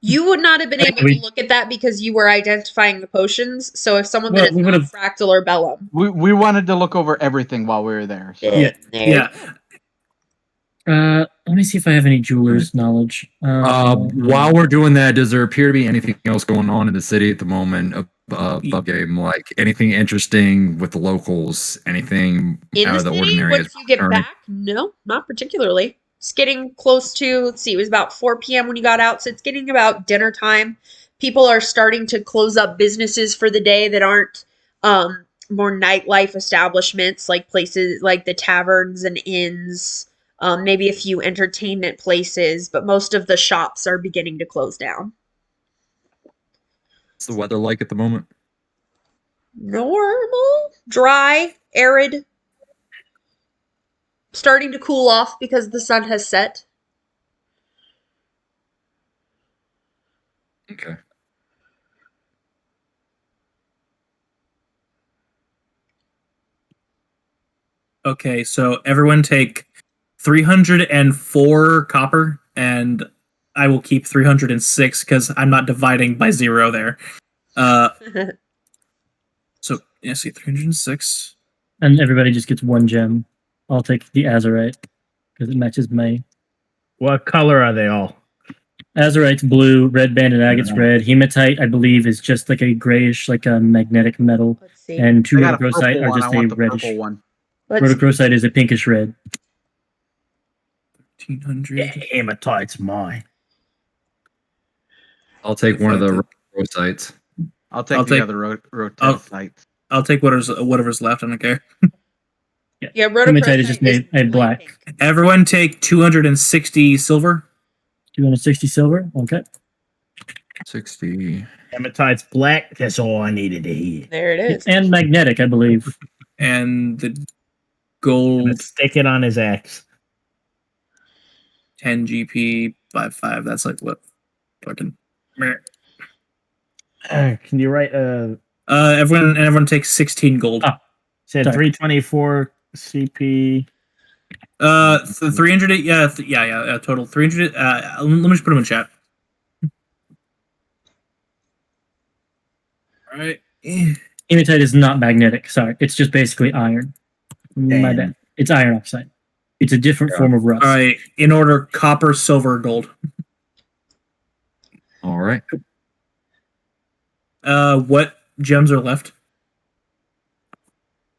You would not have been able we- to look at that because you were identifying the potions. So if someone Well, that is we not would've- Fractal or Bellum, We wanted to look over everything while we were there. So. Yeah. Let me see if I have any jeweler's knowledge. While we're doing that, does there appear to be anything else going on in the city at the moment above game? Like anything interesting with the locals? Anything in out the of the city, ordinary? once you get back, no, not particularly. It's getting close to, let's see, it was about 4 p.m. when you got out, so it's getting about dinner time. People are starting to close up businesses for the day that aren't more nightlife establishments, like places like the taverns and inns, maybe a few entertainment places, but most of the shops are beginning to close down. What's the weather like at the moment? Normal, dry, arid, starting to cool off because the sun has set. Okay. Okay, so everyone take 304 copper, and I will keep 306 because I'm not dividing by 0 there. So yeah, see 306. And everybody just gets one gem. I'll take the azurite because it matches my What color are they all? azurite's blue, red banded agate's red. Hematite, I believe, is just like a grayish, like a magnetic metal. Let's see. And two I got a rhodochrosite purple are one. just I a want the reddish. purple one. Let's see. Rhodochrosite is a pinkish red. 1300. Yeah, hematite's mine. I'll take one of the sites. I'll take the other rotel sites. I'll take whatever's left. I don't care. Yeah, Hematite is just made black. pink. Everyone take 260 silver. 260 silver. Okay. 60. Hematite's black. That's all I needed to hear. There it is. And magnetic, I believe. And the gold Let's stick it on his axe. 10 GP 5. That's like what? Fucking. Can you write Everyone takes 16 gold. said Sorry. 324 CP? 300. Yeah. Total 300. Let me just put them in chat. All right. Hematite is not magnetic. Sorry, it's just basically iron. My Damn. bad. It's iron oxide. It's a different form of rust. All right. In order: copper, silver, gold. All right. What gems are left?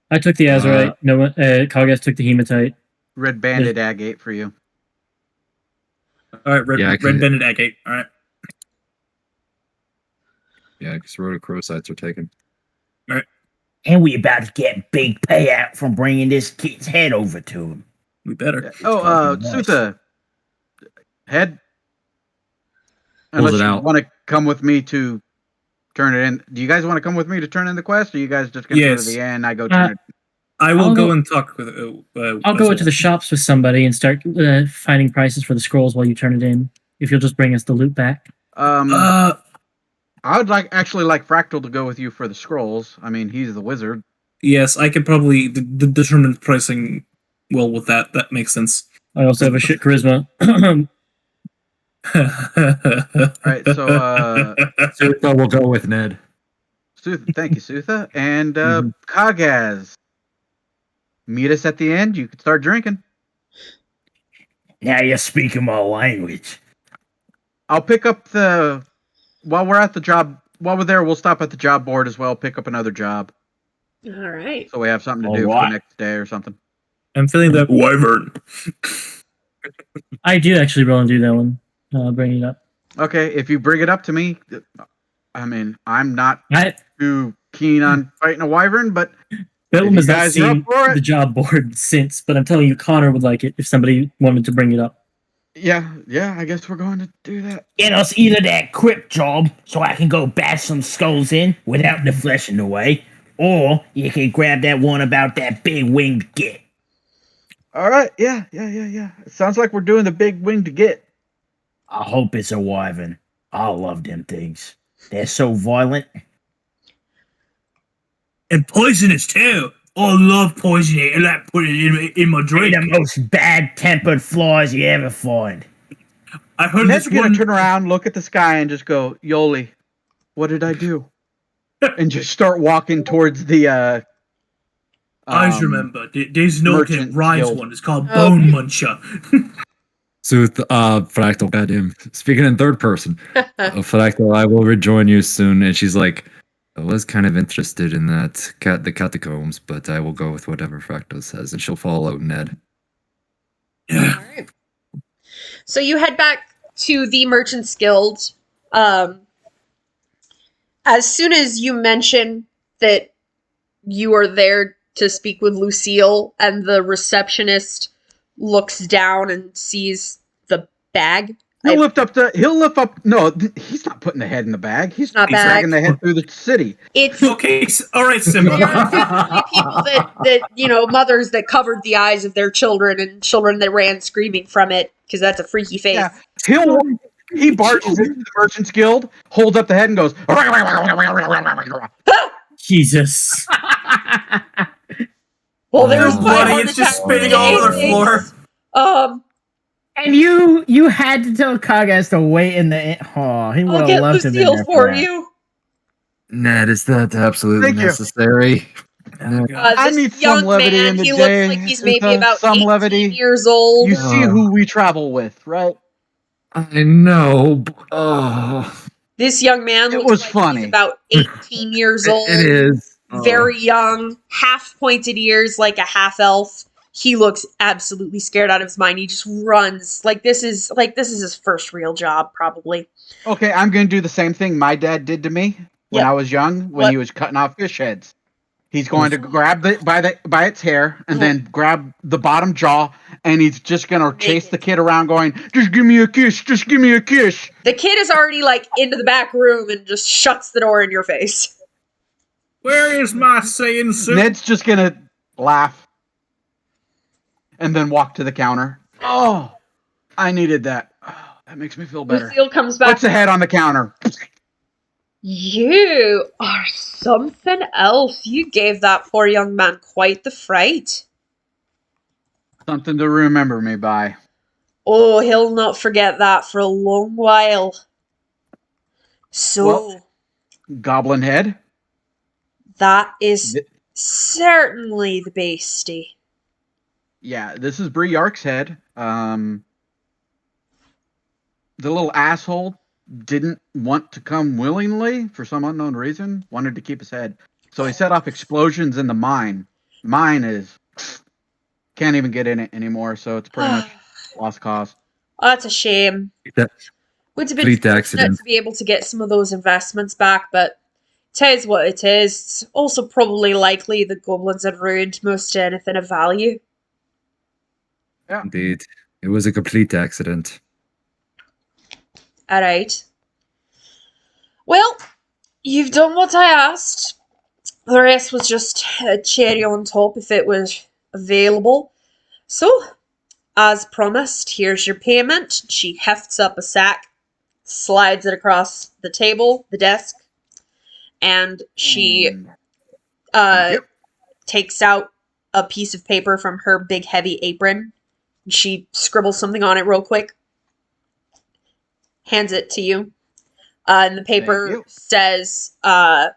I took the azurite. No one. Kagas took the hematite. Red banded agate for you. All right. Red banded agate. All right. Yeah, because rhodochrosites are taken. And we about to get big payout from bringing this kid's head over to him. We better. Oh, Nice. Sutha. Head. Pulls Unless it you out. want to come with me to turn it in. Do you guys want to come with me to turn in the quest? Or are you guys just going to go to Yes. the end? I go turn it. I will I'll go go- and talk with. I'll go into the shops with somebody and start finding prices for the scrolls while you turn it in. If you'll just bring us the loot back. I would actually like Fractal to go with you for the scrolls. I mean, he's the wizard. Yes, I could probably determine pricing well with that. That makes sense. I also have a shit charisma. All right, so Sutha will go with Ned. Sutha, thank you, Sutha, and Mhm. Kagaz. Meet us at the end. You can start drinking. Now you're speaking my language. I'll pick up while we're at the job. While we're there, we'll stop at the job board as well. Pick up another job, All right. so we have something to All do for right. the next day or something. I'm feeling that wyvern. I do actually roll and do that one. I'll bring it up. Okay, if you bring it up to me, I mean, I'm not I too keen on fighting a wyvern, but Bellum you has not guys are up seen for it? the job board since, but I'm telling you, Connor would like it if somebody wanted to bring it up. yeah, I guess we're going to do that. Get us either that crypt job so I can go bash some skulls in without the flesh in the way, or you can grab that one about that big winged git. All right, yeah. It sounds like we're doing the big wing to get. I hope it's a wyvern. I love them things. They're so violent. And poisonous too. I love poisoning and like put it in my They're drink. the most bad-tempered flies you ever find. I heard Ned's this gonna one. turn around, look at the sky, and just go, "Yoli, what did I do?" and just start walking towards the. I remember. There's no Merchant rhymes Guild. one. It's called Okay. Bone Muncher. Sutha, Fractal, goddamn. Speaking in third person. Fractal, I will rejoin you soon. And she's like, I was kind of interested in the catacombs, but I will go with whatever Fractal says, and she'll follow Ned. All right. So you head back to the Merchants Guild. As soon as you mention that you are there to speak with Lucille, and the receptionist looks down and sees the bag. He'll lift up. No, he's not putting the head in the bag. He's Not bag. dragging the head through the city. It's Okay, all right, they Simba. are typically people that mothers that covered the eyes of their children and children that ran screaming from it because that's a freaky face. Yeah, he barges into the Merchants Guild, holds up the head, and goes. Jesus. Well, there's Oh, my buddy, heart it's just attack for spitting the all over the day. floor. And you had to tell Kagas to wait in the. Oh, he would I'll have get left him in Lucille there for that. you. Ned, is that absolutely Thank you. necessary? Oh, God. I This need some young levity man, in the he day, looks like he's maybe Sutha, about some 18 levity. years old. You see who we travel with, right? I know. Oh, This young man It looks was like funny. he's about 18 years old. it is. Very young, half pointed ears like a half elf. He looks absolutely scared out of his mind. He just runs like this is his first real job, probably. Okay, I'm going to do the same thing my dad did to me when Yep. I was young, when What? he was cutting off fish heads. He's going to grab by its hair and then grab the bottom jaw, and he's just gonna chase the kid around, going, "Just give me a kiss, just give me a kiss." The kid is already like into the back room and just shuts the door in your face. Where is my saying soup? Ned's just gonna laugh and then walk to the counter. Oh, I needed that. Oh, that makes me feel better. Lucille comes back. Puts the head on the counter. You are something else. You gave that poor young man quite the fright. Something to remember me by. Oh, he'll not forget that for a long while. So, Well, Goblin head. that is certainly the beastie. Yeah, this is Bree Yark's head. The little asshole didn't want to come willingly for some unknown reason. Wanted to keep his head. So he set off explosions in the mine. Mine is... Can't even get in it anymore, so it's pretty much lost cause. Oh, that's a shame. That Would have been complete fortunate accident. to be able to get some of those investments back, but it is what it is. It's also probably likely the goblins had ruined most anything of value. Indeed. It was a complete accident. Alright. Well, you've done what I asked. The rest was just a cherry on top if it was available. So, as promised, here's your payment. She hefts up a sack, slides it across the table, the desk, and she takes out a piece of paper from her big heavy apron. She scribbles something on it real quick, hands it to you. And the paper says, by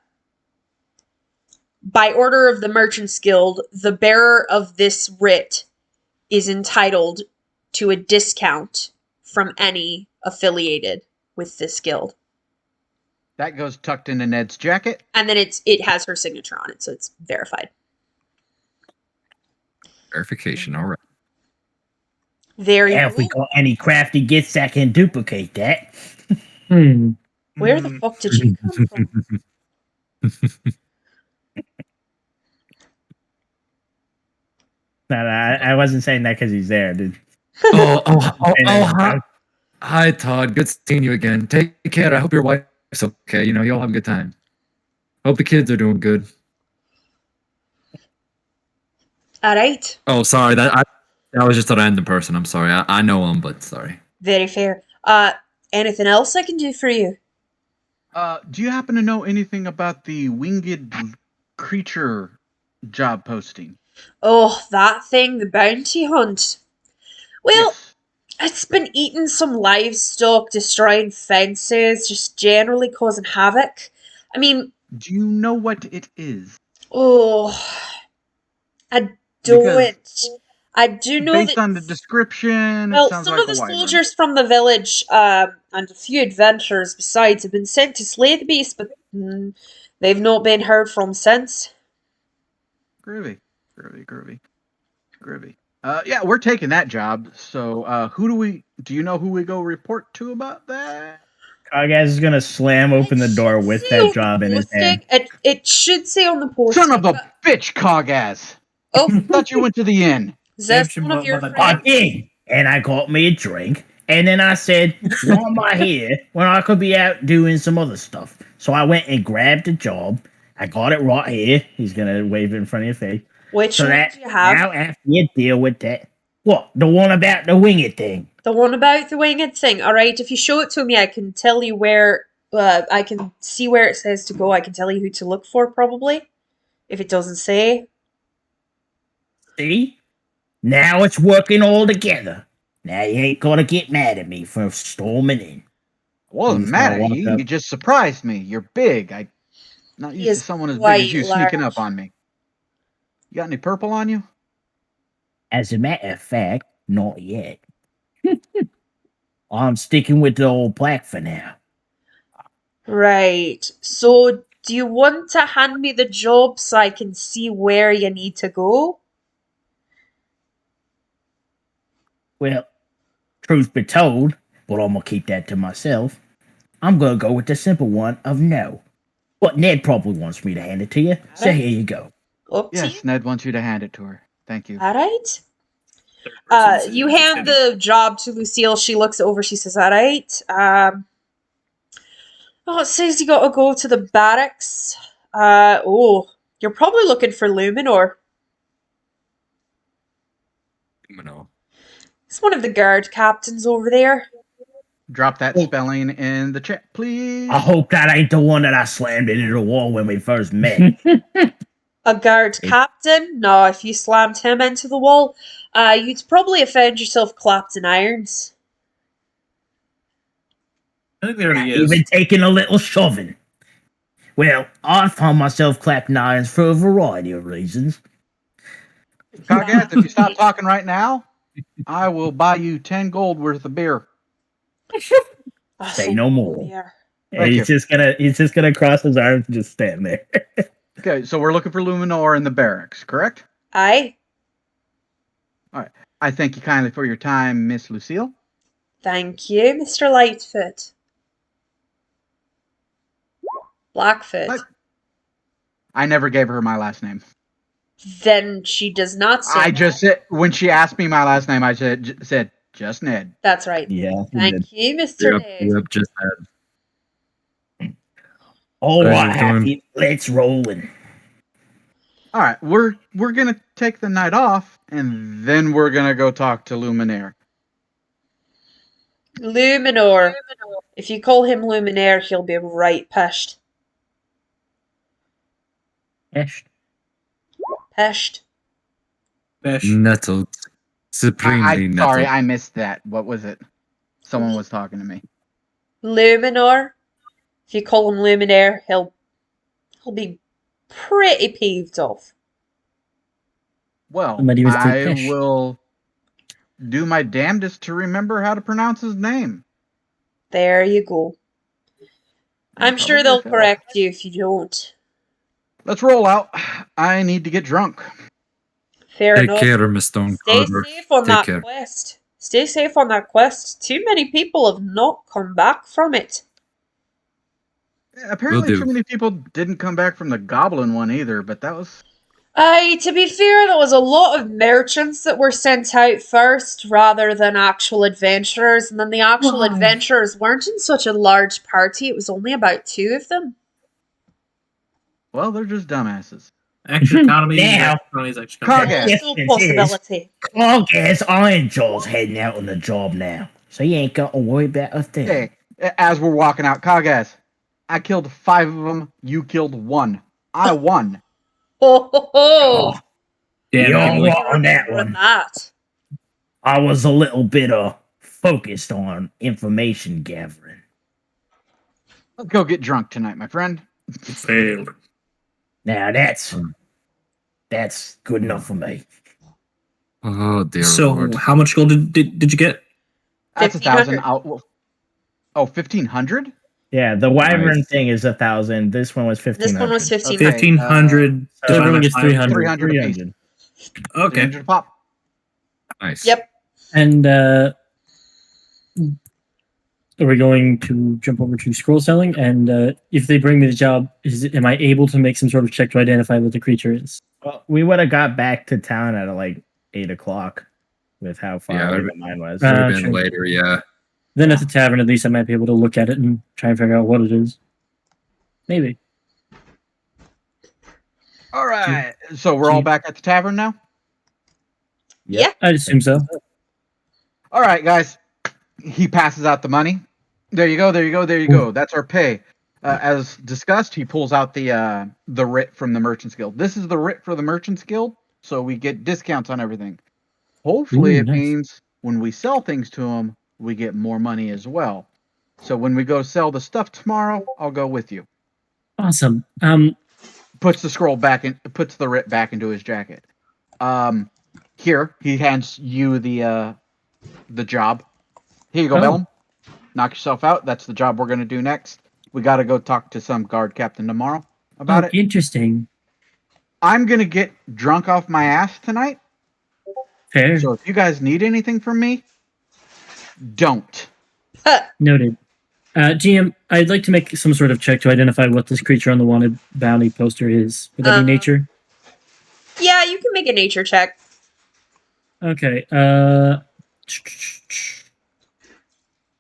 order of the Merchants Guild, the bearer of this writ is entitled to a discount from any affiliated with this guild. That goes tucked into Ned's jacket. And then it has her signature on it, so it's verified. Verification, all right. There you Have we got any crafty gifts that can duplicate that? Where the fuck did you come from? No, I wasn't saying that because he's there, dude. Hi, Todd. Good seeing you again. Take care. I hope your wife's okay. You all have a good time. Hope the kids are doing good. Alright. Oh, sorry. That was just a random person. I'm sorry. I know him, but sorry. Very fair. Anything else I can do for you? Do you happen to know anything about the winged creature job posting? Oh, that thing, the bounty hunt. Well, it's been eating some livestock, destroying fences, just generally causing havoc. I mean... Do you know what it is? Oh... I don't. I do know based that... on the description, Well, it sounds some like of the a wyvern. soldiers from the village, and a few adventurers besides, have been sent to slay the beast, but they've not been heard from since. Groovy. Yeah, we're taking that job. So, do you know who we go report to about that? Cogaz is gonna slam open the door with that job in his hand. It should say on the posting. Son of a bitch, Cogaz! Oh, thought you went to the inn. Is that one of your I friends? did, and I got me a drink, and then I said, why am I here when I could be out doing some other stuff? So I went and grabbed a job. I got it right here. He's gonna wave it in front of your face. Which so one that do you have? now after you deal with that, what, the one about the winged thing? The one about the winged thing. Alright, if you show it to me, I can tell you where, I can see where it says to go. I can tell you who to look for, probably. If it doesn't say. See? Now it's working all together. Now you ain't gonna get mad at me for storming in. I wasn't mad at you. You just surprised me. You're big. I'm not used to someone as big as you sneaking up on me. You got any purple on you? As a matter of fact, not yet. I'm sticking with the old black for now. Right. So, do you want to hand me the job so I can see where you need to go? Well, truth be told, but I'm gonna keep that to myself. I'm gonna go with the simple one of no. But Ned probably wants me to hand it to you, so here you go. Up to Yes, Ned wants you to hand it to her. Thank you. you. All right. Third person You is hand extended. the job to Lucille. She looks over. She says, "All right. Oh, it says you got to go to the barracks. You're probably looking for Luminor. No. He's one of the guard captains over there. Drop that Oh. spelling in the chat, please. I hope that ain't the one that I slammed into the wall when we first met. A guard captain? No, if you slammed him into the wall, you'd probably have found yourself clapped in irons. I think there already is. Even taking a little shoving. Well, I found myself clapped in irons for a variety of reasons. Coggaz, if you stop talking right now, I will buy you 10 gold worth of beer. Say no more. There. Thank He's just gonna cross his arms and just stand there. Okay, so we're looking for Luminor in the barracks, correct? Aye. I thank you kindly for your time, Miss Lucille. Thank you, Mr. Lightfoot. Blackfoot. What? I never gave her my last name. Then she does not say I that. just said, when she asked me my last name, I said just Ned. That's right. Yeah. Thank you, Mr. Yep, Ned. yep, just that. All Pleasure right, doing- Happy. Let's rollin'. All right, we're gonna take the night off, and then we're gonna go talk to Luminaire. Luminor. If you call him Luminaire, he'll be right pissed. Esh. Pissed. Besh. Nettled. Supremely nettled. Sorry, I missed that. What was it? Someone was talking to me. Luminor. If you call him Luminaire, he'll be pretty peeved off. Well, Somebody was I too pish. will do my damnedest to remember how to pronounce his name. There you go. I'm Probably sure they'll fail. correct you if you don't. Let's roll out. I need to get drunk. Fair Take enough. care, Miss Stone Stay Carter. safe on Take that care. quest. Stay safe on that quest. Too many people have not come back from it. Apparently, do. too many people didn't come back from the Goblin one either, but that was... To be fair, there was a lot of merchants that were sent out first rather than actual adventurers, and then the actual Why? adventurers weren't in such a large party. It was only about 2 of them. Well, they're just dumbasses. Extra economy. Now. extra economy is extra economy. Coggaz. Yes, Also a it possibility. Cloggaz Ironjaw's heading out on the job now, so you ain't got to worry about a thing. Hey, as we're walking out, Coggaz, I killed 5 of them. You killed 1. I won. Ho ho ho! Damn, You're Emily. right on that Remember one. that. I was a little bit focused on information gathering. Let's go get drunk tonight, my friend. Failed. Now that's good enough for me. Oh, dear So, Lord. how much gold did you get? That's 1,500. 1,000. Oh, 1,500? Yeah, the wyvern Nice. thing is 1,000. This one was 1,500. This one was 15. Okay. 1,500. So everyone gets 300. 300 apiece. 300. Okay. 300 pop. Nice. Yep. And are we going to jump over to scroll selling? And if they bring me the job, am I able to make some sort of check to identify what the creature is? Well, we would have got back to town at like 8 o'clock with how far Yeah, away that'd the mine was. Would have Uh, been sure. later, yeah. Then at the tavern, at least I might be able to look at it and try and figure out what it is. Maybe. All right. So we're all back at the tavern now? Yeah. I'd assume so. All right, guys. He passes out the money. There you go. There you go. There you go. That's our pay. As discussed, he pulls out the writ from the Merchants Guild. This is the writ for the Merchants Guild, so we get discounts on everything. Hopefully, Ooh, it nice. means when we sell things to him, we get more money as well. So when we go sell the stuff tomorrow, I'll go with you. Awesome. Puts the scroll back in. Puts the writ back into his jacket. Here he hands you the job. Here you go, Oh. Bellum. Knock yourself out. That's the job we're gonna do next. We got to go talk to some guard captain tomorrow about it. Interesting. I'm gonna get drunk off my ass tonight. Fair. So if you guys need anything from me, don't. Noted. GM, I'd like to make some sort of check to identify what this creature on the wanted bounty poster is. Would that be nature? Yeah, you can make a nature check. Okay.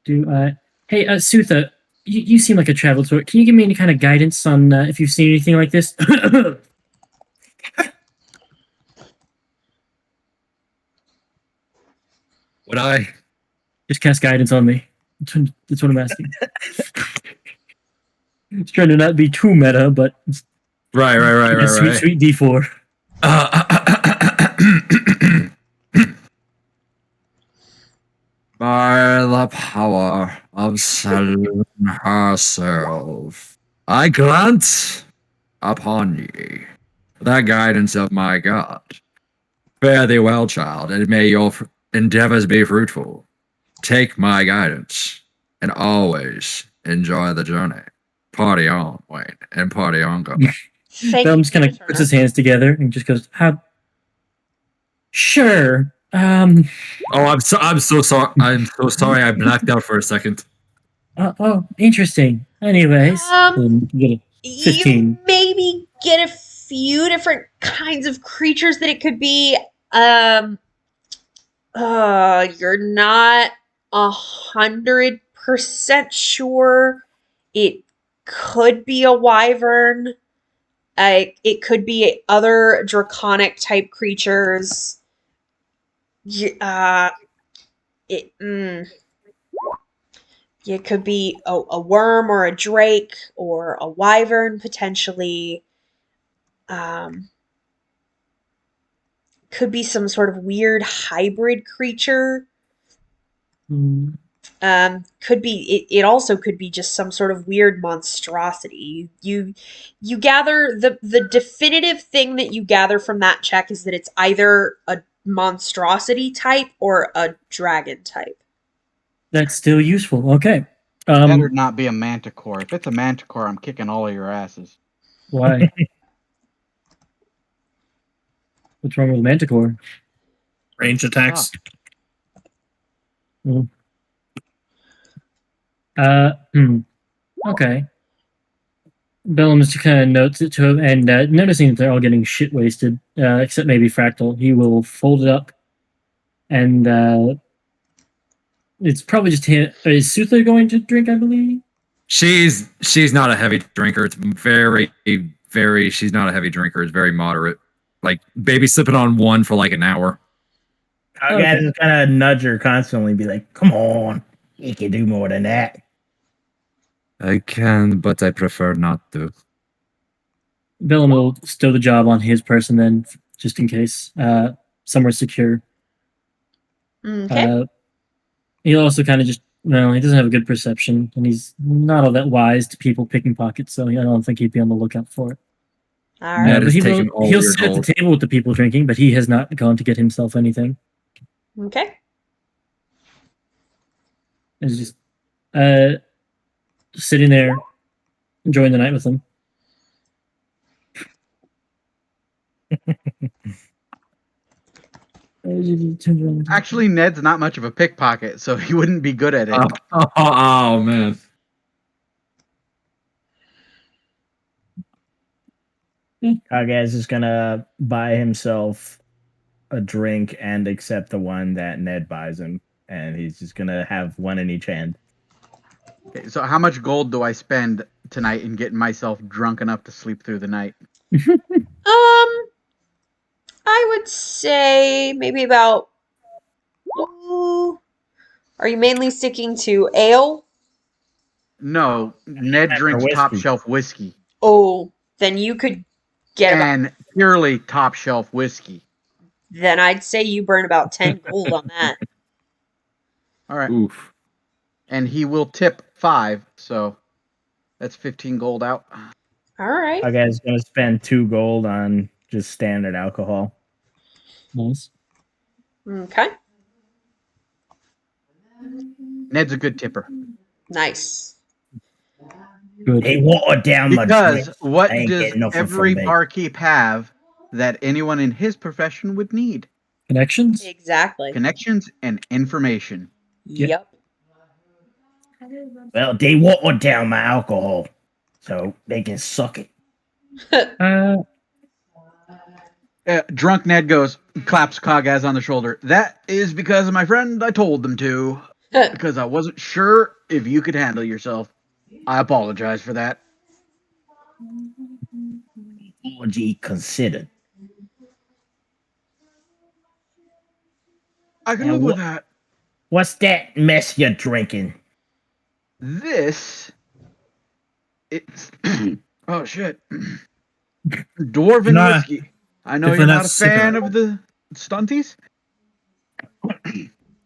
Do I? Hey, Sutha, you seem like a travel tour. Can you give me any kind of guidance on if you've seen anything like this? Would I? Just cast guidance on me. That's what I'm asking. It's trying to not be too meta, but Right. a sweet D4. By the power of Selene herself, I grant upon ye the guidance of my God. Fare thee well, child, and may your endeavors be fruitful. Take my guidance, and always enjoy the journey. Party on, Wayne, and party on, go. Thank Bellum you, just kind of Turner. puts his hands together and just goes, "How? Sure. Oh, I'm so sorry. I'm so sorry. I blacked out for a second. Oh, interesting. Anyways, you get a 15. You maybe get a few different kinds of creatures that it could be. You're not 100% sure. It could be a wyvern. It could be other draconic type creatures. It it could be a worm or a drake or a wyvern potentially. Could be some sort of weird hybrid creature. Could be it also could be just some sort of weird monstrosity. You gather the definitive thing that you gather from that check is that it's either a monstrosity type or a dragon type. That's still useful. Okay. Better not be a manticore. If it's a manticore, I'm kicking all of your asses. Why? What's wrong with Manticore? Range attacks. Okay. Bellum just kind of notes it to him, and noticing that they're all getting shit wasted, except maybe Fractal, he will fold it up, and it's probably just him. Is Sutha going to drink? I believe She's not a heavy drinker. It's very. She's not a heavy drinker. It's very moderate. Like baby sipping on one for like an hour. Our guys just kind of nudge her constantly, be like, "Come on, you can do more than that." I can, but I prefer not to. Bellum will stow the job on his person then, just in case, somewhere secure. Okay. He'll also kind of just, well, he doesn't have a good perception, and he's not all that wise to people picking pockets, so I don't think he'd be on the lookout for it. All right. But he'll your sit at gold. the table with the people drinking, but he has not gone to get himself anything. Okay. He's just sitting there, enjoying the night with them. Actually, Ned's not much of a pickpocket, so he wouldn't be good at it. Oh man. Kagaz is gonna buy himself a drink and accept the one that Ned buys him, and he's just gonna have one in each hand. Okay, so how much gold do I spend tonight in getting myself drunk enough to sleep through the night? I would say maybe about. Are you mainly sticking to ale? No, Ned drinks whiskey. top shelf whiskey. Oh, then you could get about. And purely top shelf whiskey. Then I'd say you burn about 10 gold on that. All right. Oof. And he will tip 5, so that's 15 gold out. All right. Kagaz is gonna spend 2 gold on just standard alcohol. Nice. Okay. Ned's a good tipper. Nice. Good. They watered down my Because drink. what I ain't does getting nothing every from me. barkeep have that anyone in his profession would need? Connections? Exactly. Connections and information. Yep. Well, they watered down my alcohol, so they can suck it. Drunk Ned claps Kagaz on the shoulder. That is because of my friend. I told them to. Because I wasn't sure if you could handle yourself. I apologize for that. Apology considered. I can And live with that. What's that mess you're drinking? This... It's... oh, shit. Dwarven Nah, whiskey. I know definitely you're not not a sipping fan it. of the stunties.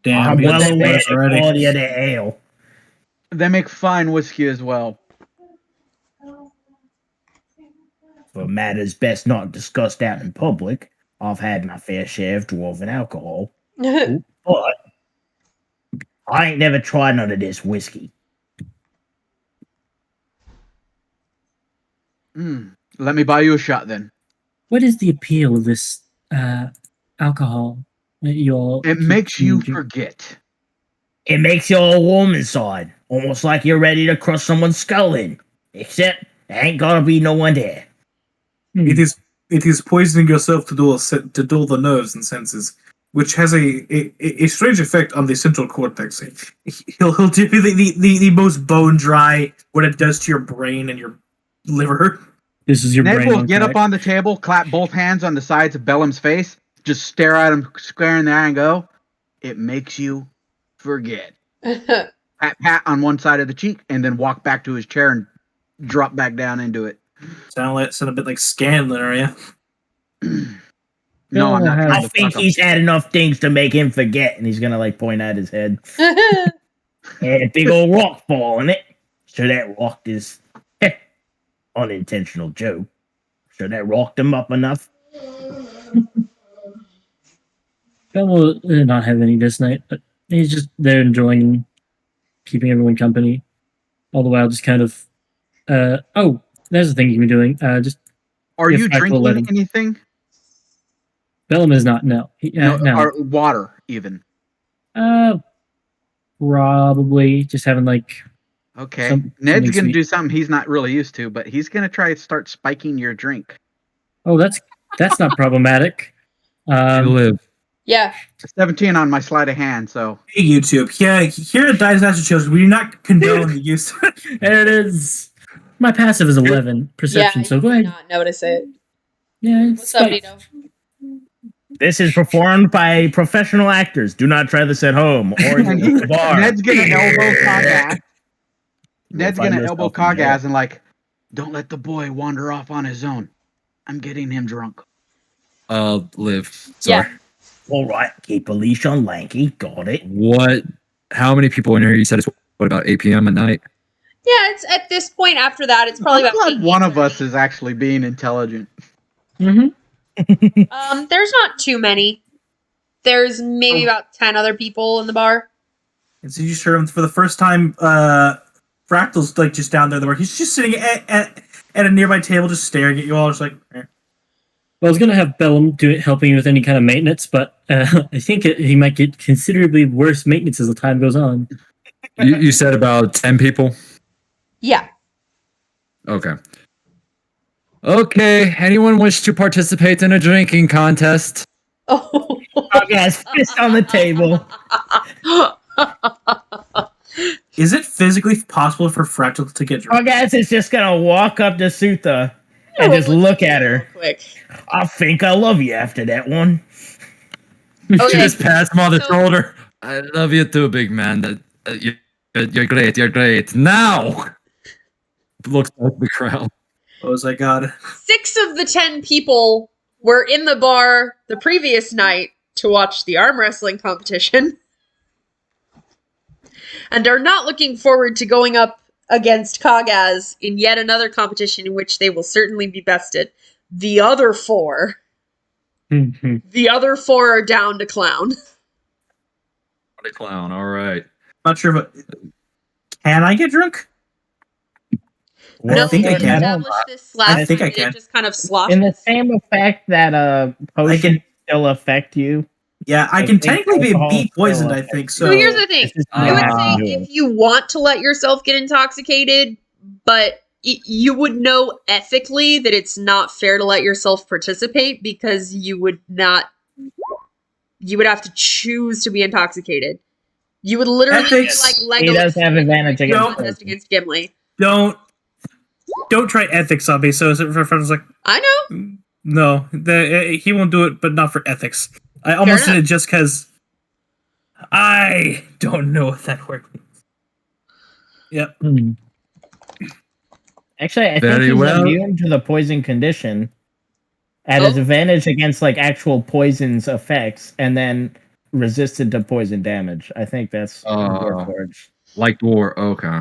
Damn, I'm we got well aware of spoilers the already. quality of the ale. They make fine whiskey as well. For matters best not discussed out in public, I've had my fair share of dwarven alcohol. But I ain't never tried none of this whiskey. Let me buy you a shot then. What is the appeal of this alcohol that you all It keep makes you drinking? forget. It makes you all warm inside, almost like you're ready to crush someone's skull in. Except there ain't gonna be no one there. It is poisoning yourself to dull the nerves and senses, which has a strange effect on the central cortex. He'll do the most bone dry what it does to your brain and your liver. This is your Ned brain will on get crack. up on the table, clap both hands on the sides of Bellum's face, just stare at him square in the eye and go, "It makes you forget." Pat on one side of the cheek, and then walk back to his chair and drop back down into it. Sound a bit like Scanlan, are you? No, I'm not I trying I to think fuck him. he's had enough things to make him forget, and he's gonna like point at his head. Had a big old rock fall in it. So that rocked his unintentional joke. So that rocked him up enough. Ben will not have any this night, but he's just there enjoying keeping everyone company. All the while, just kind of. Oh, there's the thing you can be doing. Just Are If you I will drinking let him. anything? Bellum is not. No, No, no. or water even. Probably just having like. Okay. Ned's Ned's gonna sweet. do something he's not really used to, but he's gonna try to start spiking your drink. Oh, that's not problematic. You live. Yeah. 17 on my sleight of hand, so Hey, YouTube. Yeah, here at Dice-aster shows, we do not condone the use. There it is. My passive is 11 perception, Yeah, so you go may ahead. not notice it. Yeah, What's up, Nito? This is performed by professional actors. Do not try this at home or in the bar. Ned's gonna elbow Kagaz. Ned's find gonna yourself elbow in jail. Kagaz and like, don't let the boy wander off on his own. I'm getting him drunk. Live. Sorry. Yeah. All right, keep a leash on Lanky. Got it. What? How many people in here? You said it's what about 8 p.m. at night? Yeah, it's at this point after that, it's probably I'm about glad 8, one of 8:30. us is actually being intelligent. Mm-hmm. There's not too many. There's maybe about 10 other people in the bar. And so you just heard him for the first time. Fractal's like just down there. He's just sitting at a nearby table, just staring at you all, just like. Eh. Well, I was going to have Bellum helping you with any kind of maintenance, but I think he might get considerably worse maintenance as the time goes on. You said about 10 people? Yeah. Okay. Okay. Anyone wish to participate in a drinking contest? Oh. Yes, fist on the table. Is it physically possible for Fractal to get drunk? Guys is just gonna walk up to Sutha and just look at her. Quick. I think I love you after that one. Okay. Just pass him on the So- shoulder. I love you too, big man. You're great. You're great. Now! Looks like the crowd. What was I got? 6 of the 10 people were in the bar the previous night to watch the arm wrestling competition and are not looking forward to going up against Kagaz in yet another competition in which they will certainly be bested. The other 4 are down to clown. What a clown. All right. Not sure, but can I get drunk? No, I think I we can. established this last I think time I and can. it just kind of sloshed. In the same effect that potion can- still affect you. Yeah, I I can think technically be alcohol poisoned. still I think So so. here's the thing. This is I would not say good. if you want to let yourself get intoxicated, but you would know ethically that it's not fair to let yourself participate because you would have to choose to be intoxicated. You would literally Ethics. be like He does Legolas have advantage against contest poison. against Gimli. Don't try ethics on me. So friends like, I know. no, he won't do it, but not for ethics. I almost did enough. it just because I don't know what that word means. Yep. Hmm. Actually, I think Very he's well. immune to the poison condition at his Oh. advantage against like actual poison's effects, and then resisted to poison damage. I think that's dwarf words. Like dwarf. Okay.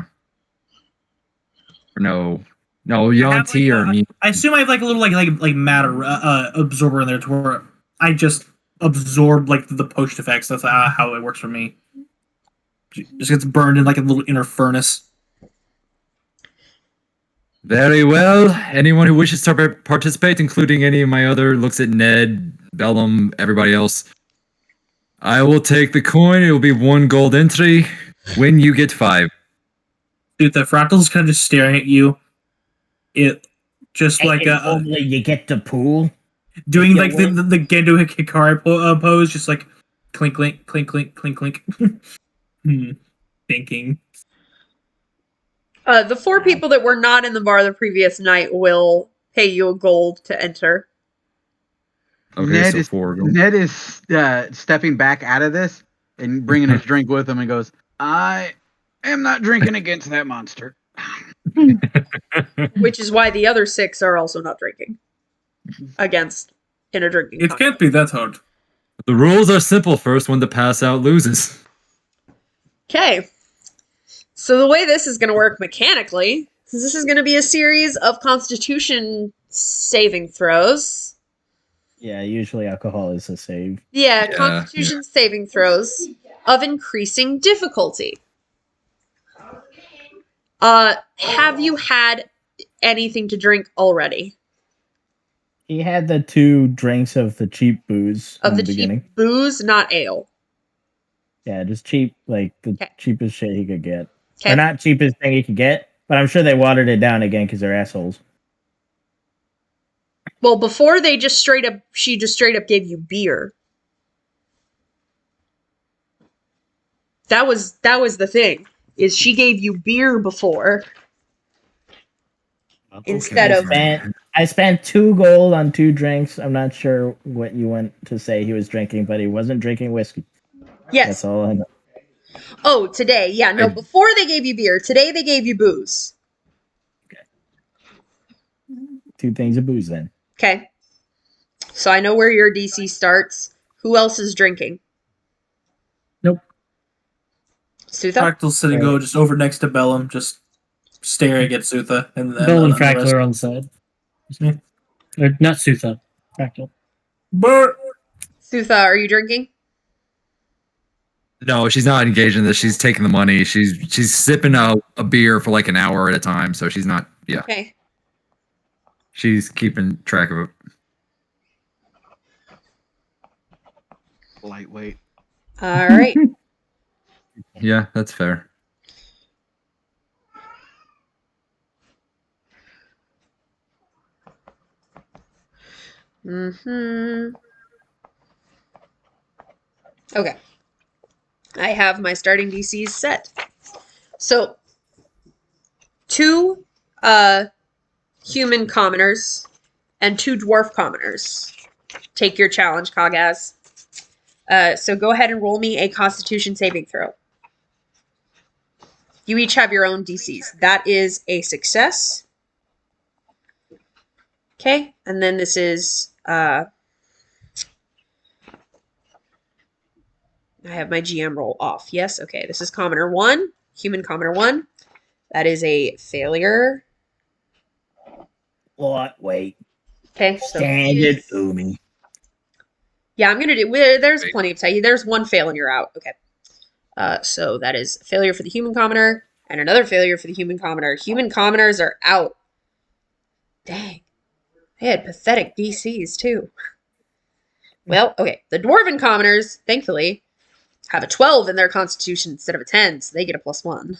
No, I Yuan have, T or me. I assume I have like a little like matter absorber in there to where I just absorb like the potion effects. That's how it works for me. Just gets burned in like a little inner furnace. Very well. Anyone who wishes to participate, including any of my other, looks at Ned, Bellum, everybody else. I will take the coin. It will be 1 gold entry. Win, you get 5. Dude, the fractal's kind of just staring at you. It just like And normally you get the pool. doing Yeah, like the Gendo Hikari pose, just like clink, clink, clink, clink, clink, clink. Thinking. The 4 people that were not in the bar the previous night will pay you a gold to enter. Okay, Ned so is 4 gold. Ned is stepping back out of this and bringing his drink with him and goes, "I am not drinking against that monster." Which is why the other 6 are also not drinking against in a drinking It contest. can't be that hard. The rules are simple. First one to pass out loses. Okay. So the way this is going to work mechanically is this is going to be a series of Constitution saving throws. Yeah, usually alcohol is a save. Yeah, Yeah, Constitution saving throws of increasing difficulty. Have you had anything to drink already? He had the 2 drinks of the cheap booze Of in the the beginning. cheap booze, not ale. Yeah, just cheap, like the Okay. cheapest shit he could get. Okay. Or not cheapest thing he could get, but I'm sure they watered it down again because they're assholes. Well, before she just straight up gave you beer. That was the thing. Is she gave you beer before instead of I spent 2 gold on 2 drinks. I'm not sure what you want to say he was drinking, but he wasn't drinking whiskey. yes. That's all I know. Oh, today. Yeah, no, I- before they gave you beer. Today they gave you booze. 2 things of booze then. Okay. So I know where your DC starts. Who else is drinking? Nope. Sutha? Fractal's sitting just over next to Bellum, just staring at Sutha. And then Bell and the rest. Fractal are on the side. Or not Sutha. Fractal. But Sutha, are you drinking? No, she's not engaged in this. She's taking the money. She's sipping a beer for like an hour at a time. So she's not. Yeah, Okay. she's keeping track of it. Lightweight. All right. Yeah, that's fair. Okay. I have my starting DCs set. So, 2 human commoners and 2 dwarf commoners. Take your challenge, Kagaz. So go ahead and roll me a Constitution saving throw. You each have your own DCs. That is a success. Okay, and then this is I have my GM roll off. Yes, okay. This is Commoner 1, Human Commoner 1. That is a failure. What? Wait. Okay, so Standard Umi. yeah, I'm gonna do. There's plenty of time. There's 1 fail and you're out. Okay. So that is a failure for the Human Commoner and another failure for the Human Commoner. Human Commoners are out. Dang. They had pathetic DCs too. Well, okay. The Dwarven Commoners, thankfully, have a 12 in their Constitution instead of a 10, so they get a +1.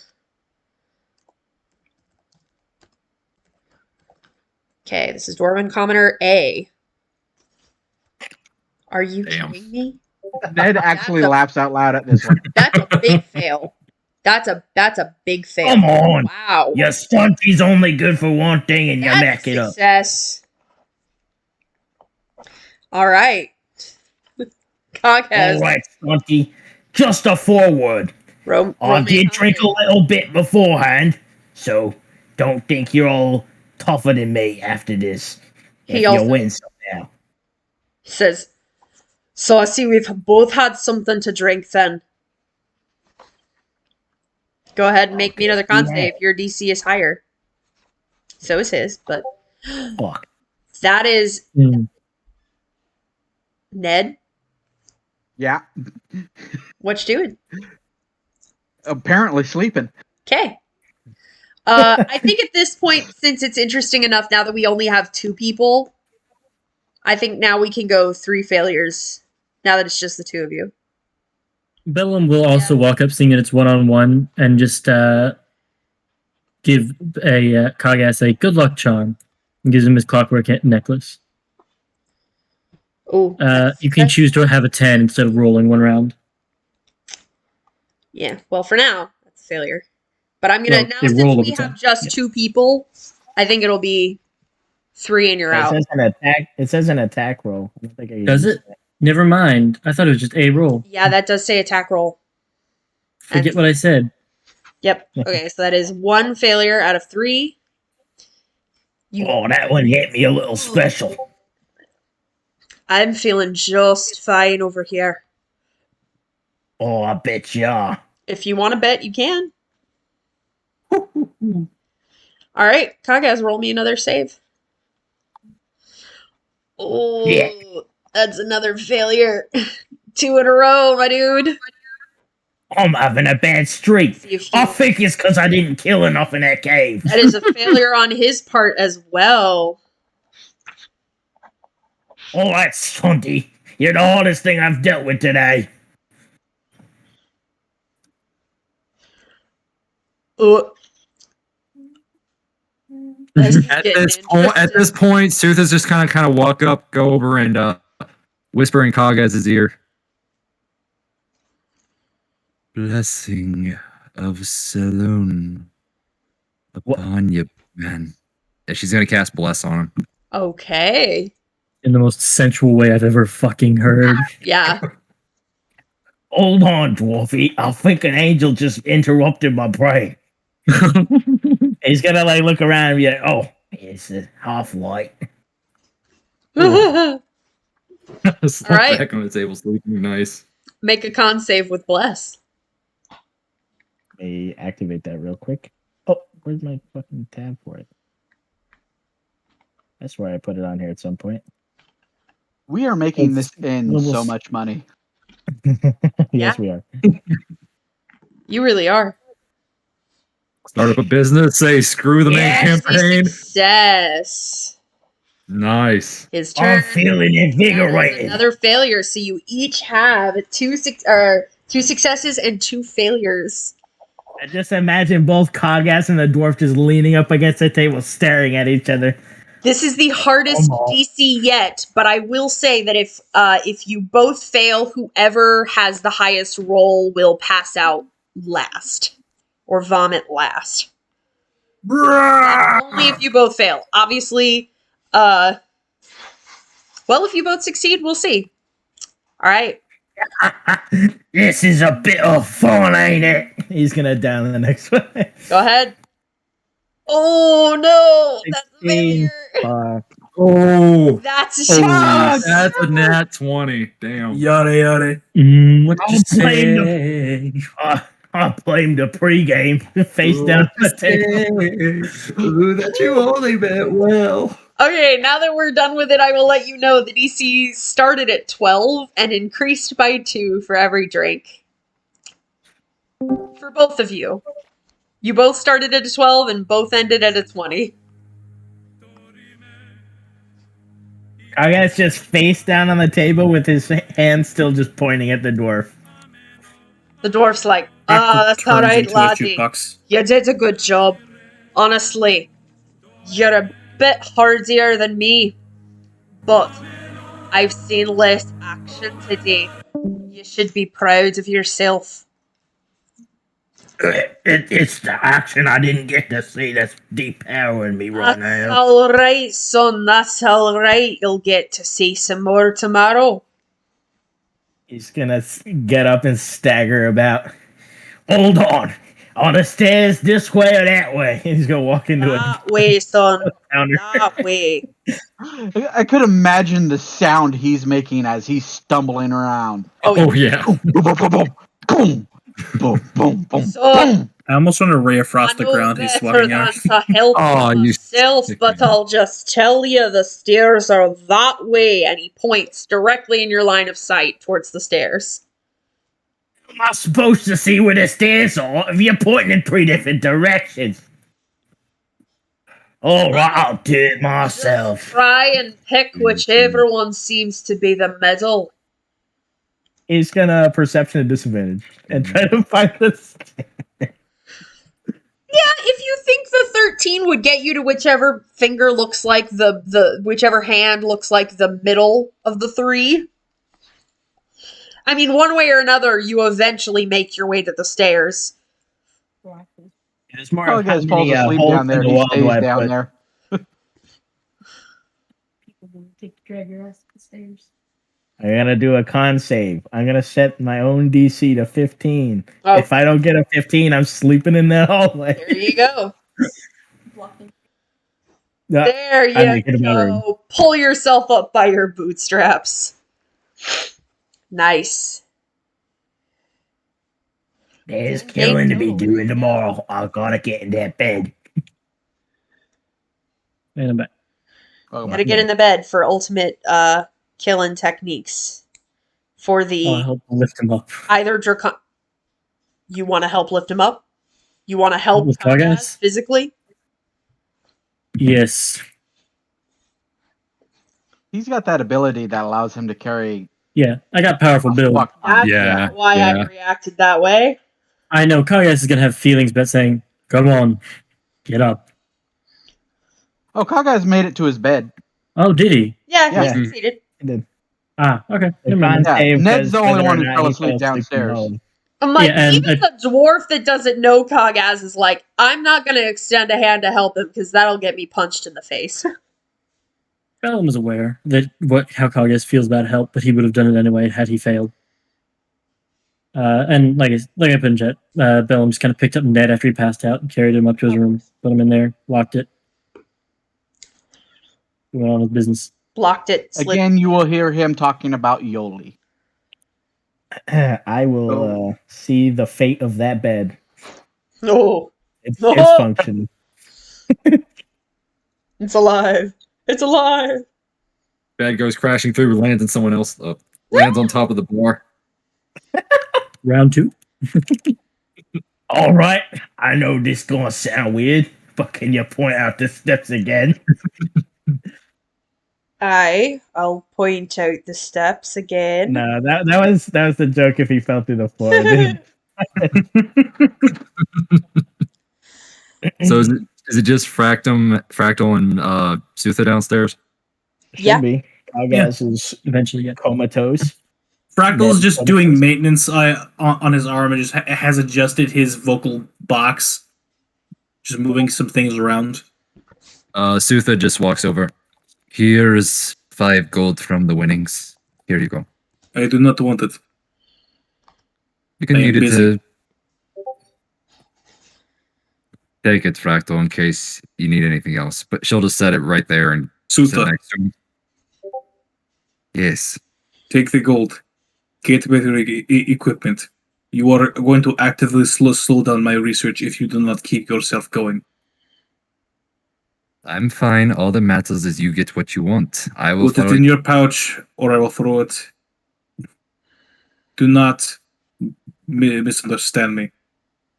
Okay, this is Dwarven Commoner A. Are you Damn. kidding me? Ned actually That's a- laughs out loud at this one. That's a big fail. That's a big fail. Come on. Wow. Your stunty's only good for one thing and you That's mac a it up. success. All right. Cog has All right, stunty. Just a forward. roll I me a did drink a con little bit beforehand, so don't think you're all tougher than me after this. He If you also- win somehow. save. Says, so I see we've both had something to drink then. Go ahead and make me another con Yeah. save. Your DC is higher. So is his, but Fuck. that is Hmm. Ned. Yeah, What you doing? apparently sleeping. Okay. I think at this point, since it's interesting enough now that we only have 2 people, I think now we can go 3 failures. Now that it's just the 2 of you. Bellum will also walk up, seeing that it's 1-on-1, and just give a Kagas a good luck charm, and gives him his clockwork necklace. Oh, You can choose to have a 10 instead of rolling one round. Yeah. Well, for now, that's a failure. But I'm gonna Well, now they since roll we over have time. just Yeah. 2 people, I think it'll be 3 and you're It out. says an attack. It says an attack roll. I don't think I Does used it? Never mind. I thought it was just a roll. Yeah, that does say attack roll. Forget And- what I said. Yep. Okay, so that is 1 failure out of 3. You, Oh, that one hit me a little special. I'm feeling just fine over here. Oh, I bet you are. If you want to bet, you can. All right, Kagaz, roll me another save. Oh, Yeah. that's another failure. 2 in a row, my dude. I'm having a bad streak. See if I he- think it's because I didn't kill enough in that cave. That is a failure on his part as well. All right, Stunty. You're the hardest thing I've dealt with today. Uh, this is At getting this point, Sooth is just kind of walk up, go over, and whisper in Kagaz's ear. Blessing of Saloon upon you, man. Yeah, she's gonna cast Bless on him. Okay. In the most sensual way I've ever fucking heard. Yeah. Hold on, Dwarfy. I think an angel just interrupted my prayer. He's gonna like look around and be like, "Oh, it's a half light." All Slump right. back on the table, sleeping nice. Make a con save with Bless. Let me activate that real quick. Oh, where's my fucking tab for it? That's where I put it on here at some point. We are making this in so much money. Yes, Yeah. we are. You really are. Start up a business, say screw the main Yes, campaign. success. Nice. His turn. I'm feeling That is invigorated. another failure. So you each have 2 successes and 2 failures. I just imagine both Kagas and the dwarf just leaning up against the table, staring at each other. This is the hardest Come on. DC yet, but I will say that if you both fail, whoever has the highest roll will pass out last or vomit last. That's only if you both fail. Obviously, well, if you both succeed, we'll see. All right. This is a bit of fun, ain't it? He's gonna down in the next one. Go ahead. Oh no, that's a 16. failure. Oh, That's a that's success. a nat 20. Damn. Yada yada. What I'll you blame say? I blamed the pregame face down on the table. Ooh, that you only bet well. Okay, now that we're done with it, I will let you know the DC started at 12 and increased by 2 for every drink. For both of you. You both started at a 12 and both ended at a 20. Kagas just face down on the table with his hand still just pointing at the dwarf. The dwarf's like, that's alright, laddie. You did a good job. Honestly, you're a bit hardier than me, but I've seen less action today. You should be proud of yourself. It's the action I didn't get to see that's depowering me right That's now. alright, son. That's alright. You'll get to see some more tomorrow. He's gonna get up and stagger about. Hold on. On the stairs this way or that way? He's gonna walk into That way, son. a counter. That way. I could imagine the sound he's making as he's stumbling around. Oh yeah. Boom, boom, boom, boom, boom, boom, boom, boom, Son, boom. I almost want to ray of I frost the know ground he's better sweating than out. to help Oh, you myself, sick but man. I'll just tell you the stairs are that way, and he points directly in your line of sight towards the stairs. Am I supposed to see where the stairs are if you're pointing in 3 different directions? Alright, I'll do it Just myself. try and pick whichever one seems to be the middle. He's gonna perception at disadvantage and try to find this. Yeah, if you think the 13 would get you to whichever finger looks like the whichever hand looks like the middle of the 3. I mean, one way or another, you eventually make your way to the stairs. It's more Oh, of how guys falls many asleep holes down in there. the He wall do stays I down put? there. I'm gonna do a con save. I'm gonna set my own DC to 15. Oh. If I don't get a 15, I'm sleeping in the hallway. There you go. No, There I'm you making a bedroom. go. Pull yourself up by your bootstraps. Nice. There's killing to be doing tomorrow. I gotta get in that bed. And I'm back. Oh, Gotta get in the bed for ultimate killing techniques. For Oh, I the help lift him up. either Dracon. You want to help lift him up? You want to help With Kagaz Kagaz? physically? Yes. he's got that ability that allows him to carry. Yeah, I got powerful build. Fuck. That's Yeah, not why yeah. I reacted that way. I know Kagaz is gonna have feelings about saying, "Come on, get up." Oh, Kaga's made it to his bed. Oh, did he? Yeah, Yeah. he succeeded. Ah, okay. The Never mind. con Yeah, save Ned's says the only whether one or who not fell he asleep from downstairs. home. I'm like, Yeah, and- even the dwarf that doesn't know Kagaz is like, I'm not gonna extend a hand to help him because that'll get me punched in the face. Bellum was aware that how Kagaz feels about help, but he would have done it anyway had he failed. And like I put in chat, Bellum just kind of picked up Ned after he passed out and carried him up to his room, put him in there, locked it, went on his business. Blocked it. Slid. Again, you will hear him talking about Yoli. I will see the fate of that bed. No, It's No. function. it's alive. It's alive. Bad goes crashing through, lands on someone else. Lands on top of the bar. Round 2. Alright, I know this gonna sound weird, but can you point out the steps again? I'll point out the steps again. No, that was the joke if he fell through the floor. It didn't- So is it just Fractal and Sutha downstairs? Should Yeah. be. Kagaz is Eventually, yeah. comatose. Fractal's Ned just comatose. doing maintenance on his arm and just has adjusted his vocal box, just moving some things around. Sutha just walks over. Here's 5 gold from the winnings. Here you go. I do not want it. You can I am need it busy. to take it, Fractal, in case you need anything else. But she'll just set it right there and sit Sutha, next to him. Yes. take the gold. Get better equipment. You are going to actively slow down my research if you do not keep yourself going. I'm fine. All that matters is you get what you want. I will Put it follow in your pouch, or I will throw it. Do not misunderstand me.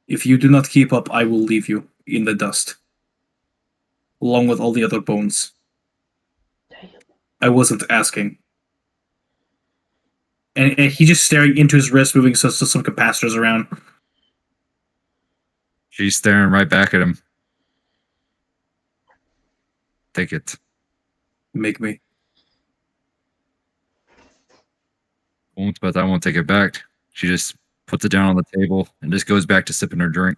If you do not keep up, I will leave you in the dust, along with all the other bones. I wasn't asking. And he's just staring into his wrist, moving some capacitors around. She's staring right back at him. take it. Make me. Won't, but I won't take it back. She just puts it down on the table and just goes back to sipping her drink.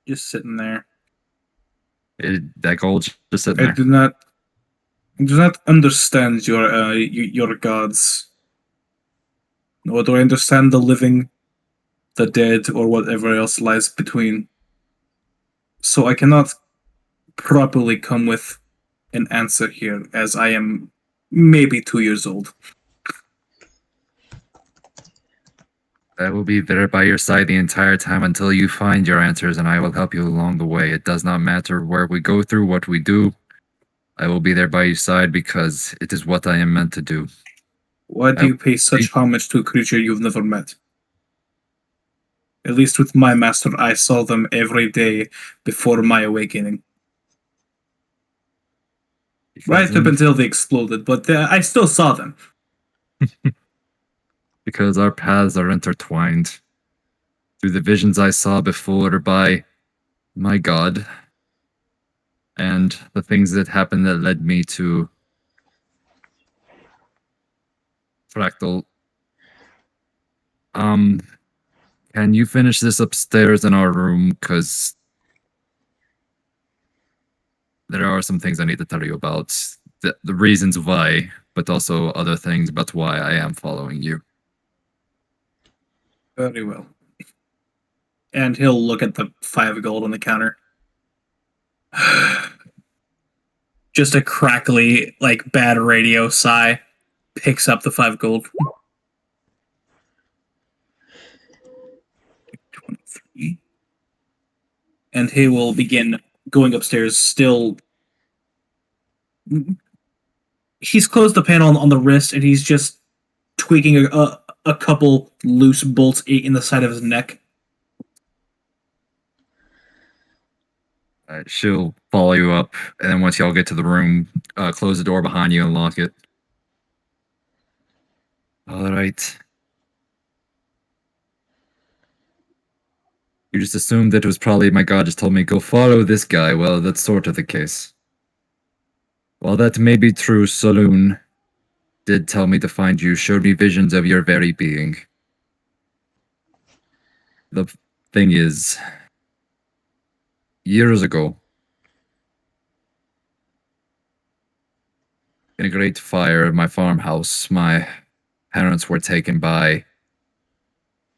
Just sitting there. That gold's just sitting I there. do not understand your gods. Nor do I understand the living, the dead, or whatever else lies between. So I cannot properly come with an answer here, as I am maybe 2 years old. I will be there by your side the entire time until you find your answers, and I will help you along the way. It does not matter where we go through, what we do. I will be there by your side because it is what I am meant to do. Why do you pay such homage to a creature you've never met? At least with my master, I saw them every day before my awakening. Right up until they exploded, but I still saw them. Because our paths are intertwined. Through the visions I saw before by my god, and the things that happened that led me to Fractal. Can you finish this upstairs in our room? Because there are some things I need to tell you about. The reasons why, but also other things about why I am following you. Very well. And he'll look at the 5 gold on the counter. Just a crackly, like, bad radio sigh. Picks up the 5 gold. 23. And he will begin going upstairs, still. He's closed the panel on the wrist, and he's just tweaking a couple loose bolts in the side of his neck. She'll follow you up, and then once y'all get to the room, close the door behind you and lock it. All right. You just assumed that it was probably my god just told me, go follow this guy. Well, that's sort of the case. While that may be true, Saloon did tell me to find you, showed me visions of your very being. The thing is, years ago, in a great fire at my farmhouse, my parents were taken by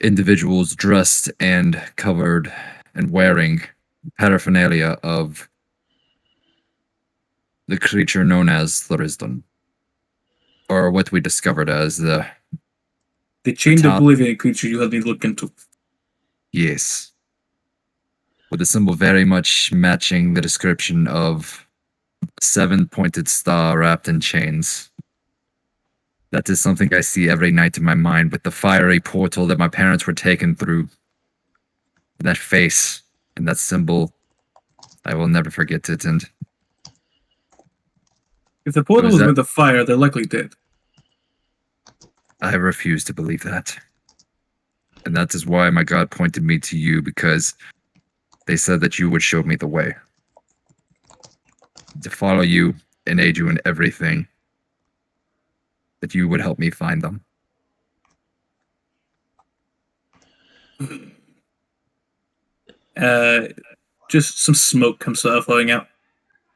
individuals dressed and covered and wearing paraphernalia of the creature known as Slarisdon. Or what we discovered as the chained oblivion creature you had me look into. Yes. With a symbol very much matching the description of a 7-pointed star wrapped in chains. That is something I see every night in my mind with the fiery portal that my parents were taken through. That face and that symbol, I will never forget it, and if the portal was meant to fire, they're likely dead. I refuse to believe that. And that is why my god pointed me to you, because they said that you would show me the way. To follow you and aid you in everything. That you would help me find them. Just some smoke comes flowing out.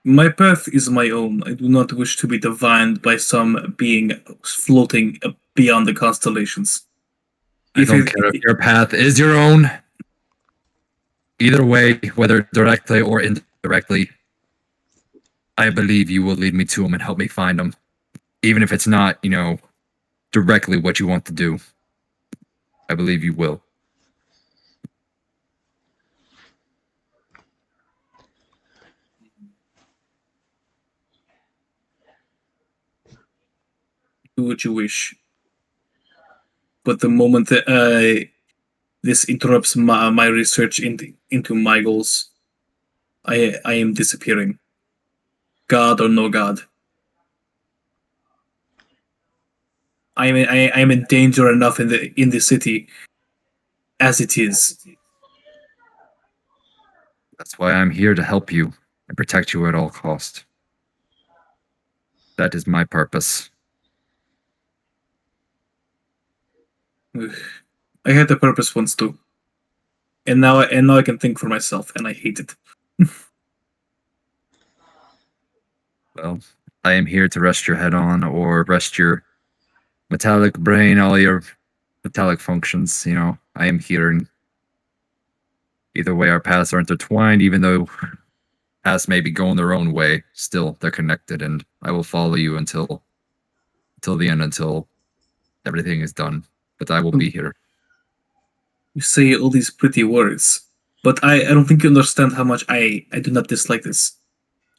My path is my own. I do not wish to be divined by some being floating beyond the constellations. I don't care if your path is your own. Either way, whether directly or indirectly, I believe you will lead me to them and help me find them. Even if it's not, directly what you want to do. I believe you will. Do what you wish. But the moment that this interrupts my research into my goals, I am disappearing. God or no God. I'm in danger enough in the city as it is. That's why I'm here to help you and protect you at all cost. That is my purpose. I had the purpose once too, and now I can think for myself, and I hate it. Well, I am here to rest your head on or rest your metallic brain, all your metallic functions. You know, I am here, and either way, our paths are intertwined. Even though paths may be going their own way, still they're connected, and I will follow you until the end, until everything is done. But I will be here. You say all these pretty words, but I don't think you understand how much I do not dislike this,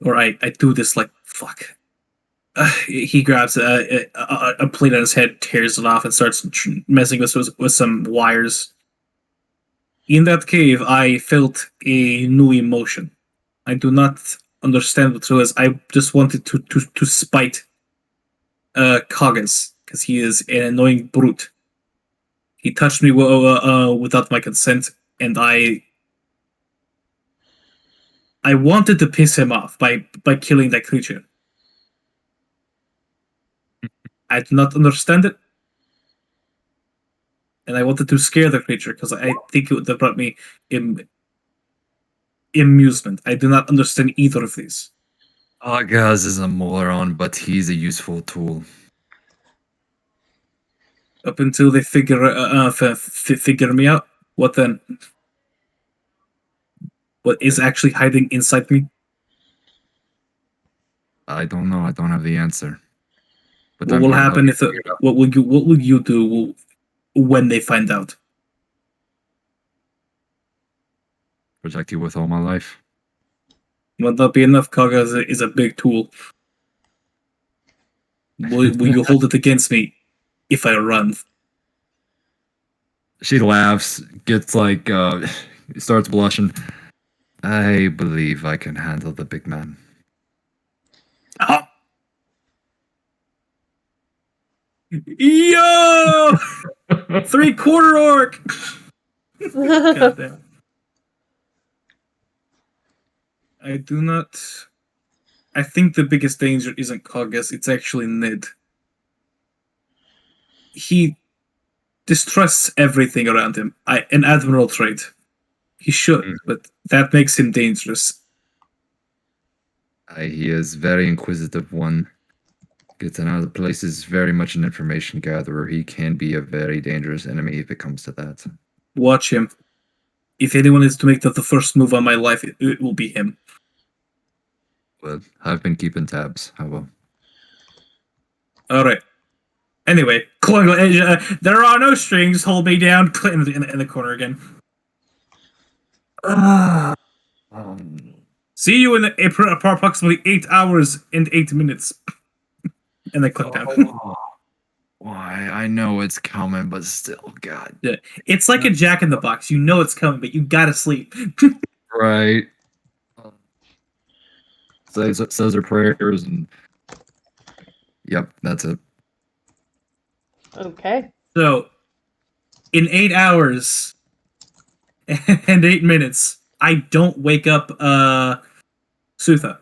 or I do dislike. Fuck. He grabs a plate on his head, tears it off, and starts messing with some wires. In that cave, I felt a new emotion. I do not understand what it was. I just wanted to spite Kagas, because he is an annoying brute. He touched me without my consent, and I wanted to piss him off by killing that creature. I do not understand it, and I wanted to scare the creature because I think it would have brought me amusement. I do not understand either of these. Agaz is a moron, but he's a useful tool. Up until they figure me out, what then? What is actually hiding inside me? I don't know. I don't have the answer. But What I'm will here to help happen you if? figure it out. What will you do when they find out? Protect you with all my life. Will not be enough. Kaga is a big tool. Will you hold it against me if I run? She laughs, gets like, starts blushing. I believe I can handle the big man. Ah. Yo! 3/4 orc! Goddamn. I do not. I think the biggest danger isn't Kagas, it's actually Ned. He distrusts everything around him. An admiral trait. He should, but that makes him dangerous. He is very inquisitive one. Gets in other places, very much an information gatherer. He can be a very dangerous enemy if it comes to that. Watch him. If anyone is to make the first move on my life, it will be him. But I've been keeping tabs. I will. Alright. Anyway, there are no strings, hold me down, in the corner again. See you in approximately 8 hours and 8 minutes. And they click down. Why? I know it's coming, but still, God. Yeah. It's like a Jack in the Box. You know it's coming, but you gotta sleep. Right. Says her prayers and. Yep, that's it. Okay. So, in 8 hours and 8 minutes, I don't wake up Sutha.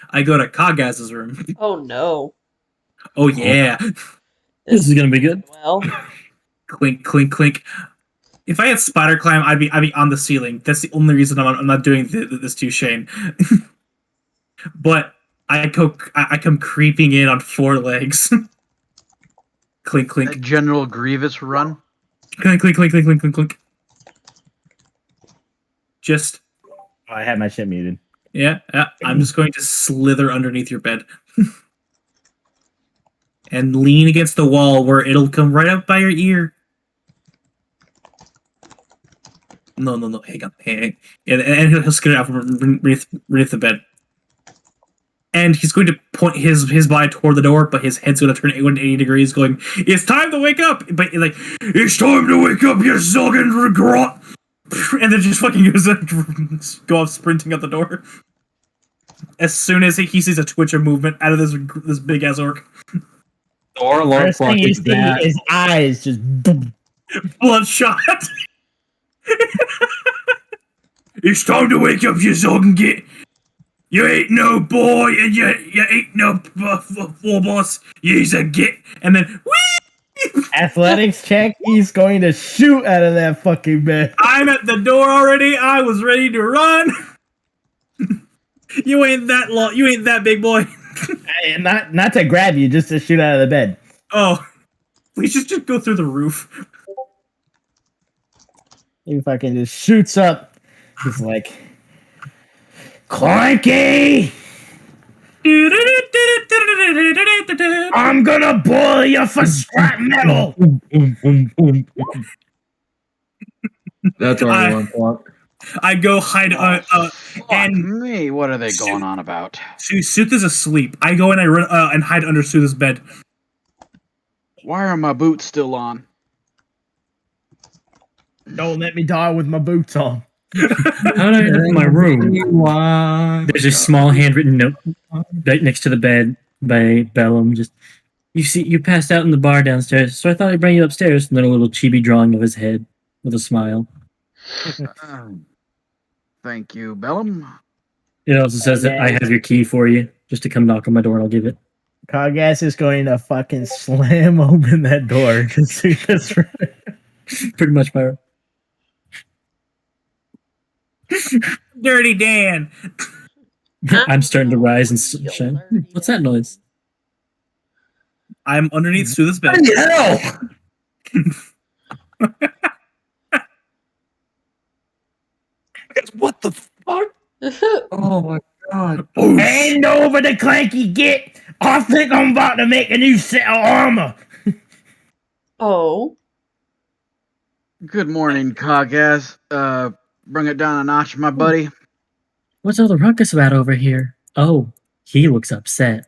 I go to Kagaz's room. Oh no. Oh yeah. This is gonna be good. Well, Clink, clink, clink. If I had spider climb, I'd be on the ceiling. That's the only reason I'm not doing this to Shane. But I come creeping in on 4 legs. Clink, A clink. General Grievous run. Clink, clink, clink, clink, clink, clink, clink. Just, Oh, I had my shit muted. yeah, I'm just going to slither underneath your bed. And lean against the wall where it'll come right up by your ear. No, hang on. And he'll skid it out from underneath the bed. And he's going to point his body toward the door, but his head's going to turn 180 degrees, going, "It's time to wake up!" But like, "It's time to wake up, you silken grot!" And then just fucking go off sprinting out the door. As soon as he sees a twitch of movement out of this big ass orc. Our alarm First clock thing you is see that. is eyes just boom. Bloodshot. It's time to wake up, you son. Get. You ain't no boy, and you ain't no full boss. You's a git. And then, whee! Athletics check. He's going to shoot out of that fucking bed. I'm at the door already. I was ready to run. You ain't that You ain't that big boy. Not to grab you, just to shoot out of the bed. Oh, we should just go through the roof. He fucking just shoots up. He's like, Clanky! I'm gonna boil you for scrap metal! That's our I- alarm clock. I go hide. Fuck And me, what are they going on about? Sooth is asleep. I go and I run and hide under Sooth's bed. Why are my boots still on? Don't let me die with my boots on. How did I end up in my room? There's a small handwritten note right next to the bed by Bellum. Just you passed out in the bar downstairs, so I thought I'd bring you upstairs. And then a little chibi drawing of his head with a smile. Thank you, Bellum. It also says that I have your key for you, just to come knock on my door and I'll give it. Coggas is going to fucking slam open that door to see this right. Pretty much, Myra. Dirty Dan. I'm starting to rise and shine. What's that noise? I'm underneath Sooth's bed. Hell! What the fuck? Oh my god. Hand over the clanky git! I think I'm about to make a new set of armor! Oh. Good morning, Cogaz. Bring it down a notch, my buddy. What's all the ruckus about over here? Oh, he looks upset.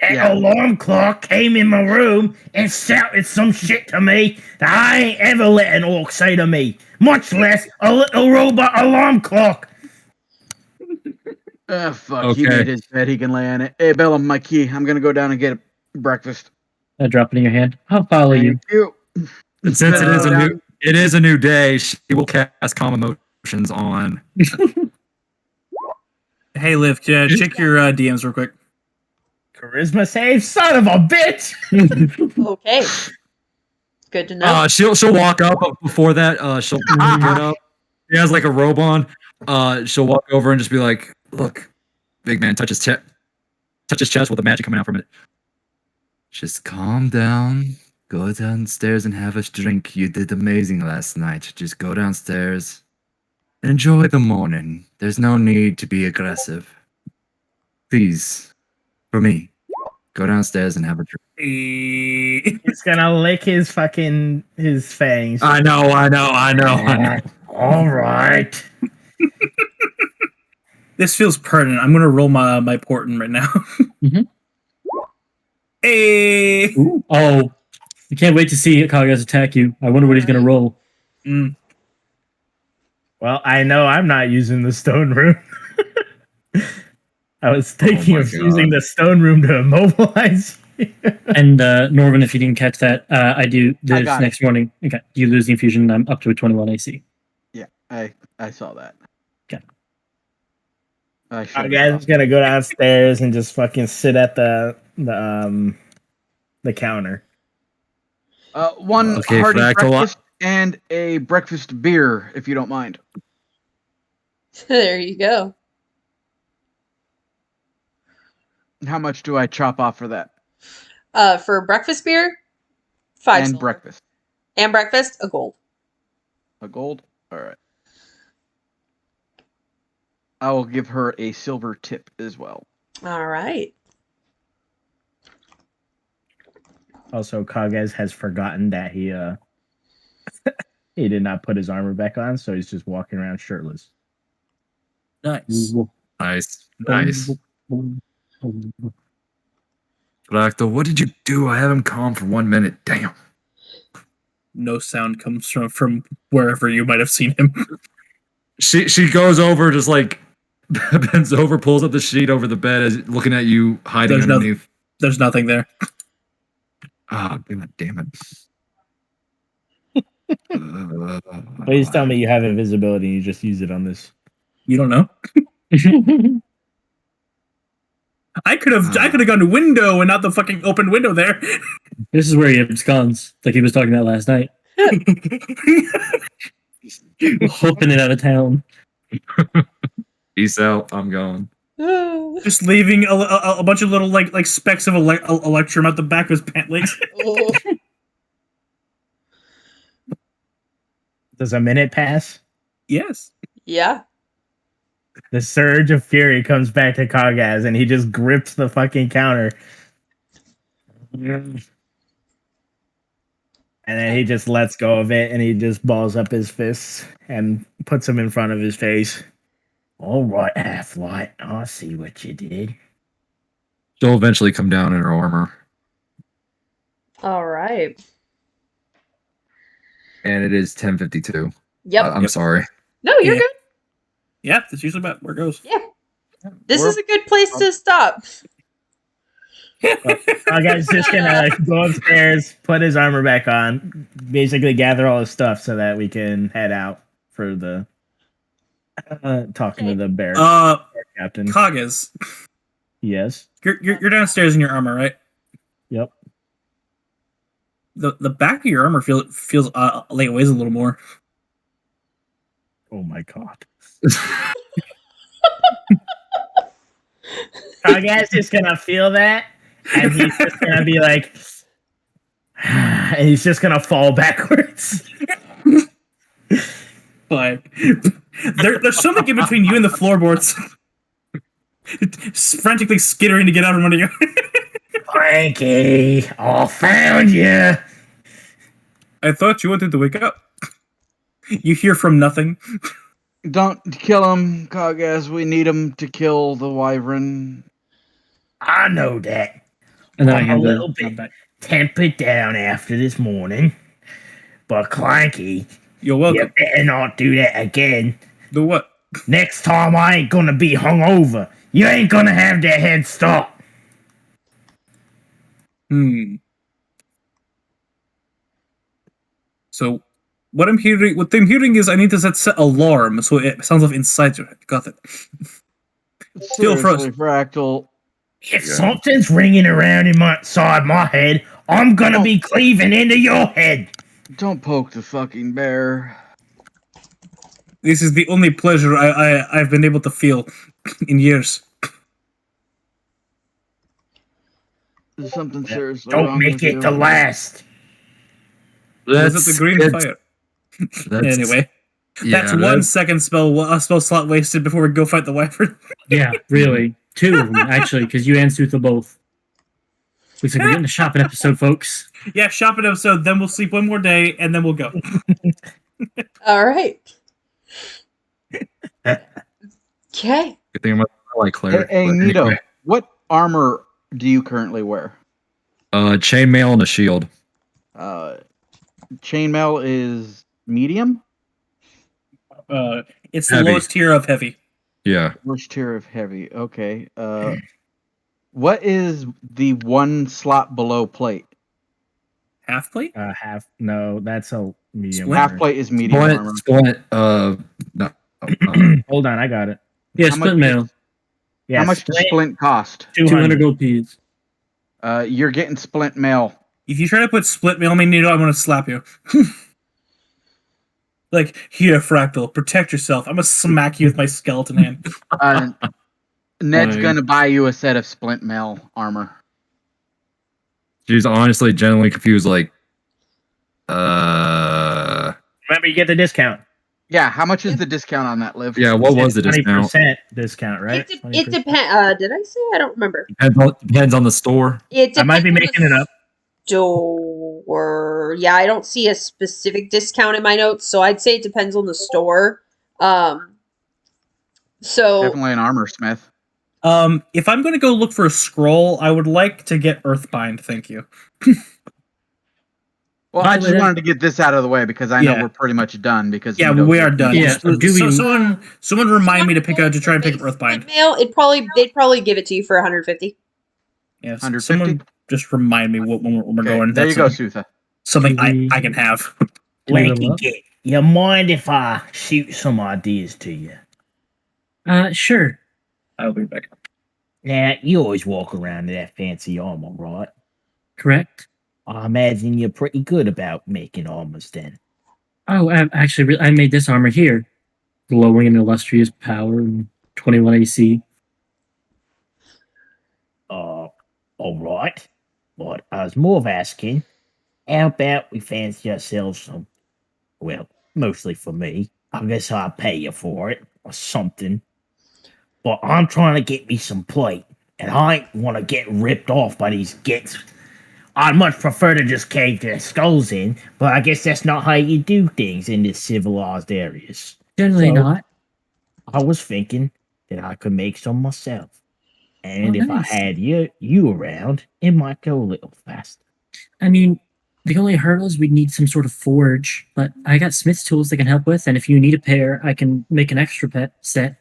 That Yeah. alarm clock came in my room and shouted some shit to me that I ain't ever let an orc say to me, much less a little robot alarm clock. Fuck, he Okay. made his bed, he can lay on it. Hey, Bellum, my key. I'm gonna go down and get breakfast. I drop it in your hand. I'll follow you. Thank you. And since it is a new day, she will cast calm emotions on. Hey, Liv, check your DMs real quick. Charisma save, son of a bitch! Okay. Good to know. She'll walk up, but before that, she'll get up. She has like a robe on. She'll walk over and just be like, "Look, big man, touch his chest with the magic coming out from it. Just calm down. Go downstairs and have a drink. You did amazing last night. Just go downstairs. Enjoy the morning. There's no need to be aggressive. Please, for me, go downstairs and have a drink." He's gonna lick his fangs. I know. All right. This feels pertinent. I'm gonna roll my portent right now. Mhm. Hey. Ooh. Oh, I can't wait to see Kaga's attack you. I wonder what he's going to roll. Mm. Well, I know I'm not using the stone room. I was thinking my of God. using the stone room to immobilize. And Norvin, if you didn't catch that, I do this got it. next morning. Okay, you lose the infusion. I'm up to a 21 AC. Yeah, I saw that. Okay. I should Our guy's gonna go downstairs and just fucking sit at the counter. one Okay, hearty Fractal, breakfast and a breakfast beer, if you don't mind. There you go. How much do I chop off for that? For breakfast beer, 5 And silver. breakfast. And breakfast, a gold. A gold? Alright. I will give her a silver tip as well. All right. Also, Kagez has forgotten that he he did not put his armor back on, so he's just walking around shirtless. Nice. Nice. Fractal, what did you do? I have him calm for 1 minute. Damn. No sound comes from wherever you might have seen him. She goes over, just like bends over, pulls up the sheet over the bed, as looking at you hiding There's no- underneath. There's nothing there. Ah, god damn it. Please tell me you have invisibility and you just use it on this. You don't know. I could have gone to window and not the fucking open window there. This is where he absconds, like he was talking about last night. Hooking it out of town. Peace out. I'm going. Just leaving a bunch of little like specks of electrum at the back of his pant legs. Oh. Does a minute pass? Yes. Yeah. The surge of fury comes back to Kagaz, and he just grips the fucking counter. And then he just lets go of it, and he just balls up his fists and puts them in front of his face. All right, Half-Light, I see what you did. She'll eventually come down in her armor. All right. And it is 10:52. Yep. I'm sorry. No, you're Yeah. good. Yeah, that's usually about where it goes. Yeah. This is a good place to stop. Kagaz just gonna go upstairs, put his armor back on, basically gather all his stuff so that we can head out for the talking to the bear captain. Kagaz, Yes. you're downstairs in your armor, right? Yep. The back of your armor feels like it weighs a little more. Oh my god. Kagaz is gonna feel that, and he's just gonna be like, and he's just gonna fall backwards. But there's something in between you and the floorboards. Frantically skittering to get out from under you. Frankie, I found you. I thought you wanted to wake up. You hear from nothing. Don't kill him, Kagaz. We need him to kill the wyvern. I know that. And then I I'm a hand little the bit back. tempered down after this morning, but Clanky, You're welcome. you better not do that again. Do what? Next time I ain't gonna be hungover. You ain't gonna have that head start. So what I'm hearing is I need to set alarm so it sounds like inside your head. Got it. Still Seriously, frozen. Fractal. If something's ringing around inside my head, I'm gonna be cleaving into your head. Don't poke the fucking bear. This is the only pleasure I've been able to feel in years. There's something seriously wrong Don't make with it you. to last. Was it the green fire? Anyway, that's 1 second spell slot wasted before we go fight the wyvern. Yeah, really. 2 of them, actually, because you and Sutha both. Looks like we're getting a shopping episode, folks. Yeah, shopping episode. Then we'll sleep one more day, and then we'll go. All right. Okay. Good thing about like Claire. Hey, Nito, what armor do you currently wear? Chainmail and a shield. Chainmail is medium? It's the Heavy. lowest tier of heavy. Yeah. Worst tier of heavy. Okay. What is the one slot below plate? Half plate? No, that's a medium. Half plate is medium armor. Split. No. Hold on, I got it. Yeah, How split much mail. Yeah, How much does splint cost? 200 gold peas. You're getting splint mail. If you try to put split mail on me, Nito, I'm gonna slap you. Like, here, Fractal, protect yourself. I'm gonna smack you with my skeleton hand. Ned's Fine. gonna buy you a set of splint mail armor. She's honestly genuinely confused. Like, Remember, you get the discount. Yeah, how much is the discount on that, Liv? yeah. What was the discount? 20% discount, right? It depends. Did I say? I don't remember. Depends on the store. It I might be depends making on it the up. Store. Yeah, I don't see a specific discount in my notes, so I'd say it depends on the store. So Definitely an armor smith. If I'm gonna go look for a scroll, I would like to get Earthbind, thank you. Well, I just wanted to get this out of the way because I know Yeah. we're pretty much done. Because Yeah, you don't we get- are done. Yeah, So, do we- someone remind me to try and pick up Split Earthbind. mail, they'd probably give it to you for 150. Yes. 150? Someone just remind me when we're Okay, going. there you That's go, Sutha. something Can I can have. we level Lanky up? Git, you mind if I shoot some ideas to you? Sure. I'll be back. Now, you always walk around in that fancy armor, right? Correct. I imagine you're pretty good about making armors then. Oh, actually, I made this armor here, glowing in illustrious power and 21 AC. All right. But I was more of asking, how about we fancy ourselves some, well, mostly for me. I guess I'll pay you for it or something. But I'm trying to get me some plate, and I ain't want to get ripped off by these gits. I'd much prefer to just cave their skulls in, but I guess that's not how you do things in these civilized areas. Generally So, not. I was thinking that I could make some myself. And Oh, if nice. I had you around, it might go a little faster. I mean, the only hurdle is we'd need some sort of forge, but I got smith's tools that can help with, and if you need a pair, I can make an extra set.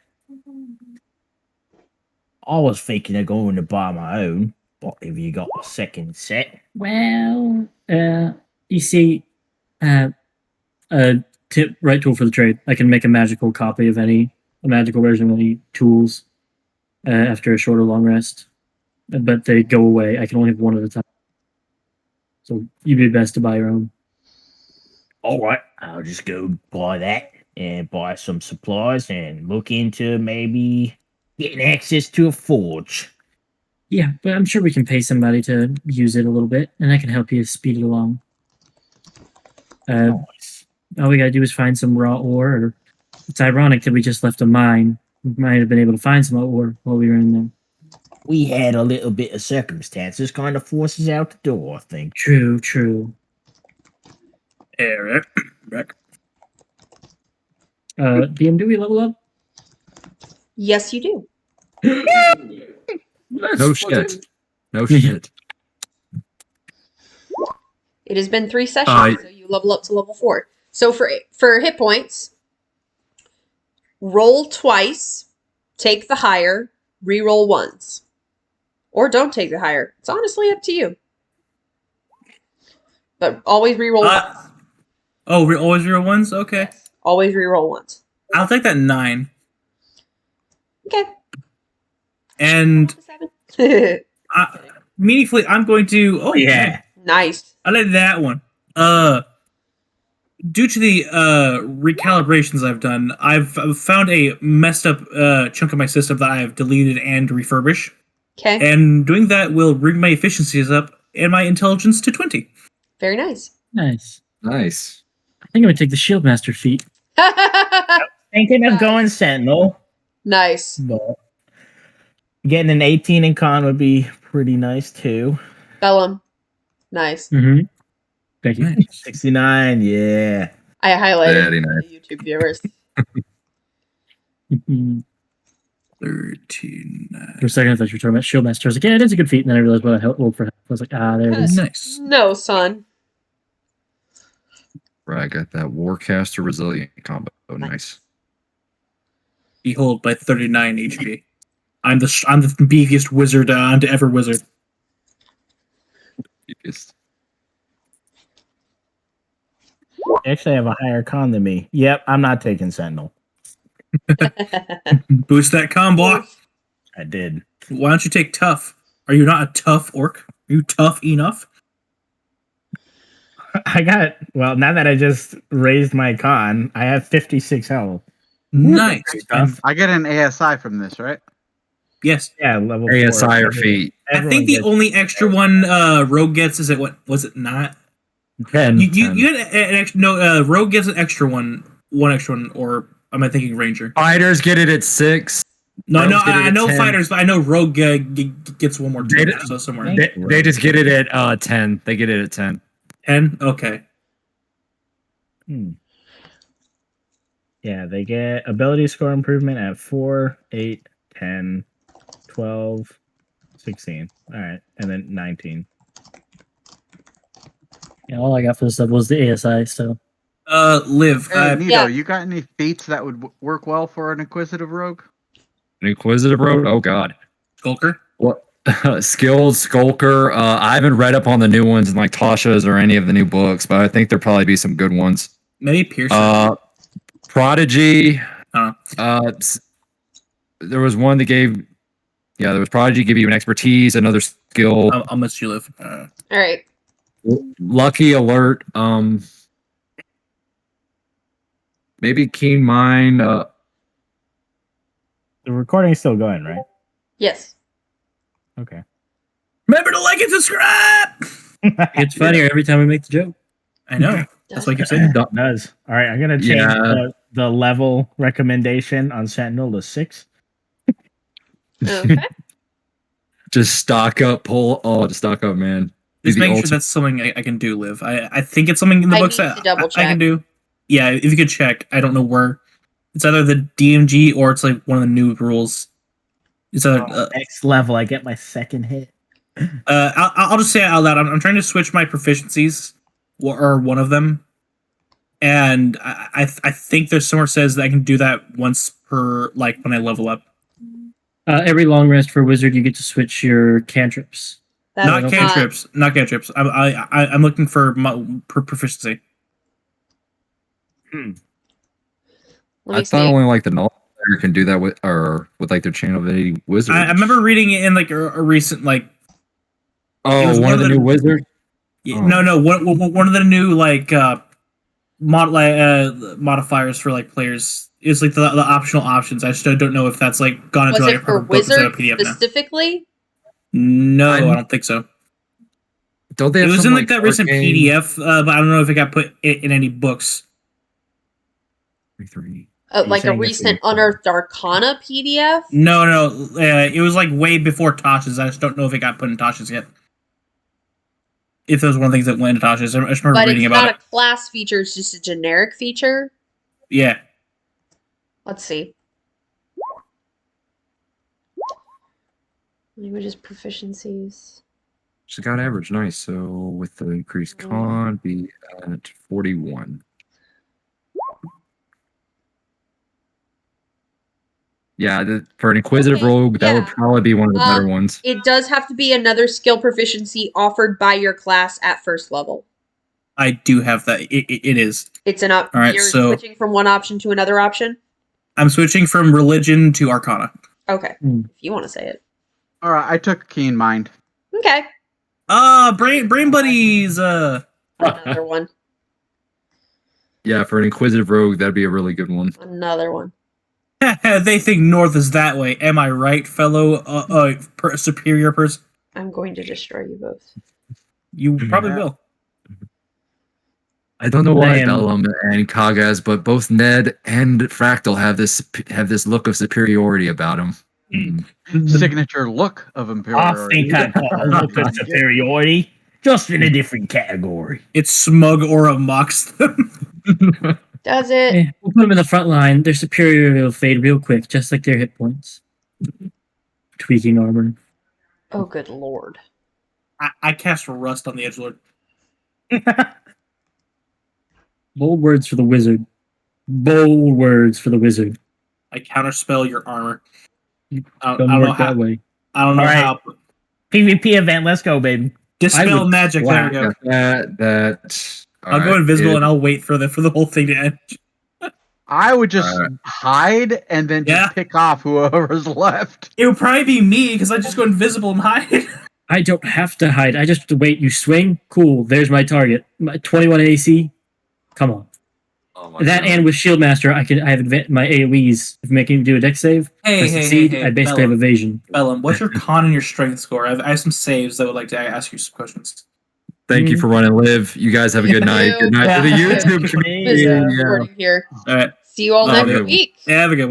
I was thinking of going to buy my own, but if you got a second set, Well, you see, uh, right tool for the trade. I can make a magical copy of a magical version of any tools after a short or long rest, but they go away. I can only have one at a time. So you'd be best to buy your own. all right, I'll just go buy that and buy some supplies and look into maybe getting access to a forge. Yeah, but I'm sure we can pay somebody to use it a little bit, and I can help you speed it along. Nice. All we gotta do is find some raw ore. Or it's ironic that we just left a mine. We might have been able to find some ore while we were in there. We had a little bit of circumstances kind of forces out the door, I think. True. Eric. DM, do we level up? Yes, you do. No shit. No shit. It has been 3 sessions, so you level up to level 4. So for hit points, roll twice, take the higher, re-roll once. Or don't take the higher. It's honestly up to you. But always re-roll once. Always real ones? Okay. Yes. Always re-roll once. I'll take that 9. Okay. And meaningfully, I'm going to. Oh yeah, Nice. I like that one. Due to the recalibrations I've done, I've found a messed up chunk of my system that I have deleted and refurbished. Okay. And doing that will bring my efficiencies up and my intelligence to 20. Very nice. Nice. Nice. I think I'm gonna take the Shieldmaster feat. Thinking of going Sentinel, Nice. but getting an 18 in con would be pretty nice too. Bellum. Nice. Mm-hmm. Thank you. Nice. 69, yeah. I highlighted Very for nice. the YouTube viewers. Mhm. 13. For a second, I thought you were talking about Shieldmaster. I was like, yeah, it is a good feat. And then I realized what I rolled for. I was like, there it is. Nice. No, son. Right, I got that Warcaster Resilient combo. Oh, nice. Behold, by 39 HP. I'm the beefiest wizard to ever wizard. Just You actually have a higher con than me. Yep, I'm not taking Sentinel. Boost that combo. I did. Why don't you take tough? Are you not a tough orc? Are you tough enough? Well, now that I just raised my con, I have 56 health. Nice. Tough. I get an ASI from this, right? Yes. Yeah, level ASI 4. or feet. I think the only extra one Rogue gets is what was it not? 10. You get an extra. No, Rogue gets an extra one extra one, or am I thinking Ranger? Fighters get it at 6. No, Rogues no, get it I at know 10. fighters, but I know Rogue gets one more too. They- So somewhere They just get it at 10. They get it at 10. 10. Okay. Yeah, they get ability score improvement at 4, 8, 10, 12, 16. All right, and then 19. Yeah, all I got for this level was the ASI, so. Liv. Hey, Nito, Yeah. you got any feats that would work well for an Inquisitive Rogue? An Inquisitive Road? Oh, God. Skulker. What? Skilled Skulker. I haven't read up on the new ones in like Tasha's or any of the new books, but I think there'll probably be some good ones. Maybe Pearson. Prodigy. Uh. There was one that gave. Yeah, there was Prodigy give you an expertise, another skill. How much you live? All right. Lucky Alert. Maybe Keen Mind. The recording is still going, right? Yes. Okay. Remember to like and subscribe. It's funnier every time we make the joke. I know. That's what I keep saying. It does. All right, I'm gonna change the level recommendation on Sentinel to 6. Okay. Just stock up, just stock up, man. Just making sure that's something I can do, Liv. I think it's something in the books need to double I check. can do. Yeah, if you could check. I don't know where. It's either the DMG or it's like one of the new rules. It's either Next level, I get my second hit. I'll just say it out loud. I'm trying to switch my proficiencies, or one of them, and I think there's somewhere says that I can do that once per when I level up. Every long rest for wizard, you get to switch your cantrips. Not cantrips. Not cantrips. I'm looking for proficiency. I thought only like the knowledge player can do that with like their channel of any wizard. I remember reading it in like a recent one of the new wizards. Yeah, no, one of the new modifiers for players is like the optional options. I still don't know if that's gone into Was it for wizard PDF specifically? No, I don't think so. Don't they? It was in that arcane... recent PDF, but I don't know if it got put in any books. 3. Like a recent Unearthed Arcana PDF? No, it was way before Tasha's. I just don't know if it got put in Tasha's yet. If it was one of the things that went into Tasha's, I just remember reading about it. But it's not a class feature; it's just a generic feature. Yeah. Let's see. Languages proficiencies. She got average, nice. So with the increased con, be at 41. Yeah, for an Inquisitive Rogue, that would probably be one of the better ones. It does have to be another skill proficiency offered by your class at first level. I do have that. It is. It's an up. All right, you're so switching from one option to another option? I'm switching from religion to Arcana. Okay, if you want to say it. All right, I took Keen Mind. Okay. Brain Buddies. Another one. Yeah, for an Inquisitive Rogue, that'd be a really good one. Another one. They think north is that way. Am I right, fellow superior person? I'm going to destroy you both. You probably will. I don't know why Bellum and Kagas, but both Ned and Fractal have this look of superiority about them. Signature look of inferiority. I think I got a look of superiority, just in a different category. It's smug aura mocks them. Does it? Yeah, we'll put them in the front line. Their superiority will fade real quick, just like their hit points. Tweaking armor. Oh, good lord. I cast Rust on the Edgelord. Bold words for the wizard. Bold words for the wizard. I counterspell your armor. I Don't don't know work that how. way. I don't know how. PvP event, let's go, baby. Dispel magic. There we go. I'll go invisible and I'll wait for the whole thing to end. I would just hide and then just pick off whoever's left. It would probably be me because I just go invisible and hide. I don't have to hide. I just wait. You swing. Cool. There's my target. My 21 AC. Come on. Oh that God. And with Shieldmaster, I have my AoEs. If making him do a dex save, I succeed. I basically have evasion. Bellum, what's your con and your strength score? I have some saves that would like to ask you some questions. Thank you for running, Liv. You guys have a good night. Good night to the YouTube community. Here. All right. See you all next week. Yeah, have a good one.